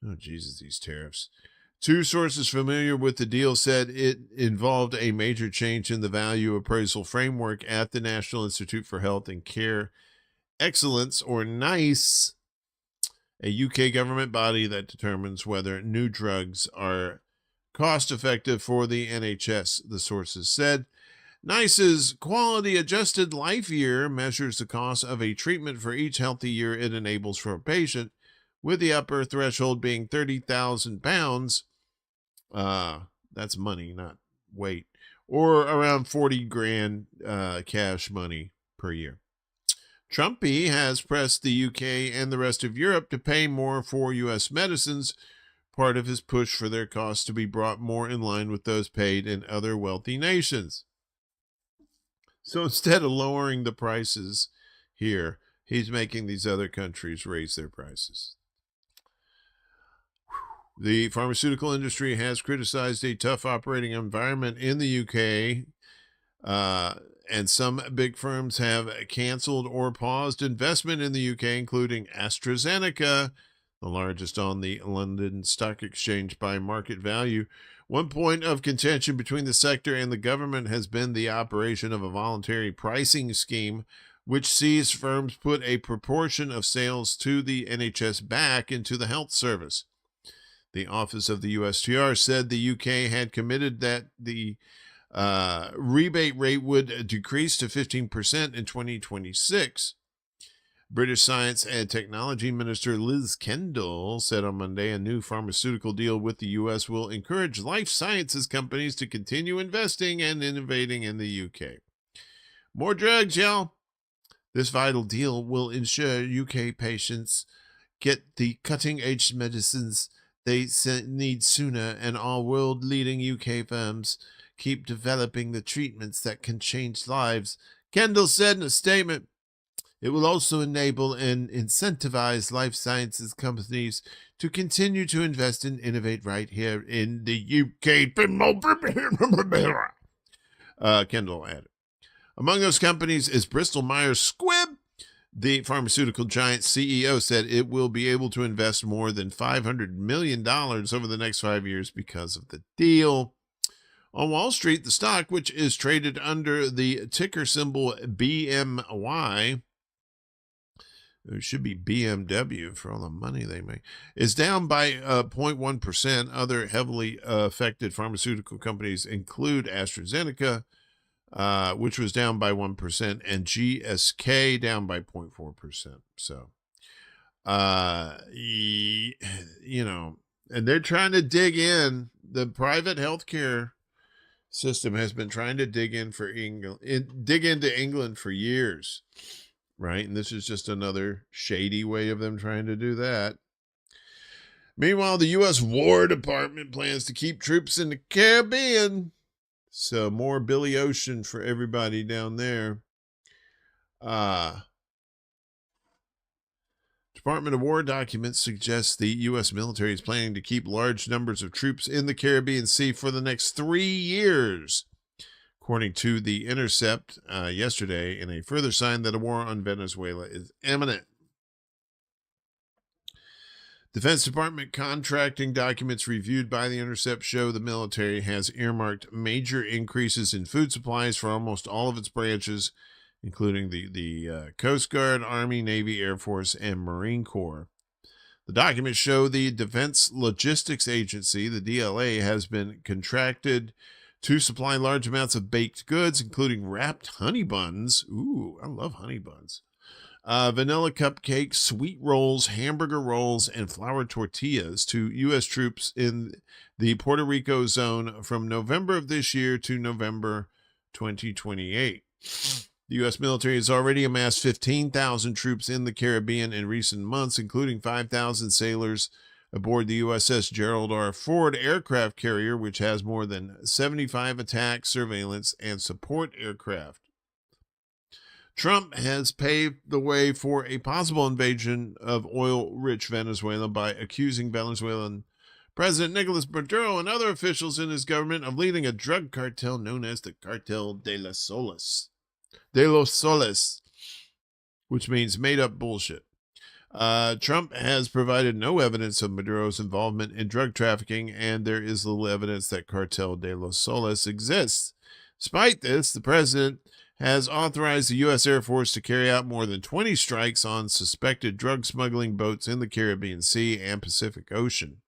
Oh, Jesus, these tariffs. Two sources familiar with the deal said it involved a major change in the value appraisal framework at the National Institute for Health and Care Excellence, or NICE, a UK government body that determines whether new drugs are cost-effective for the NHS, the sources said. NICE's quality-adjusted life year measures the cost of a treatment for each healthy year it enables for a patient, with the upper threshold being £30,000. That's money, not weight, or around 40 grand cash money per year. Trumpy has pressed the UK and the rest of Europe to pay more for U.S. medicines, part of his push for their costs to be brought more in line with those paid in other wealthy nations. So instead of lowering the prices here, he's making these other countries raise their prices. The pharmaceutical industry has criticized a tough operating environment in the UK, and some big firms have canceled or paused investment in the UK, including AstraZeneca, the largest on the London Stock Exchange by market value. One point of contention between the sector and the government has been the operation of a voluntary pricing scheme, which sees firms put a proportion of sales to the NHS back into the health service. The office of the USTR said the UK had committed that the rebate rate would decrease to 15% in 2026. British Science and Technology Minister Liz Kendall said on Monday a new pharmaceutical deal with the U.S. will encourage life sciences companies to continue investing and innovating in the UK. More drugs, y'all. This vital deal will ensure UK patients get the cutting-edge medicines they need sooner, and all world-leading UK firms keep developing the treatments that can change lives, Kendall said in a statement. It will also enable and incentivize life sciences companies to continue to invest and innovate right here in the UK. Kendall added. Among those companies is Bristol Myers Squibb. The pharmaceutical giant CEO said it will be able to invest more than $500 million over the next 5 years because of the deal. On Wall Street, the stock, which is traded under the ticker symbol BMY, it should be BMW for all the money they make, is down by 0.1%. Other heavily affected pharmaceutical companies include AstraZeneca, which was down by 1%, and GSK down by 0.4%. So, you know, and they're trying to dig in. The private healthcare system has been trying to dig into England for years, right? And this is just another shady way of them trying to do that. Meanwhile, the U.S. War Department plans to keep troops in the Caribbean. So more Billy Ocean for everybody down there. Department of War documents suggest the U.S. military is planning to keep large numbers of troops in the Caribbean Sea for the next 3 years, according to The Intercept yesterday, in a further sign that a war on Venezuela is imminent. Defense Department contracting documents reviewed by The Intercept show the military has earmarked major increases in food supplies for almost all of its branches, including the Coast Guard, Army, Navy, Air Force, and Marine Corps. The documents show the Defense Logistics Agency, the DLA, has been contracted to supply large amounts of baked goods, including wrapped honey buns. Ooh, I love honey buns. Vanilla cupcakes, sweet rolls, hamburger rolls, and flour tortillas to U.S. troops in the Puerto Rico zone from November of this year to November 2028. The U.S. military has already amassed 15,000 troops in the Caribbean in recent months, including 5,000 sailors aboard the USS Gerald R. Ford aircraft carrier, which has more than 75 attack, surveillance, and support aircraft. Trump has paved the way for a possible invasion of oil-rich Venezuela by accusing Venezuelan President Nicolas Maduro and other officials in his government of leading a drug cartel known as the Cartel de los Soles, which means made-up bullshit. Trump has provided no evidence of Maduro's involvement in drug trafficking, and there is little evidence that Cartel de los Soles exists. Despite this, the president has authorized the U.S. Air Force to carry out more than 20 strikes on suspected drug smuggling boats in the Caribbean Sea and Pacific Ocean.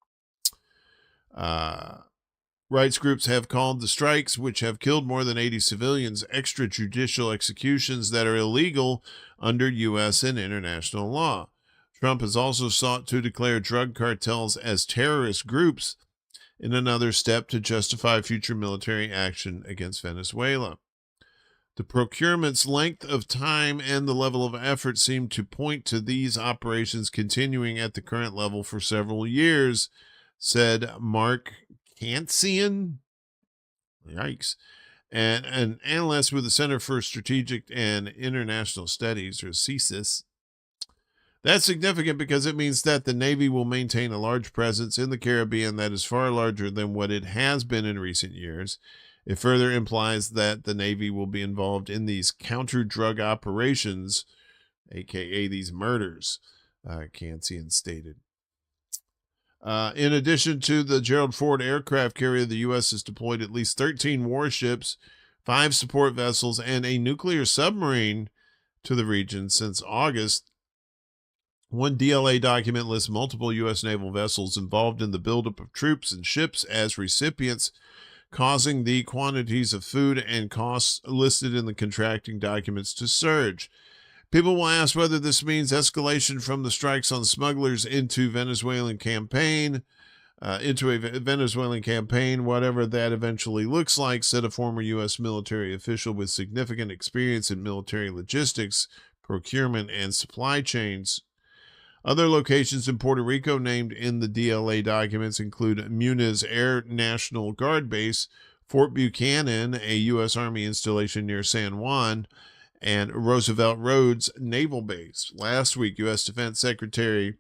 Rights groups have called the strikes, which have killed more than 80 civilians, extrajudicial executions that are illegal under U.S. and international law. Trump has also sought to declare drug cartels as terrorist groups in another step to justify future military action against Venezuela. The procurement's length of time and the level of effort seem to point to these operations continuing at the current level for several years, said Mark Kansian, yikes, and an analyst with the Center for Strategic and International Studies, or CSIS. That's significant because it means that the Navy will maintain a large presence in the Caribbean that is far larger than what it has been in recent years. It further implies that the Navy will be involved in these counter-drug operations, aka these murders, Kansian stated. In addition to the Gerald Ford aircraft carrier, the U.S. has deployed at least 13 warships, 5 support vessels, and a nuclear submarine to the region since August. One DLA document lists multiple U.S. naval vessels involved in the buildup of troops and ships as recipients, causing the quantities of food and costs listed in the contracting documents to surge. People will ask whether this means escalation from the strikes on smugglers into a Venezuelan campaign, whatever that eventually looks like, said a former U.S. military official with significant experience in military logistics, procurement, and supply chains. Other locations in Puerto Rico named in the DLA documents include Muniz Air National Guard Base, Fort Buchanan, a U.S. Army installation near San Juan, and Roosevelt Roads Naval Base. Last week, U.S. Defense Secretary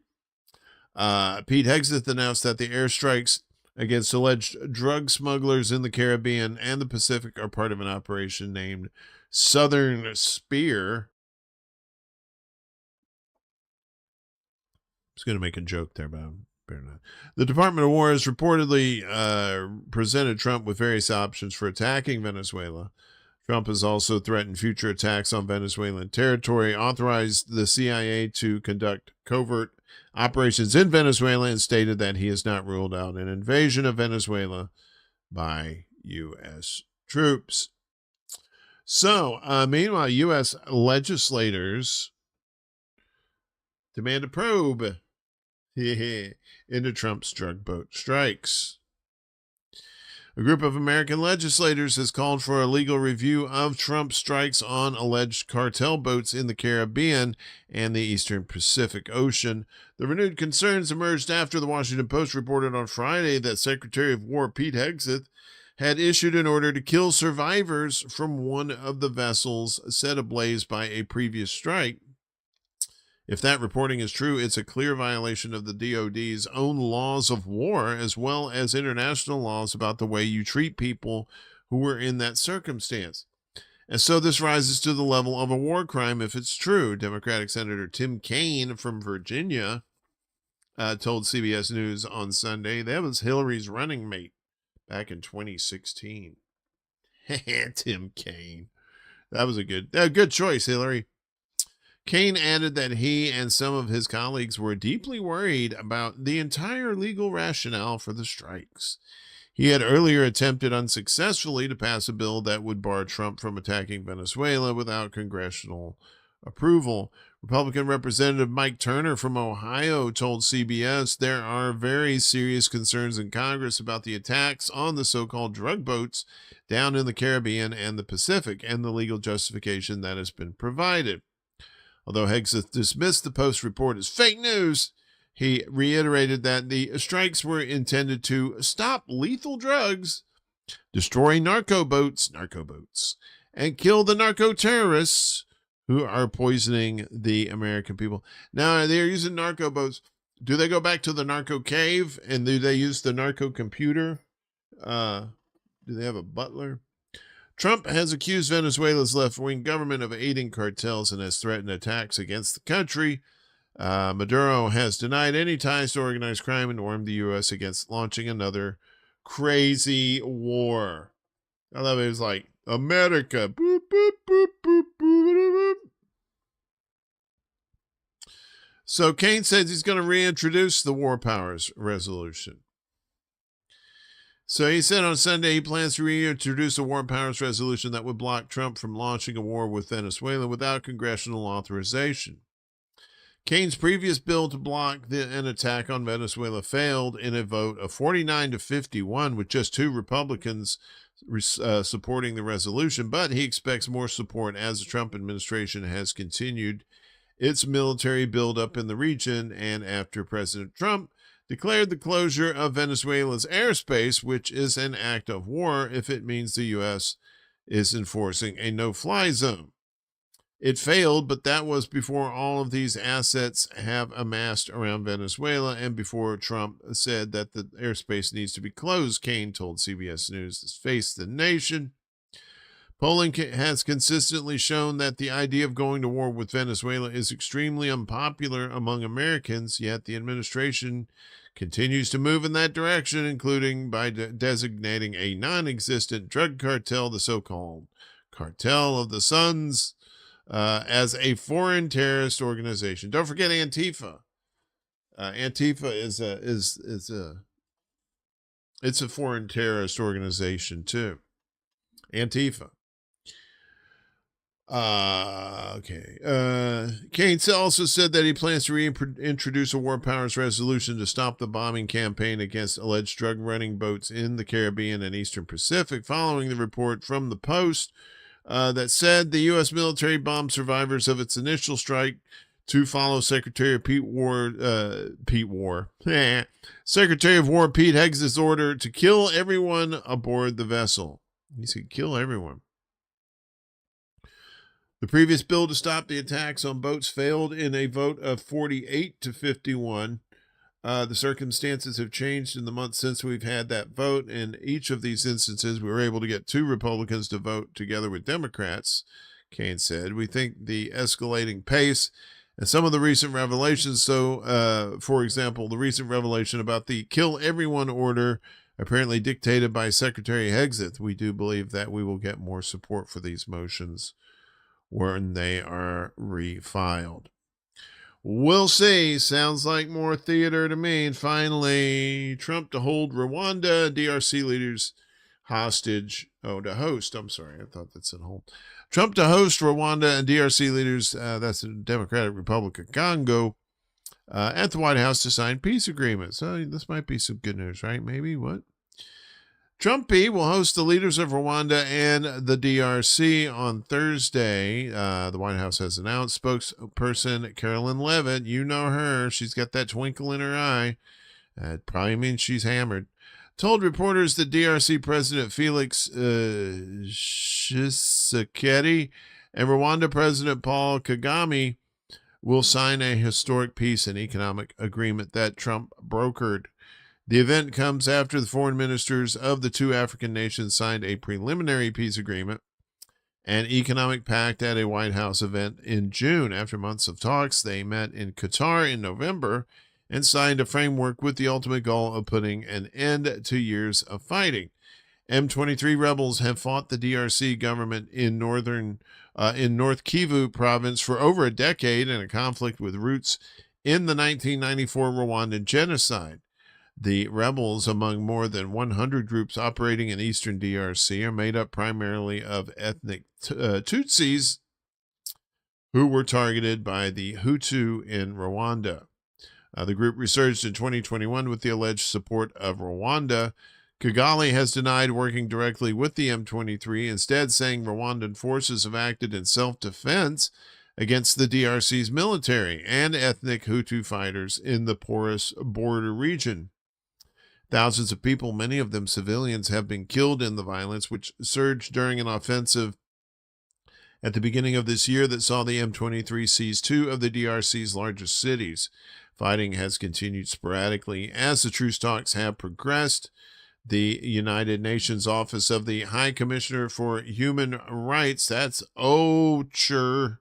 Pete Hegseth announced that the airstrikes against alleged drug smugglers in the Caribbean and the Pacific are part of an operation named Southern Spear. I was going to make a joke there, but I'm better not. The Department of War has reportedly presented Trump with various options for attacking Venezuela. Trump has also threatened future attacks on Venezuelan territory, authorized the CIA to conduct covert operations in Venezuela, and stated that he has not ruled out an invasion of Venezuela by U.S. troops. So, meanwhile, U.S. legislators demand a probe into Trump's drug boat strikes. A group of American legislators has called for a legal review of Trump's strikes on alleged cartel boats in the Caribbean and the Eastern Pacific Ocean. The renewed concerns emerged after the Washington Post reported on Friday that Secretary of War Pete Hegseth had issued an order to kill survivors from one of the vessels set ablaze by a previous strike. If that reporting is true, it's a clear violation of the DOD's own laws of war, as well as international laws about the way you treat people who were in that circumstance. And so this rises to the level of a war crime if it's true. Democratic Senator Tim Kaine from Virginia told CBS News on Sunday that was Hillary's running mate back in 2016. Tim Kaine. That was a good choice, Hillary. Kaine added that he and some of his colleagues were deeply worried about the entire legal rationale for the strikes. He had earlier attempted unsuccessfully to pass a bill that would bar Trump from attacking Venezuela without congressional approval. Republican Representative Mike Turner from Ohio told CBS there are very serious concerns in Congress about the attacks on the so-called drug boats down in the Caribbean and the Pacific and the legal justification that has been provided. Although Hegseth dismissed the Post report as fake news, he reiterated that the strikes were intended to stop lethal drugs, destroy narco boats, and kill the narco terrorists who are poisoning the American people. Now, they're using narco boats. Do they go back to the narco cave, and do they use the narco computer? Do they have a butler? Trump has accused Venezuela's left-wing government of aiding cartels and has threatened attacks against the country. Maduro has denied any ties to organized crime and warned the U.S. against launching another crazy war. I love it. It was like, America. Boop, boop, boop, boop, boop, boop. So Kaine says he's going to reintroduce the War Powers Resolution. So he said on Sunday he plans to reintroduce a war powers resolution that would block Trump from launching a war with Venezuela without congressional authorization. Kaine's previous bill to block an attack on Venezuela failed in a vote of 49-51 with just 2 Republicans supporting the resolution, but he expects more support as the Trump administration has continued its military buildup in the region and after President Trump declared the closure of Venezuela's airspace, which is an act of war if it means the U.S. is enforcing a no-fly zone. It failed, but that was before all of these assets have amassed around Venezuela and before Trump said that the airspace needs to be closed, Kaine told CBS News to Face the Nation. Polling has consistently shown that the idea of going to war with Venezuela is extremely unpopular among Americans, yet the administration continues to move in that direction, including by designating a non-existent drug cartel, the so-called Cartel of the Suns, as a foreign terrorist organization. Don't forget Antifa. Antifa it's a foreign terrorist organization too. Antifa. Okay. Kaine also said that he plans to reintroduce a war powers resolution to stop the bombing campaign against alleged drug running boats in the Caribbean and Eastern Pacific following the report from the Post that said the U.S. military bombed survivors of its initial strike to follow Secretary of Secretary of War Pete Hegseth's order to kill everyone aboard the vessel. He said, kill everyone. The previous bill to stop the attacks on boats failed in a vote of 48 to 51. The circumstances have changed in the months since we've had that vote. In each of these instances, we were able to get 2 Republicans to vote together with Democrats, Kane said. We think the escalating pace and some of the recent revelations, for example, the recent revelation about the kill everyone order apparently dictated by Secretary Hegseth, we do believe that we will get more support for these motions when they are refiled. We'll see. Sounds like more theater to me. And finally, Trump to hold Rwanda DRC leaders hostage. Oh, to host. I'm sorry. I thought that said hold. Trump to host Rwanda and DRC leaders, that's the Democratic Republic of Congo, at the White House to sign peace agreements. So this might be some good news, right? Maybe. What? Trumpy will host the leaders of Rwanda and the DRC on Thursday. The White House has announced. Spokesperson Carolyn Levitt, you know her. She's got that twinkle in her eye. It probably means she's hammered. Told reporters that DRC President Felix Tshisekedi and Rwanda President Paul Kagame will sign a historic peace and economic agreement that Trump brokered. The event comes after the foreign ministers of the 2 African nations signed a preliminary peace agreement and economic pact at a White House event in June. After months of talks, they met in Qatar in November and signed a framework with the ultimate goal of putting an end to years of fighting. M23 rebels have fought the DRC government in North Kivu province for over a decade in a conflict with roots in the 1994 Rwandan genocide. The rebels, among more than 100 groups operating in eastern DRC, are made up primarily of ethnic Tutsis who were targeted by the Hutu in Rwanda. The group resurged in 2021 with the alleged support of Rwanda. Kigali has denied working directly with the M23, instead saying Rwandan forces have acted in self-defense against the DRC's military and ethnic Hutu fighters in the porous border region. Thousands of people, many of them civilians, have been killed in the violence, which surged during an offensive at the beginning of this year that saw the M23 seize 2 of the DRC's largest cities. Fighting has continued sporadically as the truce talks have progressed. The United Nations Office of the High Commissioner for Human Rights, that's OCHR,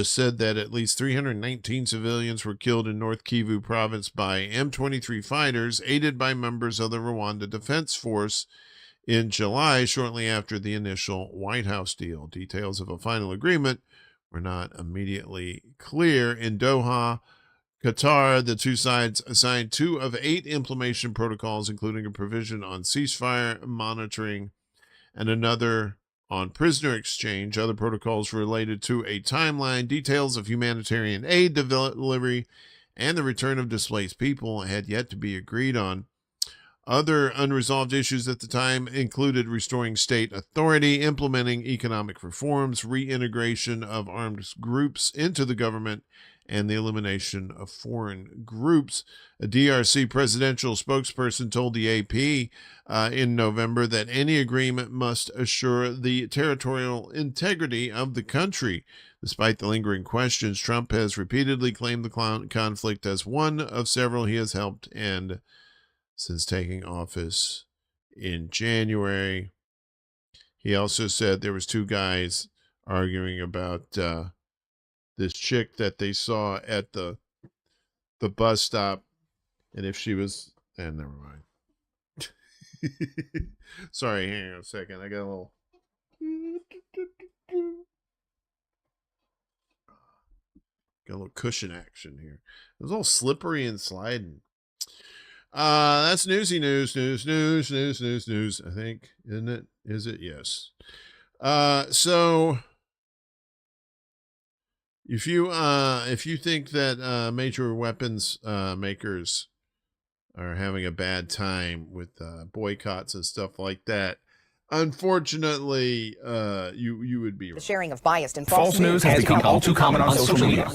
said that at least 319 civilians were killed in North Kivu province by M23 fighters, aided by members of the Rwanda Defense Force in July, shortly after the initial White House deal. Details of a final agreement were not immediately clear. In Doha, Qatar, the 2 sides signed 2 of 8 implementation protocols, including a provision on ceasefire monitoring and another on prisoner exchange. Other protocols related to a timeline, details of humanitarian aid delivery, and the return of displaced people had yet to be agreed on. Other unresolved issues at the time included restoring state authority, implementing economic reforms, reintegration of armed groups into the government, and the elimination of foreign groups. A DRC presidential spokesperson told the AP in November that any agreement must assure the territorial integrity of the country. Despite the lingering questions, Trump has repeatedly claimed the conflict as one of several he has helped end since taking office in January. He also said there was 2 guys arguing about this chick that they saw at the bus stop, and if she was, and never mind. Sorry, hang on a second. I got a little cushion action here. It was all slippery and sliding. That's newsy news, news, I think, isn't it? Is it? Yes. So if you think that major weapons makers are having a bad time with boycotts and stuff like that, Unfortunately, you would be The wrong. sharing of biased and False news has become all too common on social media.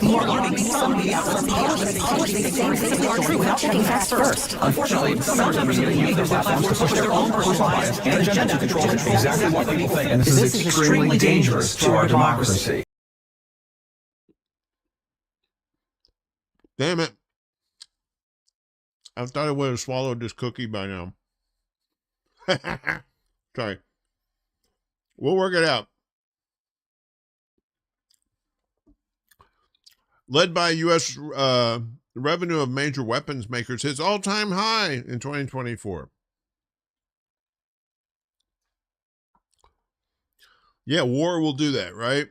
Checking facts first. Unfortunately, some members of the media use those platforms to push their own personal bias and agenda to control exactly what people think. And this is extremely dangerous to our democracy. Damn it. I thought I would have swallowed this cookie by now. Sorry. We'll work it out. Led by U.S. Revenue of major weapons makers hits all-time high in 2024. Yeah, war will do that, right?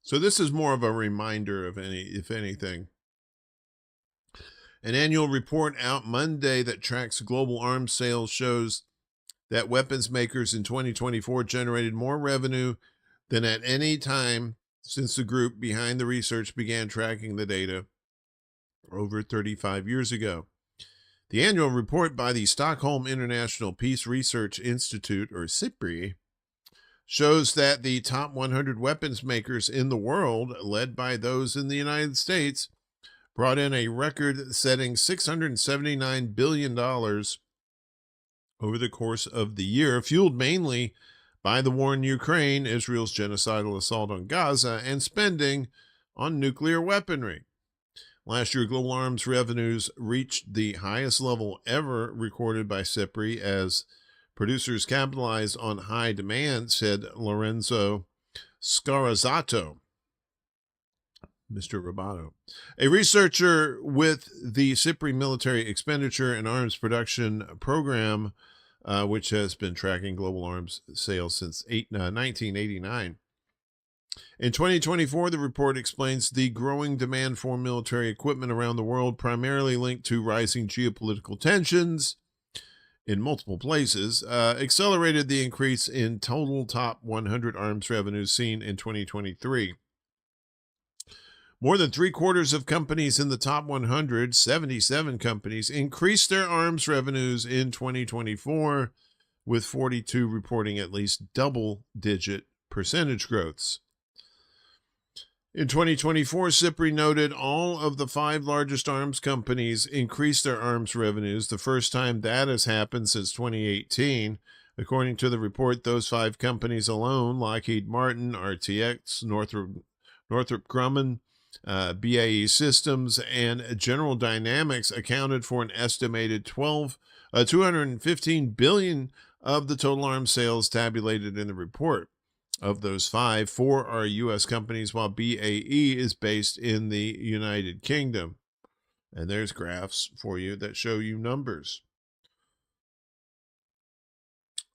So this is more of a reminder of if anything. An annual report out Monday that tracks global arms sales shows that weapons makers in 2024 generated more revenue than at any time since the group behind the research began tracking the data over 35 years ago. The annual report by the Stockholm International Peace Research Institute, or SIPRI, shows that the top 100 weapons makers in the world, led by those in the United States, brought in a record-setting $679 billion over the course of the year, fueled mainly by the war in Ukraine, Israel's genocidal assault on Gaza, and spending on nuclear weaponry. Last year, global arms revenues reached the highest level ever recorded by SIPRI as producers capitalized on high demand, said Lorenzo Scarazzato, Mr. Roboto, a researcher with the SIPRI Military Expenditure and Arms Production Program, which has been tracking global arms sales since 1989. In 2024, the report explains the growing demand for military equipment around the world, primarily linked to rising geopolitical tensions in multiple places, accelerated the increase in total top 100 arms revenues seen in 2023. More than 3/4 of companies in the top 100, 77 companies, increased their arms revenues in 2024, with 42 reporting at least double-digit percentage growths. In 2024, SIPRI noted all of the 5 largest arms companies increased their arms revenues, the first time that has happened since 2018. According to the report, those 5 companies alone, Lockheed Martin, RTX, Northrop Grumman, BAE Systems, and General Dynamics, accounted for an estimated $215 billion of the total arms sales tabulated in the report. Of those 5, 4 are U.S. companies, while BAE is based in the United Kingdom. And there's graphs for you that show you numbers.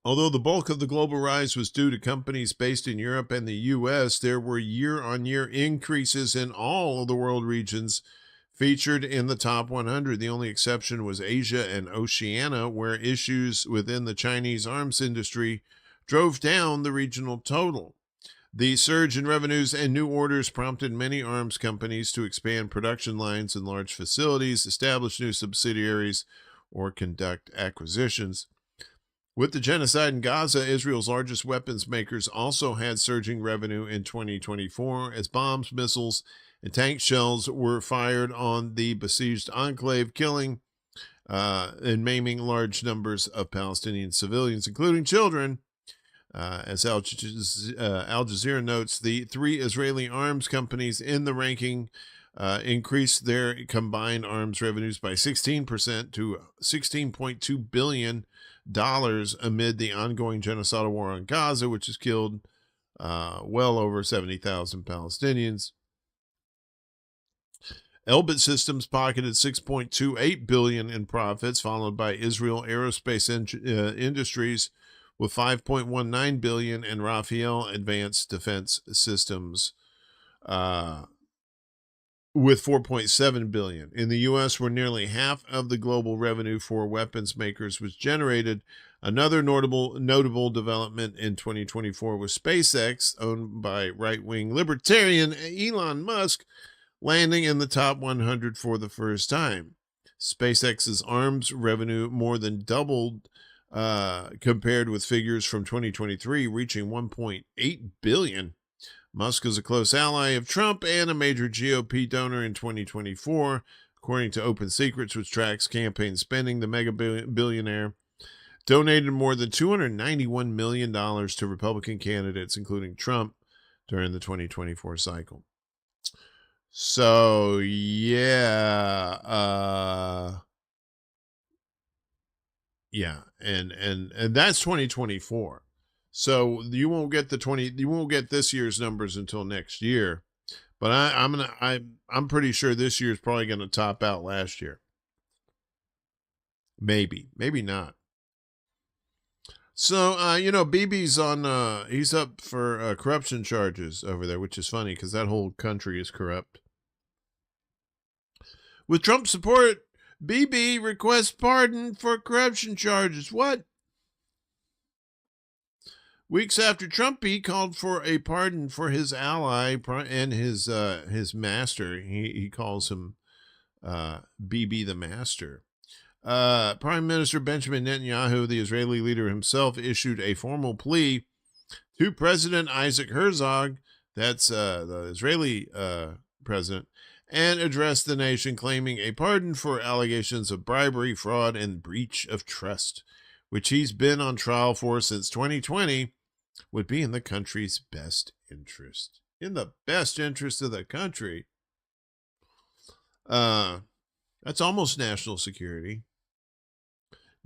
Although the bulk of the global rise was due to companies based in Europe and the U.S., there were year-on-year increases in all of the world regions featured in the top 100. The only exception was Asia and Oceania, where issues within the Chinese arms industry drove down the regional total. The surge in revenues and new orders prompted many arms companies to expand production lines in large facilities, establish new subsidiaries, or conduct acquisitions. With the genocide in Gaza, Israel's largest weapons makers also had surging revenue in 2024 as bombs, missiles, and tank shells were fired on the besieged enclave, killing and maiming large numbers of Palestinian civilians, including children. As Al Jazeera notes, the 3 Israeli arms companies in the ranking increased their combined arms revenues by 16% to $16.2 billion amid the ongoing genocidal war on Gaza, which has killed well over 70,000 Palestinians. Elbit Systems pocketed $6.28 billion in profits, followed by Israel Aerospace Industries with $5.19 billion, and Rafael Advanced Defense Systems with $4.7 billion. In the U.S., where nearly half of the global revenue for weapons makers was generated, another notable development in 2024 was SpaceX, owned by right-wing libertarian Elon Musk, landing in the top 100 for the first time. SpaceX's arms revenue more than doubled compared with figures from 2023 reaching 1.8 billion. Musk is a close ally of Trump and a major GOP donor in 2024. According to Open Secrets, which tracks campaign spending, the mega billionaire donated more than $291 million to Republican candidates, including Trump, during the 2024 cycle. So, yeah. And that's 2024. So you won't get this year's numbers until next year. But I'm pretty sure this year's probably going to top out last year. Maybe not. So, BB's on, he's up for corruption charges over there, which is funny because that whole country is corrupt. With Trump support, BB requests pardon for corruption charges. What? Weeks after Trump, he called for a pardon for his ally and his master. He calls him BB the Master. Prime Minister Benjamin Netanyahu, the Israeli leader himself, issued a formal plea to President Isaac Herzog, that's the Israeli president, and addressed the nation claiming a pardon for allegations of bribery, fraud, and breach of trust, which he's been on trial for since 2020, would be in the country's best interest. In the best interest of the country. That's almost national security.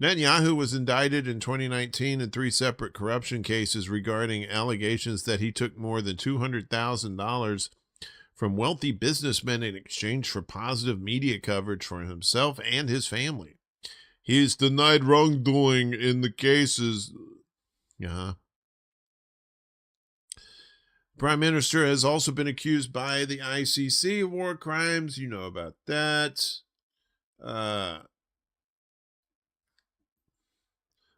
Netanyahu was indicted in 2019 in 3 separate corruption cases regarding allegations that he took more than $200,000 from wealthy businessmen in exchange for positive media coverage for himself and his family. He is denied wrongdoing in the cases. Prime Minister has also been accused by the ICC of war crimes. You know about that. The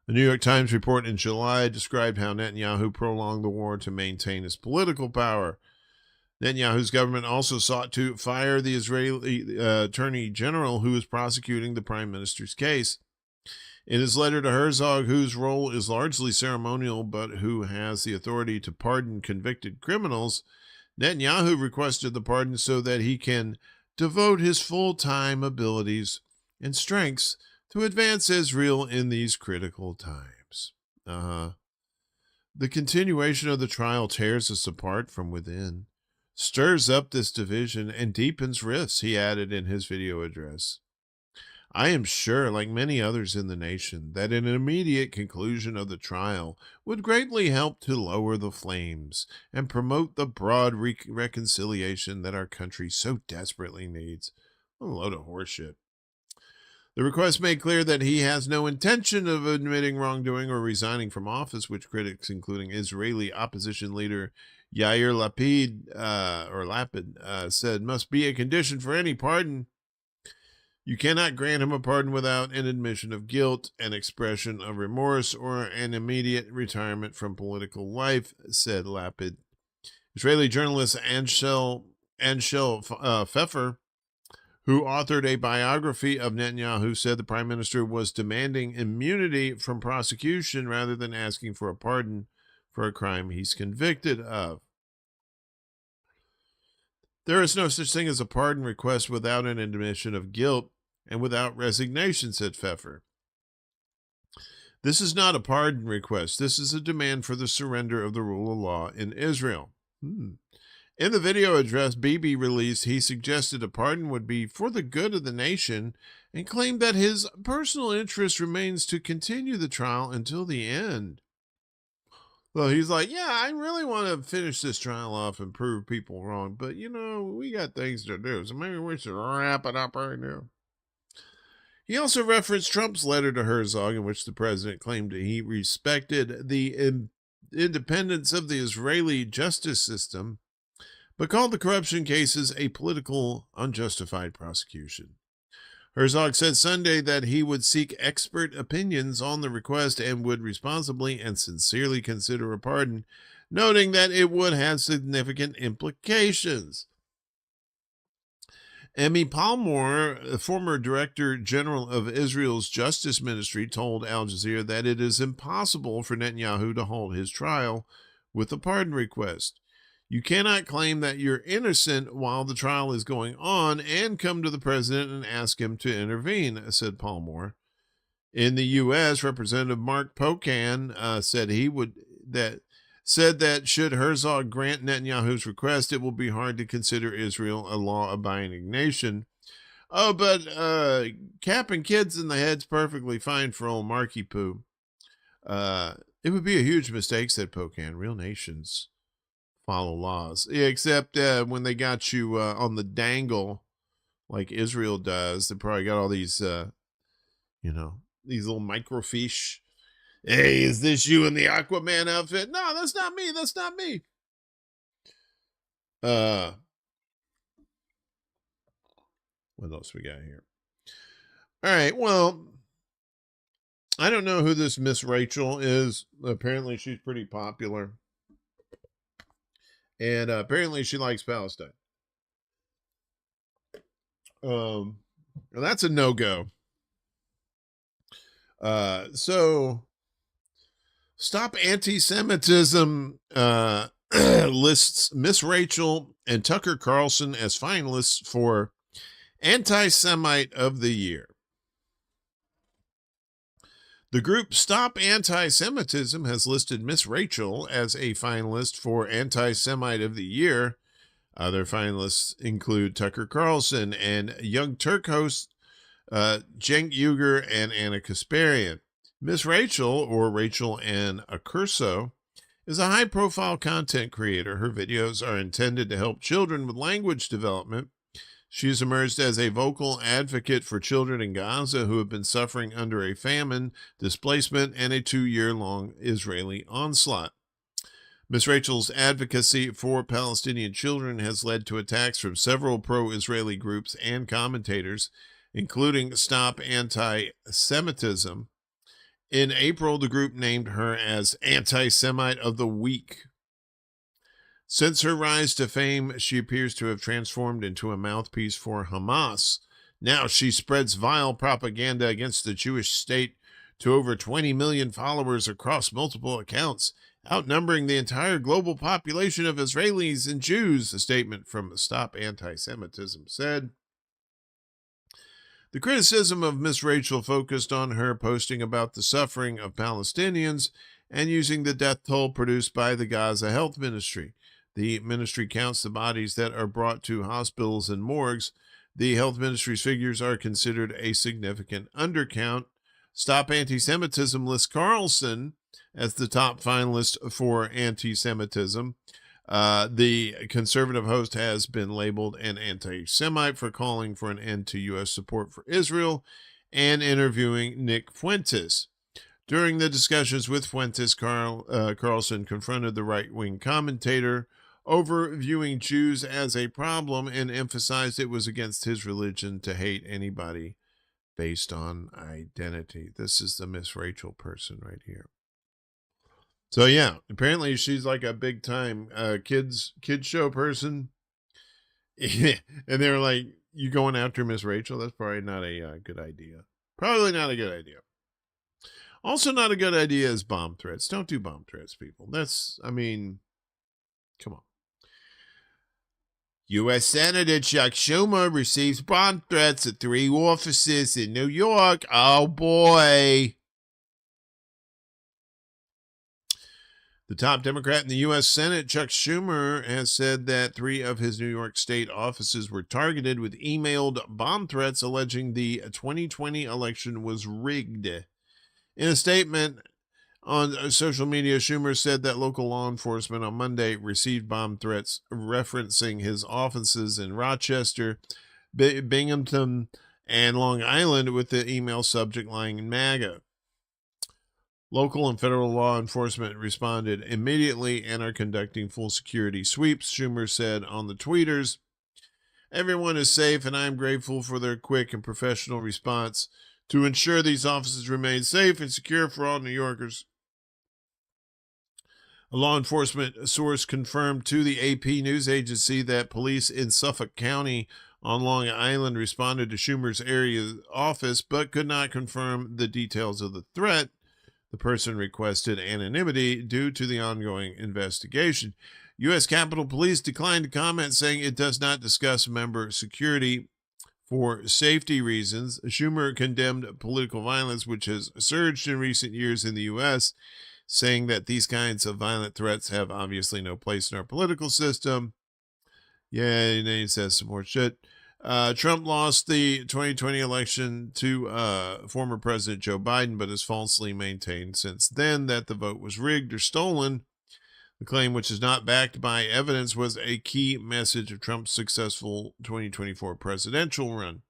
New York Times report in July described how Netanyahu prolonged the war to maintain his political power. Netanyahu's government also sought to fire the Israeli attorney general who is prosecuting the prime minister's case. In his letter to Herzog, whose role is largely ceremonial but who has the authority to pardon convicted criminals, Netanyahu requested the pardon so that he can devote his full-time abilities and strengths to advance Israel in these critical times. The continuation of the trial tears us apart from within, stirs up this division, and deepens rifts, he added in his video address. I am sure, like many others in the nation, that an immediate conclusion of the trial would greatly help to lower the flames and promote the broad reconciliation that our country so desperately needs. A load of horseshit. The request made clear that he has no intention of admitting wrongdoing or resigning from office, which critics, including Israeli opposition leader Yair Lapid, said must be a condition for any pardon. You cannot grant him a pardon without an admission of guilt, an expression of remorse, or an immediate retirement from political life, said Lapid. Israeli journalist Anshel Pfeffer, who authored a biography of Netanyahu, said the prime minister was demanding immunity from prosecution rather than asking for a pardon for a crime he's convicted of. There is no such thing as a pardon request without an admission of guilt and without resignation, said Pfeffer. This is not a pardon request. This is a demand for the surrender of the rule of law in Israel. In the video address Bibi released, he suggested a pardon would be for the good of the nation and claimed that his personal interest remains to continue the trial until the end. Well, he's like, yeah, I really want to finish this trial off and prove people wrong, but, we got things to do, so maybe we should wrap it up right now. He also referenced Trump's letter to Herzog, in which the president claimed he respected the independence of the Israeli justice system, but called the corruption cases a political, unjustified prosecution. Herzog said Sunday that he would seek expert opinions on the request and would responsibly and sincerely consider a pardon, noting that it would have significant implications. Emmy Palmore, the former Director General of Israel's Justice Ministry, told Al Jazeera that it is impossible for Netanyahu to hold his trial with a pardon request. You cannot claim that you're innocent while the trial is going on and come to the president and ask him to intervene, said Palmore. In the U.S., Representative Mark Pocan said that should Herzog grant Netanyahu's request, it will be hard to consider Israel a law-abiding nation. Oh, but capping kids in the head's perfectly fine for old Marky Poo. It would be a huge mistake, said Pocan. Real nations follow laws. Yeah, except when they got you on the dangle like Israel does, they probably got all these, these little microfiche. Hey, is this you in the Aquaman outfit? No, that's not me. That's not me. What else we got here? All right, well, I don't know who this Miss Rachel is. Apparently she's pretty popular. And apparently she likes Palestine. That's a no-go. So Stop Anti-Semitism lists Miss Rachel and Tucker Carlson as finalists for Anti-Semite of the Year. The group Stop Anti-Semitism has listed Miss Rachel as a finalist for Anti-Semite of the Year. Other finalists include Tucker Carlson and Young Turk host Cenk Uygur and Anna Kasparian. Miss Rachel, or Rachel Ann Accurso, is a high-profile content creator. Her videos are intended to help children with language development. She has emerged as a vocal advocate for children in Gaza who have been suffering under a famine, displacement, and a 2-year-long Israeli onslaught. Miss Rachel's advocacy for Palestinian children has led to attacks from several pro-Israeli groups and commentators, including Stop Anti-Semitism. In April, the group named her as Anti-Semite of the Week. Since her rise to fame, she appears to have transformed into a mouthpiece for Hamas. Now she spreads vile propaganda against the Jewish state to over 20 million followers across multiple accounts, outnumbering the entire global population of Israelis and Jews, a statement from Stop Anti-Semitism said. The criticism of Miss Rachel focused on her posting about the suffering of Palestinians and using the death toll produced by the Gaza Health Ministry. The ministry counts the bodies that are brought to hospitals and morgues. The health ministry's figures are considered a significant undercount. Stop Anti-Semitism lists Carlson as the top finalist for anti-Semitism. The conservative host has been labeled an anti-Semite for calling for an end to U.S. support for Israel and interviewing Nick Fuentes. During the discussions with Fuentes, Carlson confronted the right-wing commentator over viewing Jews as a problem and emphasized it was against his religion to hate anybody based on identity. This is the Miss Rachel person right here. So yeah, apparently she's like a big time kids show person. And they were like, you going after Miss Rachel? That's probably not a good idea. Probably not a good idea. Also not a good idea is bomb threats. Don't do bomb threats, people. Come on. U.S. Senator Chuck Schumer receives bomb threats at 3 offices in New York. Oh boy. The top Democrat in the U.S. Senate, Chuck Schumer, has said that 3 of his New York State offices were targeted with emailed bomb threats alleging the 2020 election was rigged. In a statement on social media, Schumer said that local law enforcement on Monday received bomb threats referencing his offices in Rochester, Binghamton, and Long Island, with the email subject line MAGA. Local and federal law enforcement responded immediately and are conducting full security sweeps, Schumer said on the tweeters. Everyone is safe, and I am grateful for their quick and professional response to ensure these offices remain safe and secure for all New Yorkers. A law enforcement source confirmed to the AP news agency that police in Suffolk County on Long Island responded to Schumer's area office but could not confirm the details of the threat. The person requested anonymity due to the ongoing investigation. U.S. Capitol Police declined to comment, saying it does not discuss member security for safety reasons. Schumer condemned political violence, which has surged in recent years in the U.S., saying that these kinds of violent threats have obviously no place in our political system. Yeah, and then he says some more shit. Trump lost the 2020 election to former President Joe Biden, but has falsely maintained since then that the vote was rigged or stolen. The claim, which is not backed by evidence, was a key message of Trump's successful 2024 presidential run.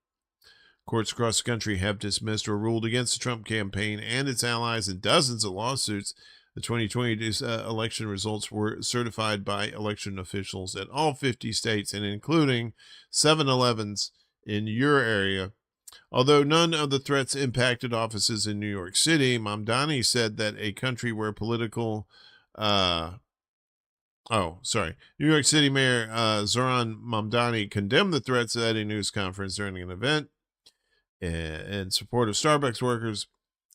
Courts across the country have dismissed or ruled against the Trump campaign and its allies in dozens of lawsuits. The 2020 election results were certified by election officials at all 50 states and including 7-Elevens in your area. Although none of the threats impacted offices in New York City, Mamdani said that a country where political... New York City Mayor Zoran Mamdani condemned the threats at a news conference during an event in support of Starbucks workers.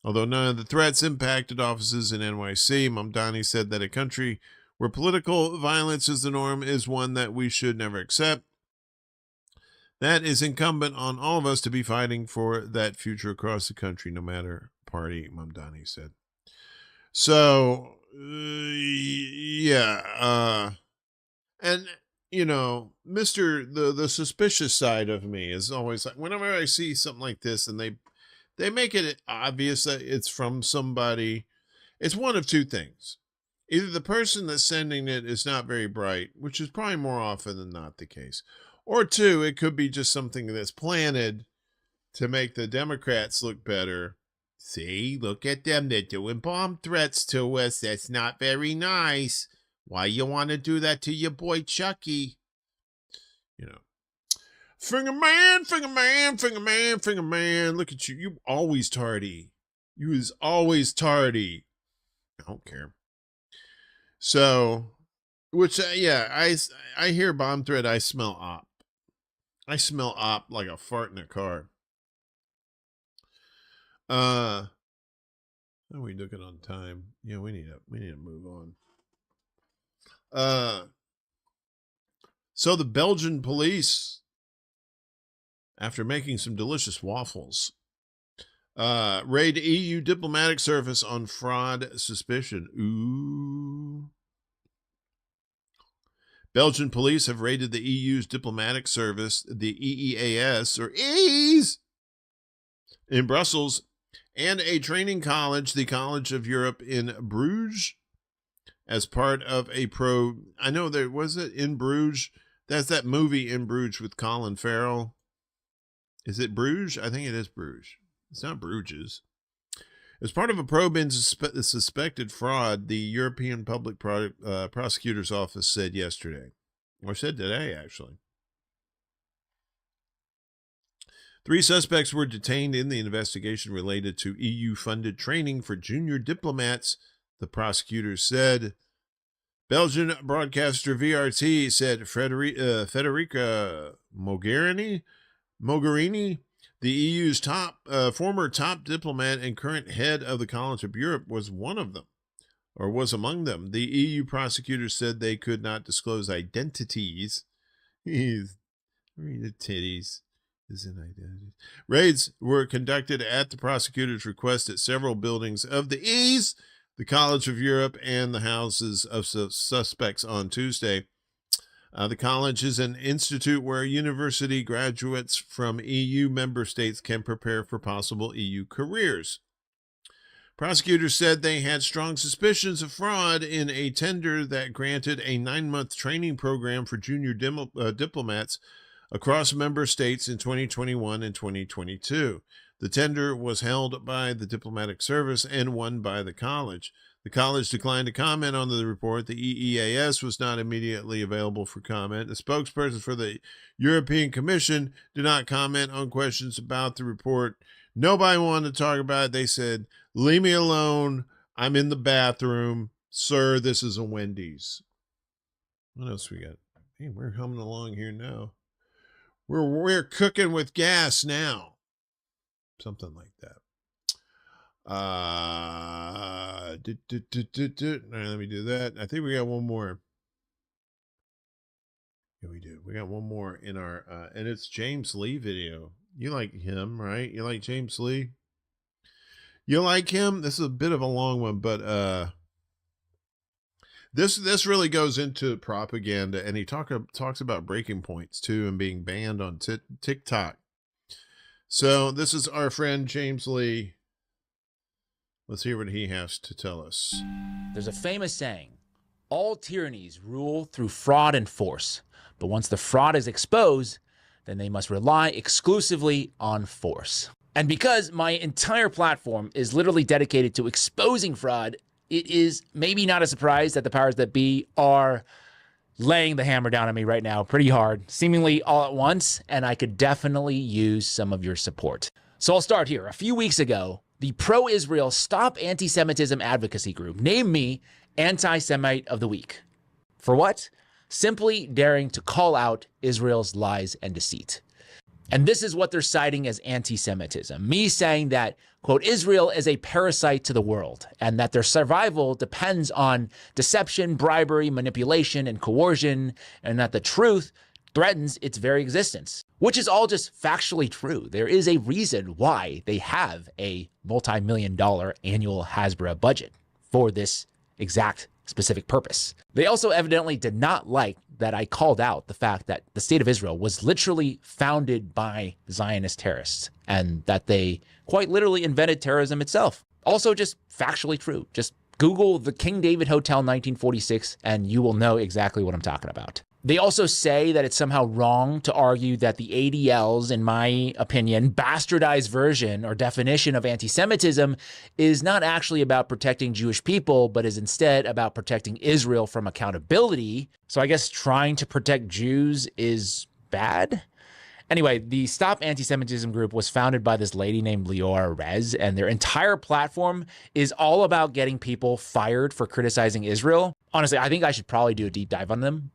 Although none of the threats impacted offices in NYC, Mamdani said that a country where political violence is the norm is one that we should never accept. That is incumbent on all of us to be fighting for that future across the country, no matter party, Mamdani said. So, and you know, the suspicious side of me is always like, whenever I see something like this and they make it obvious that it's from somebody, it's one of two things. Either the person that's sending it is not very bright, which is probably more often than not the case, or two, it could be just something that's planted to make the Democrats look better. See, look at them. They're doing bomb threats to us. That's not very nice. Why you want to do that to your boy Chucky? You know. Finger man, finger man, finger man, finger man. Look at you. You always tardy. You is always tardy. I don't care. So, which, I hear bomb threat. I smell op. I smell op like a fart in a car. How are we looking on time? Yeah, we need to move on. So the Belgian police, after making some delicious waffles, raid EU diplomatic service on fraud suspicion. Ooh. Belgian police have raided the EU's diplomatic service, the EEAS, or EAS, in Brussels, and a training college, the College of Europe in Bruges, as part of a I know there was it in Bruges. That's that movie In Bruges with Colin Farrell. Is it Bruges? I think it is Bruges. It's not Bruges. As part of a probe into suspected fraud, the European Public Prosecutor's Office said yesterday, or said today, actually. 3 suspects were detained in the investigation related to EU-funded training for junior diplomats, the prosecutors said. Belgian broadcaster VRT said Federica Mogherini, the EU's former top diplomat and current head of the College of Europe, was one of them, or was among them. The EU prosecutors said they could not disclose identities. The titties. Raids were conducted at the prosecutor's request at several buildings of the EAS, the College of Europe, and the houses of suspects on Tuesday. The college is an institute where university graduates from EU member states can prepare for possible EU careers. Prosecutors said they had strong suspicions of fraud in a tender that granted a 9-month training program for junior diplomats across member states in 2021 and 2022. The tender was held by the diplomatic service and won by the college. The college declined to comment on the report. The EEAS was not immediately available for comment. The spokesperson for the European Commission did not comment on questions about the report. Nobody wanted to talk about it. They said, "Leave me alone. I'm in the bathroom. Sir, this is a Wendy's." What else we got? Hey, we're humming along here now. We're cooking with gas now. Something like that. All right, let me do that. I think we got one more. Yeah, we do. We got one more in our and it's James Lee video. You like him, right? You like James Lee? You like him? This is a bit of a long one, but this really goes into propaganda, and he talks about breaking points too and being banned on TikTok. So this is our friend James Lee. Let's hear what he has to tell us. There's a famous saying, all tyrannies rule through fraud and force, but once the fraud is exposed, then they must rely exclusively on force. And because my entire platform is literally dedicated to exposing fraud, it is maybe not a surprise that the powers that be are laying the hammer down on me right now pretty hard, seemingly all at once, and I could definitely use some of your support. So I'll start here. A few weeks ago, the pro-Israel Stop Anti-Semitism advocacy group named me Anti-Semite of the Week. For what? Simply daring to call out Israel's lies and deceit. And this is what they're citing as anti-Semitism. Me saying that, quote, Israel is a parasite to the world and that their survival depends on deception, bribery, manipulation, and coercion, and that the truth threatens its very existence, which is all just factually true. There is a reason why they have a multi-million-dollar annual Hasbro budget for this exact specific purpose. They also evidently did not like that I called out the fact that the state of Israel was literally founded by Zionist terrorists and that they quite literally invented terrorism itself. Also just factually true. Just Google the King David Hotel 1946 and you will know exactly what I'm talking about. They also say that it's somehow wrong to argue that the ADL's, in my opinion, bastardized version or definition of anti-Semitism is not actually about protecting Jewish people, but is instead about protecting Israel from accountability. So I guess trying to protect Jews is bad? Anyway, the Stop Anti-Semitism group was founded by this lady named Leora Rez, and their entire platform is all about getting people fired for criticizing Israel. Honestly, I think I should probably do a deep dive on them.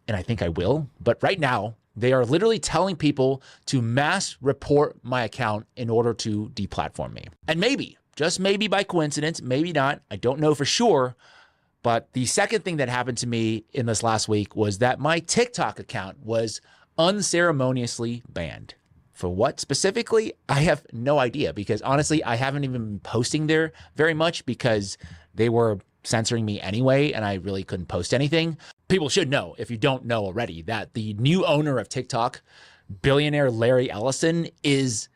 And I think I will. But right now, they are literally telling people to mass report my account in order to deplatform me. And maybe, just maybe by coincidence, maybe not, I don't know for sure. But the second thing that happened to me in this last week was that my TikTok account was unceremoniously banned. For what specifically? I have no idea, because honestly, I haven't even been posting there very much because they were censoring me anyway, and I really couldn't post anything. People should know, if you don't know already, that the new owner of TikTok, billionaire Larry Ellison, is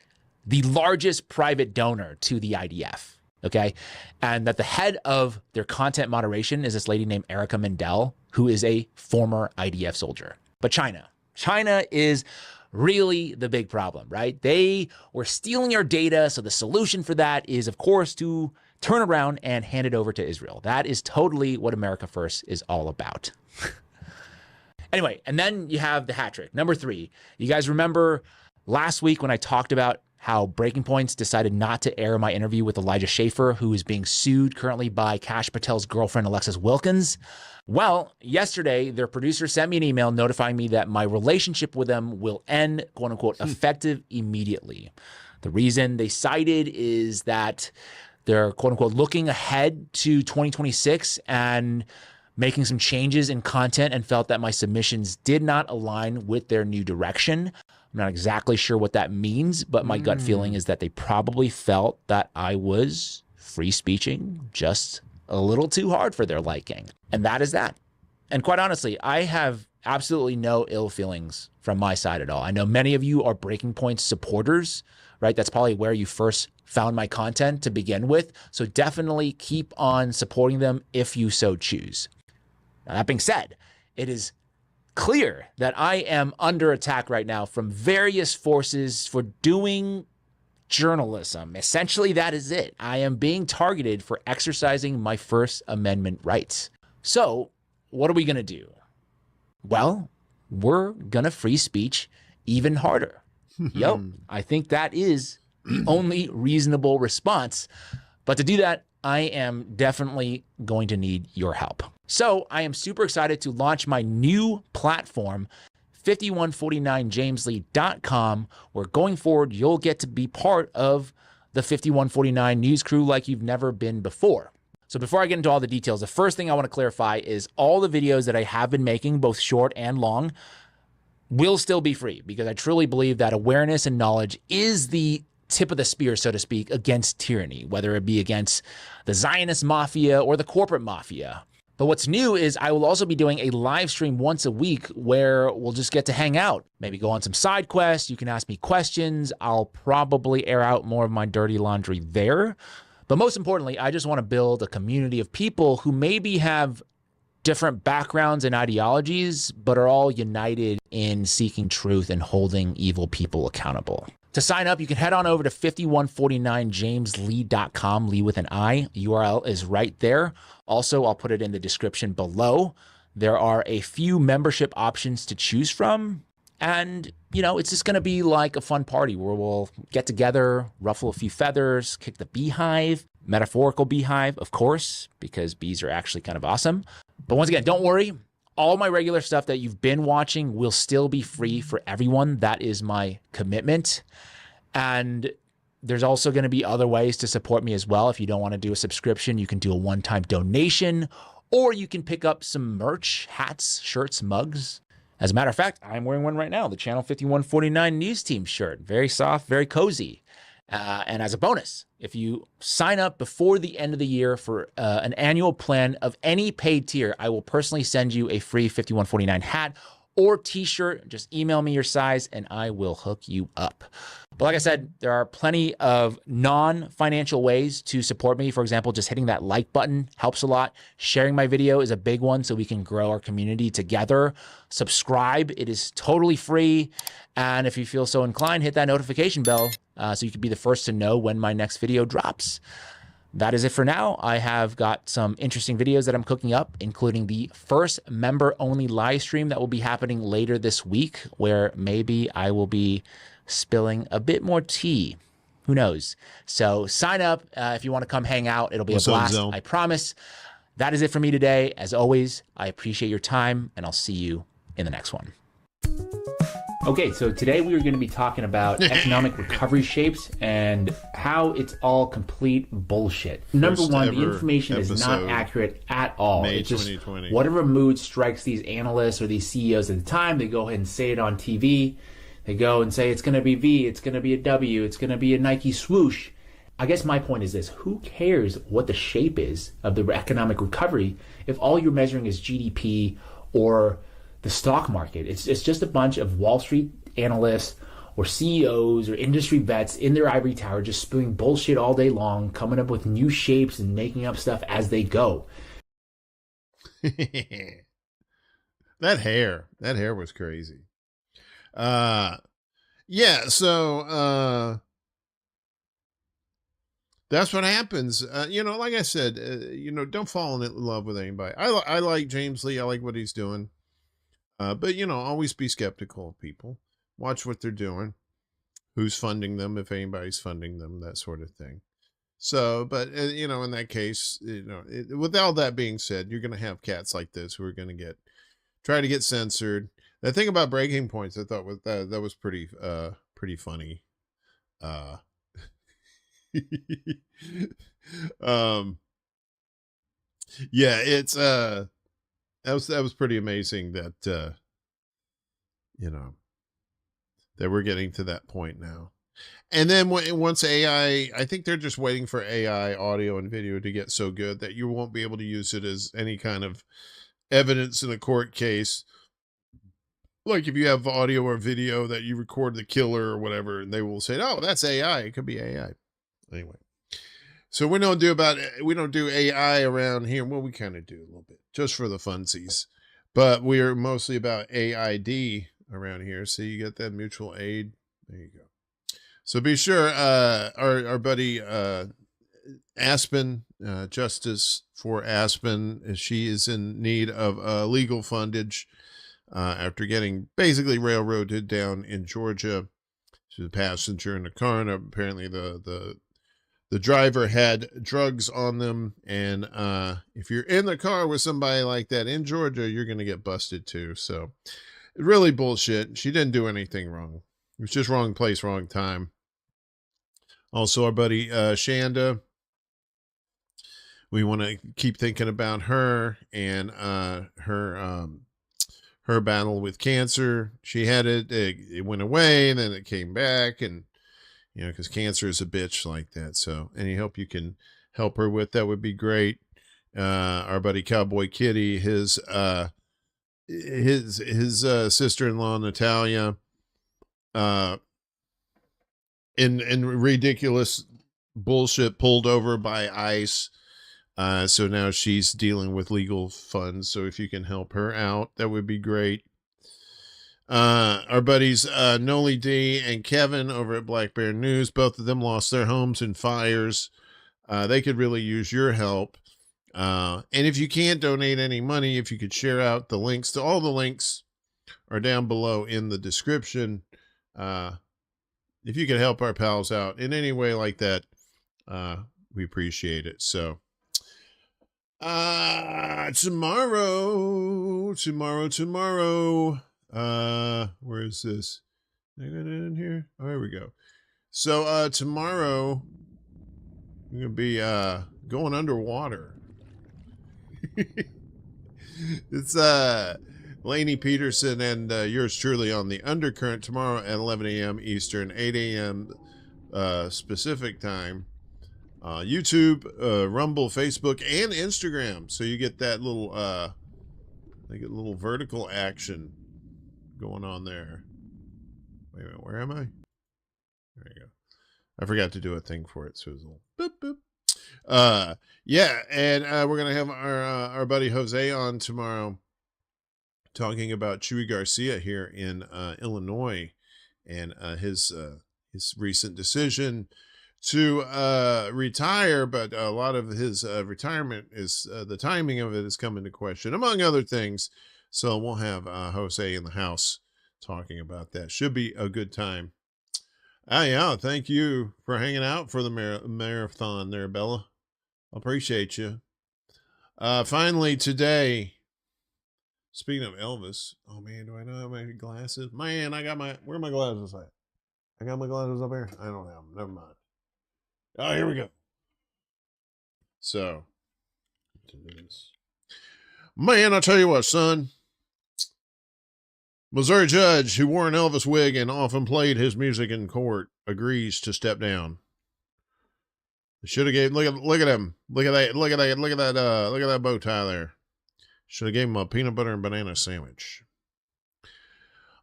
the largest private donor to the IDF, okay? And that the head of their content moderation is this lady named Erica Mindell, who is a former IDF soldier. But China is really the big problem, right? They were stealing our data, so the solution for that is, of course, to turn around and hand it over to Israel. That is totally what America First is all about. Anyway, and then you have the hat trick. Number 3, you guys remember last week when I talked about how Breaking Points decided not to air my interview with Elijah Schaffer, who is being sued currently by Kash Patel's girlfriend, Alexis Wilkins? Well, yesterday, their producer sent me an email notifying me that my relationship with them will end, quote unquote, effective immediately. The reason they cited is that they're, quote unquote, looking ahead to 2026 and making some changes in content and felt that my submissions did not align with their new direction. I'm not exactly sure what that means, but my gut feeling is that they probably felt that I was free speeching just a little too hard for their liking. And that is that. And quite honestly, I have absolutely no ill feelings from my side at all. I know many of you are Breaking Point supporters, right? That's probably where you first found my content to begin with. So definitely keep on supporting them if you so choose. Now, that being said, it is clear that I am under attack right now from various forces for doing journalism. Essentially, that is it. I am being targeted for exercising my First Amendment rights. So what are we going to do? Well, we're going to free speech even harder. Yep, I think that is the only reasonable response. But to do that, I am definitely going to need your help. So I am super excited to launch my new platform, 5149jameslee.com, where going forward, you'll get to be part of the 5149 news crew like you've never been before. So before I get into all the details, the first thing I want to clarify is all the videos that I have been making, both short and long, will still be free, because I truly believe that awareness and knowledge is the tip of the spear, so to speak, against tyranny, whether it be against the Zionist mafia or the corporate mafia. But what's new is I will also be doing a live stream once a week where we'll just get to hang out, maybe go on some side quests. You can ask me questions. I'll probably air out more of my dirty laundry there. But most importantly, I just want to build a community of people who maybe have different backgrounds and ideologies, but are all united in seeking truth and holding evil people accountable. To sign up, you can head on over to 5149jameslee.com, Lee with an I. URL is right there. Also, I'll put it in the description below. There are a few membership options to choose from. And, you know, it's just going to be like a fun party where we'll get together, ruffle a few feathers, kick the beehive, metaphorical beehive, of course, because bees are actually kind of awesome. But once again, don't worry. All my regular stuff that you've been watching will still be free for everyone. That is my commitment. And there's also going to be other ways to support me as well. If you don't want to do a subscription, you can do a one-time donation, or you can pick up some merch, hats, shirts, mugs. As a matter of fact, I'm wearing one right now, the Channel 5149 News Team shirt. Very soft, very cozy. And as a bonus, if you sign up before the end of the year for an annual plan of any paid tier, I will personally send you a free 5149 hat or t-shirt. Just email me your size and I will hook you up. But like I said, there are plenty of non-financial ways to support me. For example, just hitting that like button helps a lot. Sharing my video is a big one so we can grow our community together. Subscribe, it is totally free. And if you feel so inclined, hit that notification bell so you can be the first to know when my next video drops. That is it for now. I have got some interesting videos that I'm cooking up, including the first member-only live stream that will be happening later this week, where maybe I will be spilling a bit more tea. Who knows? So sign up if you want to come hang out. It'll be a blast, I promise. That is it for me today. As always, I appreciate your time, and I'll see you in the next one. Okay, so today we are going to be talking about economic recovery shapes and how it's all complete bullshit. Number one, the information is not accurate at all. May it's just 2020. whatever mood strikes these analysts or these CEOs at the time, they go ahead and say it on TV. They go and say it's going to be V, it's going to be a W, it's going to be a Nike swoosh. I guess my point is this: who cares what the shape is of the economic recovery if all you're measuring is GDP or the stock market? It's just a bunch of Wall Street analysts or CEOs or industry vets in their ivory tower just spewing bullshit all day long, coming up with new shapes and making up stuff as they go. That hair was crazy. Yeah, so that's what happens. You know, like I said, you know, don't fall in love with anybody. I like James Lee. I like what he's doing. But, you know, always be skeptical of people. Watch what they're doing, who's funding them, if anybody's funding them, that sort of thing. So, but, you know, in that case, you know, with all that being said, you're going to have cats like this who are going to try to get censored. The thing about breaking points, I thought was that was pretty funny. Yeah, it's, that was pretty amazing that, you know, that we're getting to that point now. And then once AI, I think they're just waiting for AI audio and video to get so good that you won't be able to use it as any kind of evidence in a court case. Like if you have audio or video that you record the killer or whatever, and they will say, oh, that's AI. It could be AI. Anyway. So we don't do AI around here. Well, we kind of do a little bit just for the funsies, but we're mostly about AID around here. So you get that mutual aid. There you go. So be sure, our buddy, Aspen, Justice for Aspen, she is in need of legal fundage after getting basically railroaded down in Georgia. She's a passenger in a car, and apparently the driver had drugs on them. And if you're in the car with somebody like that in Georgia, you're going to get busted too. So Really bullshit. She didn't do anything wrong. It was just wrong place, wrong time. Also, our buddy Chanda. We want to keep thinking about her and her battle with cancer. She had it went away, and then it came back, and because cancer is a bitch like that. So any help you can help her with, that would be great. Our buddy Cowboy Kitty, his sister-in-law Natalia, in ridiculous bullshit, pulled over by ICE. So now she's dealing with legal funds. So if you can help her out, that would be great. Our buddies NoliDee and Kevin over at Black Bear News, both of them lost their homes in fires. They could really use your help. And if you can't donate any money, if you could share out the links to all the links are down below in the description. If you could help our pals out in any way like that, we appreciate it. So tomorrow, where is this? I got it in here. Oh, here we go. So tomorrow we're gonna be going underwater. It's Laine, Petersen, and yours truly on the Undercurrent tomorrow at 11 a.m. Eastern, 8 a.m. Pacific time. YouTube, Rumble, Facebook, and Instagram. So you get that little little vertical action going on there. Wait a minute, where am I? There you go. I forgot to do a thing for it, so it's a little boop boop. Yeah, and we're gonna have our buddy Jose on tomorrow, talking about Chuy Garcia here in Illinois, and his recent decision to retire, but a lot of his retirement is the timing of it is coming to question, among other things. So we'll have Jose in the house talking about that. Should be a good time. Yeah, thank you for hanging out for the marathon there, Bella. Appreciate you. Finally today, speaking of Elvis, oh man, do I not have my glasses? Man, where are my glasses at? I got my glasses up here. I don't have them. Never mind. Oh, here we go. So, man, I tell you what, son. Missouri judge who wore an Elvis wig and often played his music in court agrees to step down. Should have gave look at him. Look at that bow tie there. Should have gave him a peanut butter and banana sandwich.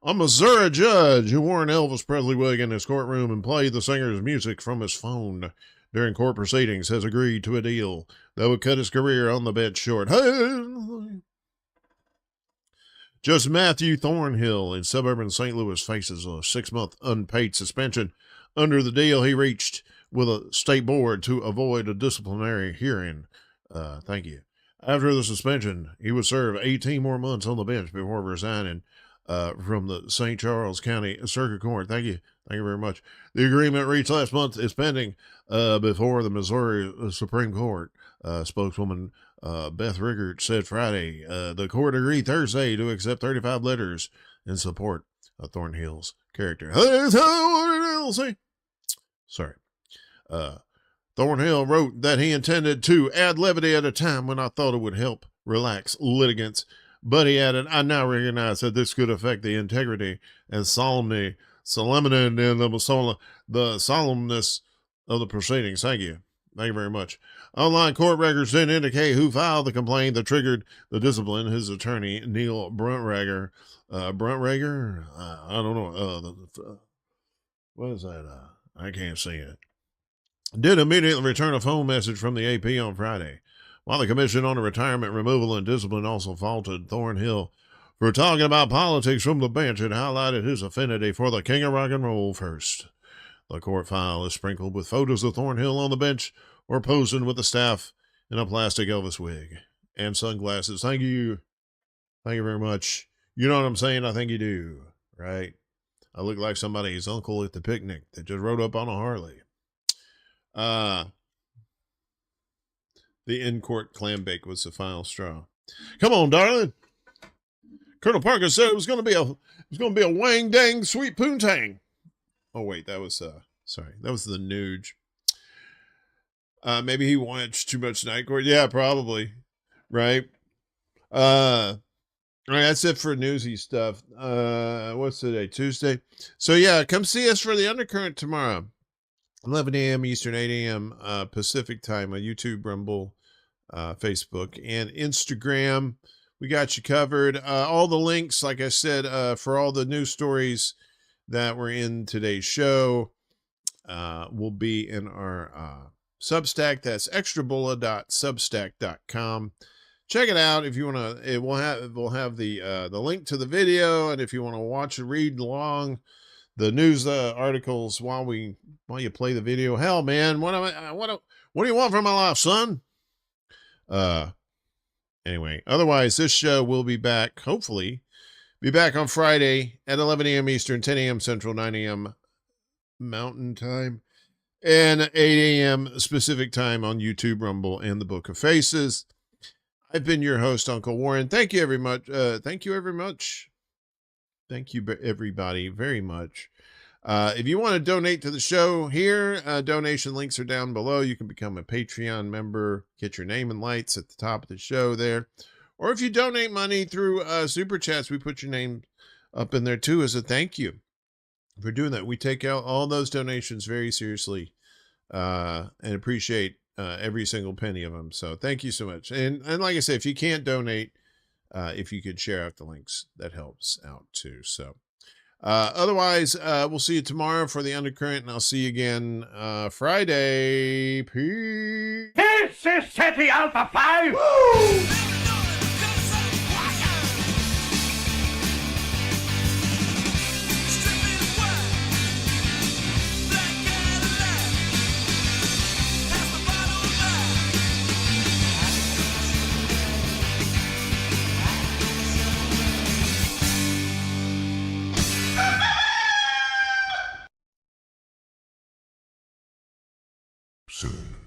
A Missouri judge who wore an Elvis Presley wig in his courtroom and played the singer's music from his phone during court proceedings has agreed to a deal that would cut his career on the bench short. Judge Matthew Thornhill in suburban St. Louis faces a 6-month unpaid suspension under the deal he reached with a state board to avoid a disciplinary hearing. Thank you. After the suspension, he would serve 18 more months on the bench before resigning from the St. Charles County Circuit Court. Thank you. Thank you very much. The agreement reached last month is pending before the Missouri Supreme Court. Spokeswoman Beth Rickert said Friday the court agreed Thursday to accept 35 letters in support of Thornhill's character. Sorry. Thornhill wrote that he intended to add levity at a time when I thought it would help relax litigants. But he added, I now recognize that this could affect the integrity and solemnity and the solemnness of the proceedings. Thank you. Thank you very much. Online court records didn't indicate who filed the complaint that triggered the discipline. His attorney, Neil Bruntrager. I don't know. What is that? I can't see it. Did immediately return a phone message from the AP on Friday. While the Commission on Retirement, Removal, and Discipline also faulted Thornhill for talking about politics from the bench, it highlighted his affinity for the king of rock and roll first. The court file is sprinkled with photos of Thornhill on the bench or posing with the staff in a plastic Elvis wig and sunglasses. Thank you. Thank you very much. You know what I'm saying? I think you do, right? I look like somebody's uncle at the picnic that just rode up on a Harley. The in-court clam bake was the final straw. Come on, darling. Colonel Parker said it was going to be a wang dang sweet poontang. Oh wait, that was that was the Nuge. Maybe he watched too much Night Court. Yeah, probably. Right. All right, that's it for newsy stuff. What's today? Tuesday. So yeah, come see us for the Undercurrent tomorrow. 11 a.m. Eastern, 8 a.m. Pacific time on YouTube, Rumble, Facebook, and Instagram. We got you covered. All the links, like I said, for all the news stories that were in today's show will be in our Substack. That's extrabulla.substack.com. Check it out if you want to. It will have the link to the video, and if you want to watch and read along the news articles while you play the video. Hell, man, what do you want from my life, son? Anyway, otherwise, this show will be back. Hopefully, be back on Friday at 11 a.m. Eastern, 10 a.m. Central, 9 a.m. Mountain Time, and 8 a.m. Pacific Time on YouTube, Rumble, and the Book of Faces. I've been your host, Uncle Warren. Thank you very much. Thank you very much. Thank you, everybody, very much. If you want to donate to the show here, donation links are down below. You can become a Patreon member, get your name and lights at the top of the show there. Or if you donate money through Super Chats, we put your name up in there too as a thank you for doing that. We take out all those donations very seriously and appreciate every single penny of them. So thank you so much. And like I said, if you can't donate, if you could share out the links, that helps out too. So otherwise, we'll see you tomorrow for the Undercurrent, and I'll see you again Friday. Peace. This is City Alpha 5. Woo! Soon.